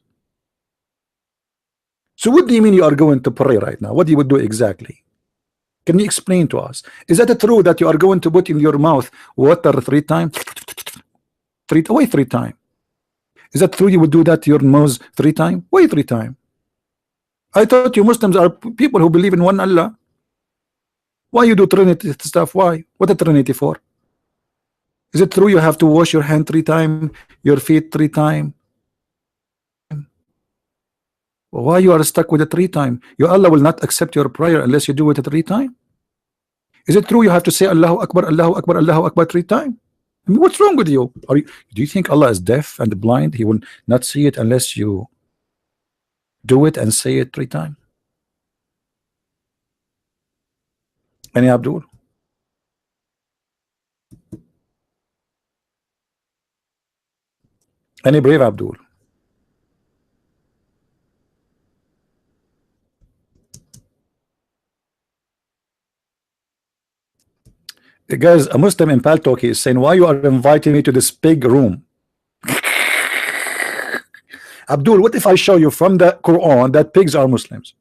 So what do you mean you are going to pray right now? What you would do exactly? Can you explain to us? Is that true that you are going to put in your mouth water 3 times? Why 3 times? Is that true you would do that to your nose 3 times? Why 3 times? I thought you Muslims are people who believe in one Allah. Why you do Trinity stuff? Why? What a Trinity for? Is it true you have to wash your hand 3 times, your feet 3 times? Why you are stuck with the 3 times? Your Allah will not accept your prayer unless you do it 3 times. Is it true you have to say Allahu Akbar, Allahu Akbar, Allahu Akbar 3 times? I mean, what's wrong with you? Do you think Allah is deaf and blind? He will not see it unless you do it and say it 3 times. Any Abdul? Any brave Abdul? Guys, a Muslim in Paltalk is saying, why you are inviting me to this big room? Abdul, what if I show you from the Quran that pigs are Muslims?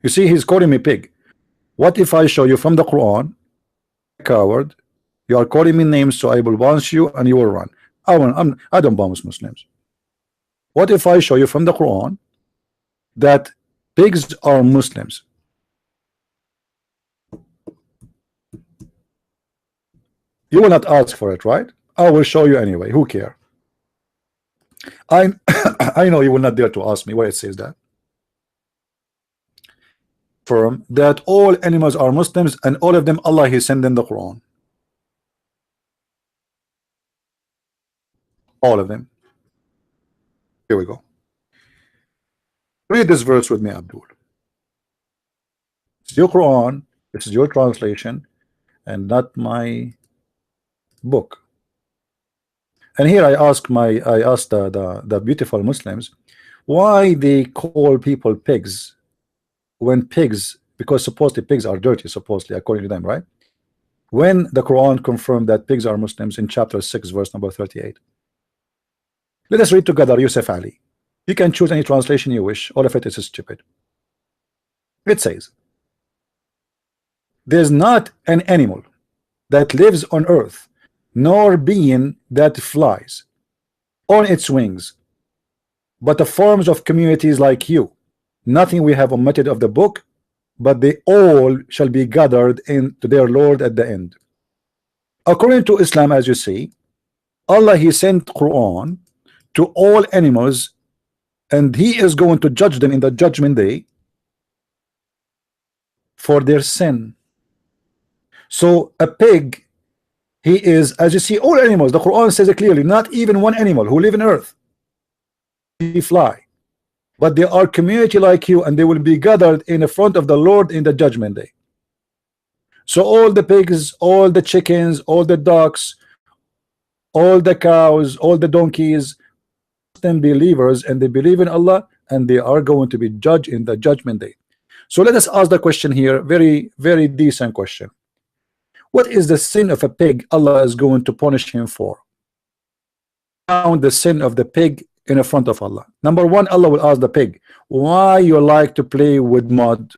You see, he's calling me pig. What if I show you from the Quran, coward, you are calling me names, so I will bounce you and you will run. I don't bounce Muslims. What if I show you from the Quran that pigs are Muslims? You will not ask for it, right? I will show you anyway. Who care? I I know you will not dare to ask me where it says that. Firm that all animals are Muslims and all of them Allah He sent in the Quran. All of them. Here we go. Read this verse with me, Abdul. It's your Quran. This is your translation, and not my book. And here I asked the beautiful Muslims why they call people pigs when pigs, because supposedly pigs are dirty, supposedly according to them, right? When the Quran confirmed that pigs are Muslims in chapter 6 verse number 38. Let us read together. Yusuf Ali, you can choose any translation you wish, all of it is stupid. It says, there's not an animal that lives on earth, nor being that flies on its wings, but the forms of communities like you. Nothing we have omitted of the book, but they all shall be gathered into their Lord at the end. According to Islam, as you see, Allah He sent Quran to all animals, and He is going to judge them in the judgment day for their sin. So a pig, he is, as you see, all animals. The Quran says it clearly, not even one animal who live in earth, he fly, but they are community like you, and they will be gathered in the front of the Lord in the judgment day. So all the pigs, all the chickens, all the ducks, all the cows, all the donkeys, them believers, and they believe in Allah, and they are going to be judged in the judgment day. So let us ask the question here, very, very decent question. What is the sin of a pig Allah is going to punish him for? Found the sin of the pig in the front of Allah. Number one, Allah will ask the pig, why you like to play with mud?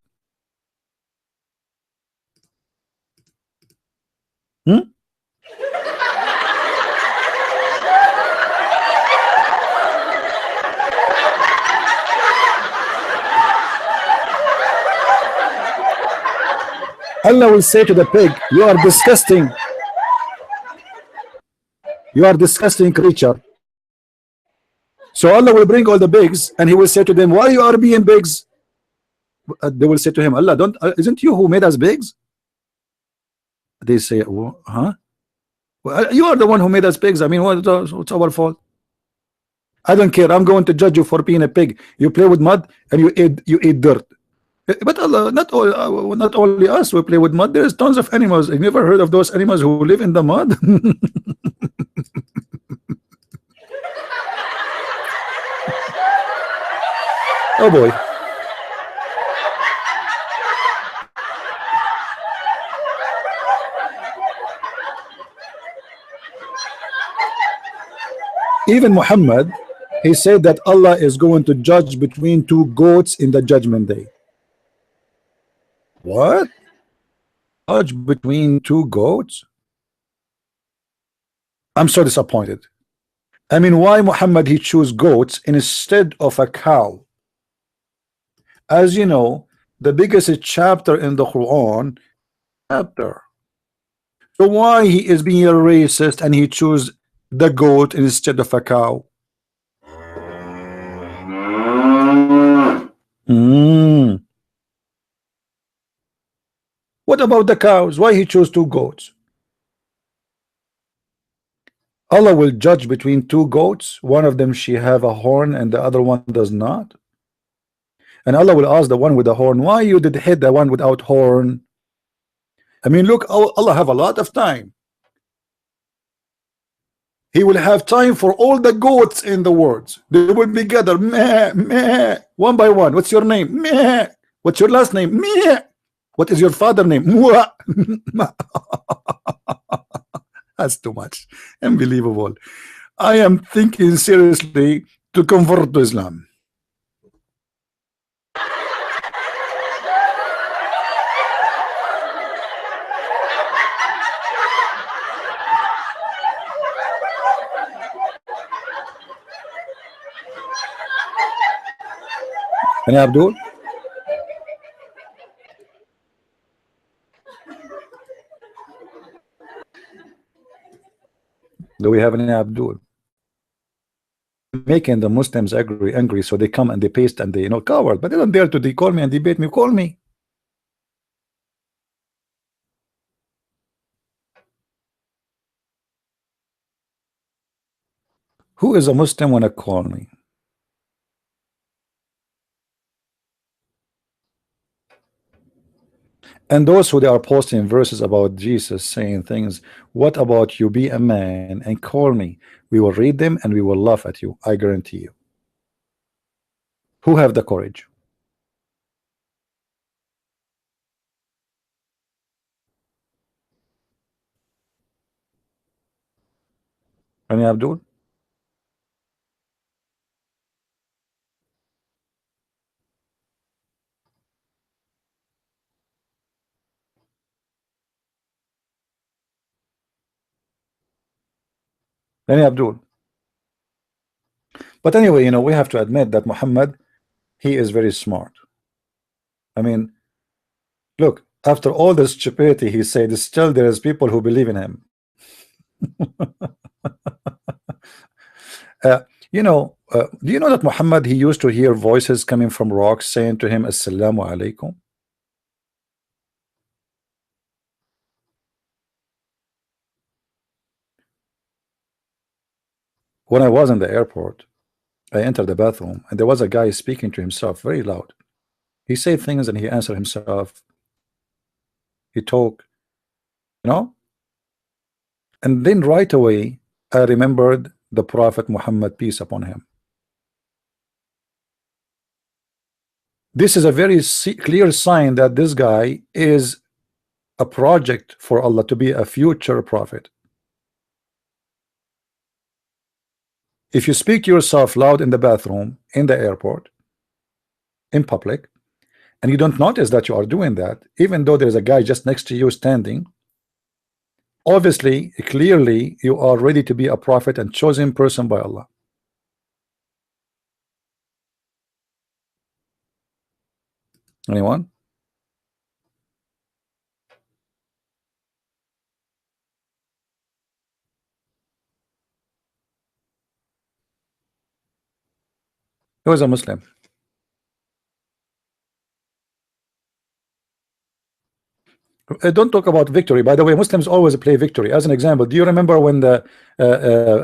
Allah will say to the pig, you are disgusting. You are disgusting creature. So Allah will bring all the pigs and he will say to them, why you are being pigs? They will say to him, Allah, don't isn't you who made us pigs? They say, huh? Well, you are the one who made us pigs. I mean, what's our fault? I don't care. I'm going to judge you for being a pig. You play with mud and you eat dirt. But Allah, not only us, we play with mud. There's tons of animals. Have you ever heard of those animals who live in the mud? Oh boy. Even Muhammad, he said that Allah is going to judge between two goats in the judgment day. What? Judge between two goats? I'm so disappointed. I mean, why Muhammad he choose goats instead of a cow? As you know, the biggest chapter in the Quran chapter. So why he is being a racist and he choose the goat instead of a cow? What about the cows? Why he chose two goats? Allah will judge between two goats. One of them she have a horn and the other one does not. And Allah will ask the one with the horn, why you did hit the one without horn? I mean, look, Allah have a lot of time. He will have time for all the goats in the world. They will be gathered, meh, meh, one by one. What's your name? Meh. What's your last name? Meh. What is your father name? Mwah. That's too much. Unbelievable. I am thinking seriously to convert to Islam. Any Abdul? Do we have any Abdul? Making the Muslims angry, so they come and they paste and they coward, but they don't dare to call me and debate me. Call me. Who is a Muslim wanna call me? And those who they are posting verses about Jesus saying things, what about you be a man and call me? We will read them and we will laugh at you. I guarantee you. Who have the courage? Any Abdul? Any Abdul? But anyway, we have to admit that Muhammad, he is very smart. I mean, look, after all the stupidity he said, still there is people who believe in him. Do you know that Muhammad, he used to hear voices coming from rocks saying to him, Assalamu alaikum? When I was in the airport, I entered the bathroom and there was a guy speaking to himself very loud. He said things and he answered himself. He talked, and then right away I remembered the Prophet Muhammad, peace upon him. This is a very clear sign that this guy is a project for Allah to be a future prophet. If you speak to yourself loud in the bathroom, in the airport, in public, and you don't notice that you are doing that, even though there's a guy just next to you standing, obviously, clearly, you are ready to be a prophet and chosen person by Allah. Anyone? He was a Muslim. Don't talk about victory. By the way, Muslims always play victory. As an example, do you remember when the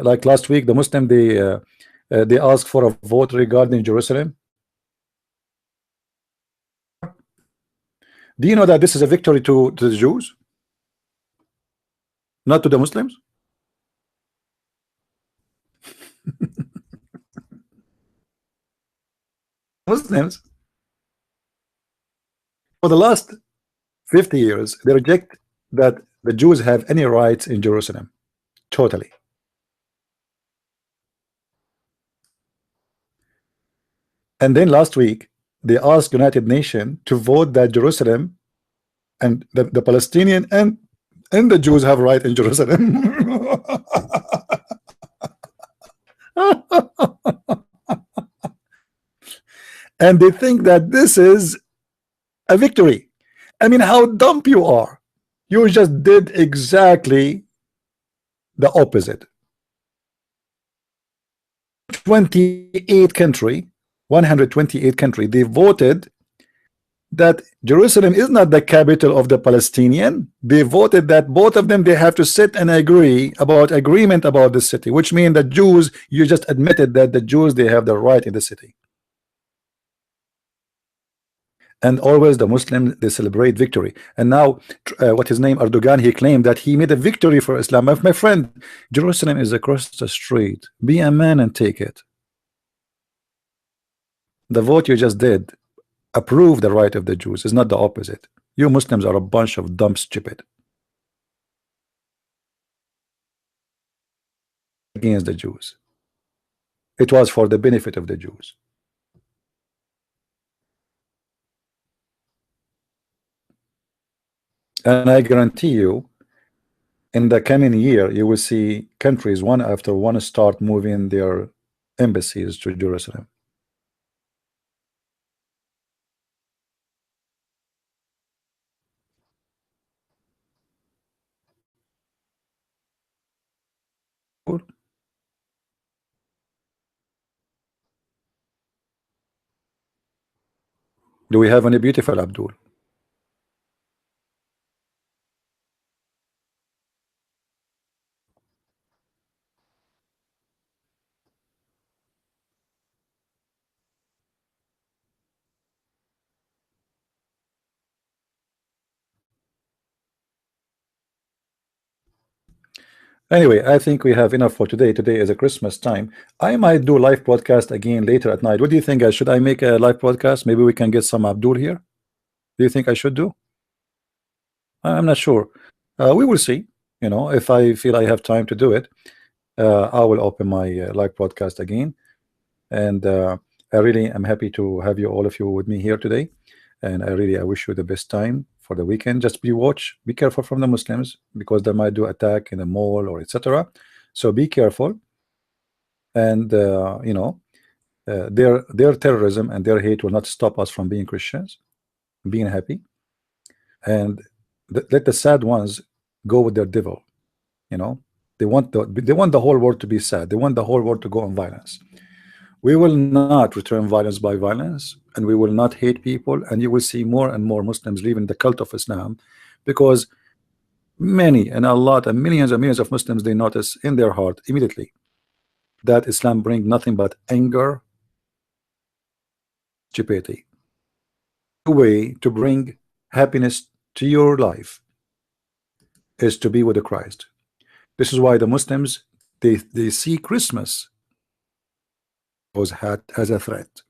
like last week the Muslim they asked for a vote regarding Jerusalem? Do you know that this is a victory to the Jews, not to the Muslims? Muslims for the last 50 years they reject that the Jews have any rights in Jerusalem totally. And then last week they asked United Nations to vote that Jerusalem and the Palestinian and the Jews have right in Jerusalem. And they think that this is a victory. I mean, how dumb you are. You just did exactly the opposite. 28 country, 128 country, they voted that Jerusalem is not the capital of the Palestinian. They voted that both of them they have to sit and agree about agreement about the city, which means the Jews, you just admitted that the Jews they have the right in the city. And always the Muslims they celebrate victory. And now what his name Erdogan, he claimed that he made a victory for Islam. My friend, Jerusalem is across the street. Be a man and take it. The vote you just did approve the right of the Jews, is not the opposite. You Muslims are a bunch of dumb stupid against the Jews. It was for the benefit of the Jews. And I guarantee you in the coming year you will see countries one after one start moving their embassies to Jerusalem. Do we have any beautiful Abdul? Anyway, I think we have enough for today. Today is a Christmas time. I might do live broadcast again later at night. What do you think? Should I make a live broadcast? Maybe we can get some Abdul here. Do you think I should do? I'm not sure. We will see. You know, if I feel I have time to do it, I will open my live broadcast again. And I really am happy to have you all of you with me here today. And I wish you the best time for the weekend. Just be careful from the Muslims because they might do attack in the mall or etc. So be careful. And you know, their terrorism and their hate will not stop us from being Christians, being happy. And let the sad ones go with their devil. You know, they want the whole world to be sad. They want the whole world to go on violence. We will not return violence by violence, and we will not hate people. And you will see more and more Muslims leaving the cult of Islam, because many and a lot and millions of Muslims they notice in their heart immediately that Islam brings nothing but anger, stupidity. The way to bring happiness to your life is to be with the Christ. This is why the Muslims they see Christmas was had as a threat,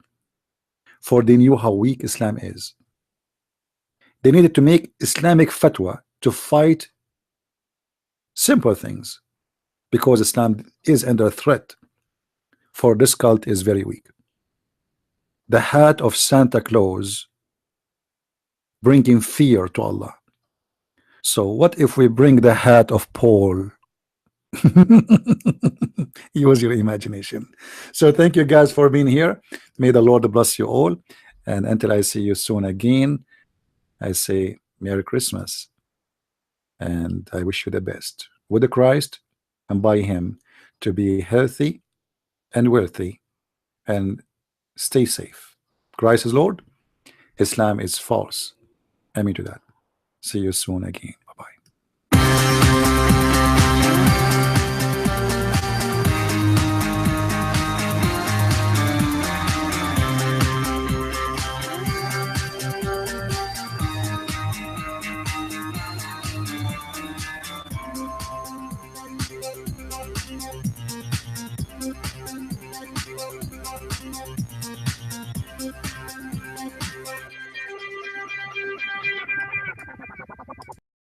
for they knew how weak Islam is. They needed to make Islamic fatwa to fight simple things, because Islam is under threat, for this cult is very weak. The hat of Santa Claus bringing fear to Allah. So what if we bring the hat of Paul? Use your imagination. So thank you guys for being here. May the Lord bless you all, and until I see you soon again, I say Merry Christmas, and I wish you the best with the Christ and by him, to be healthy and wealthy and Stay safe. Christ is Lord. Islam is false. Amen to that. See you soon again.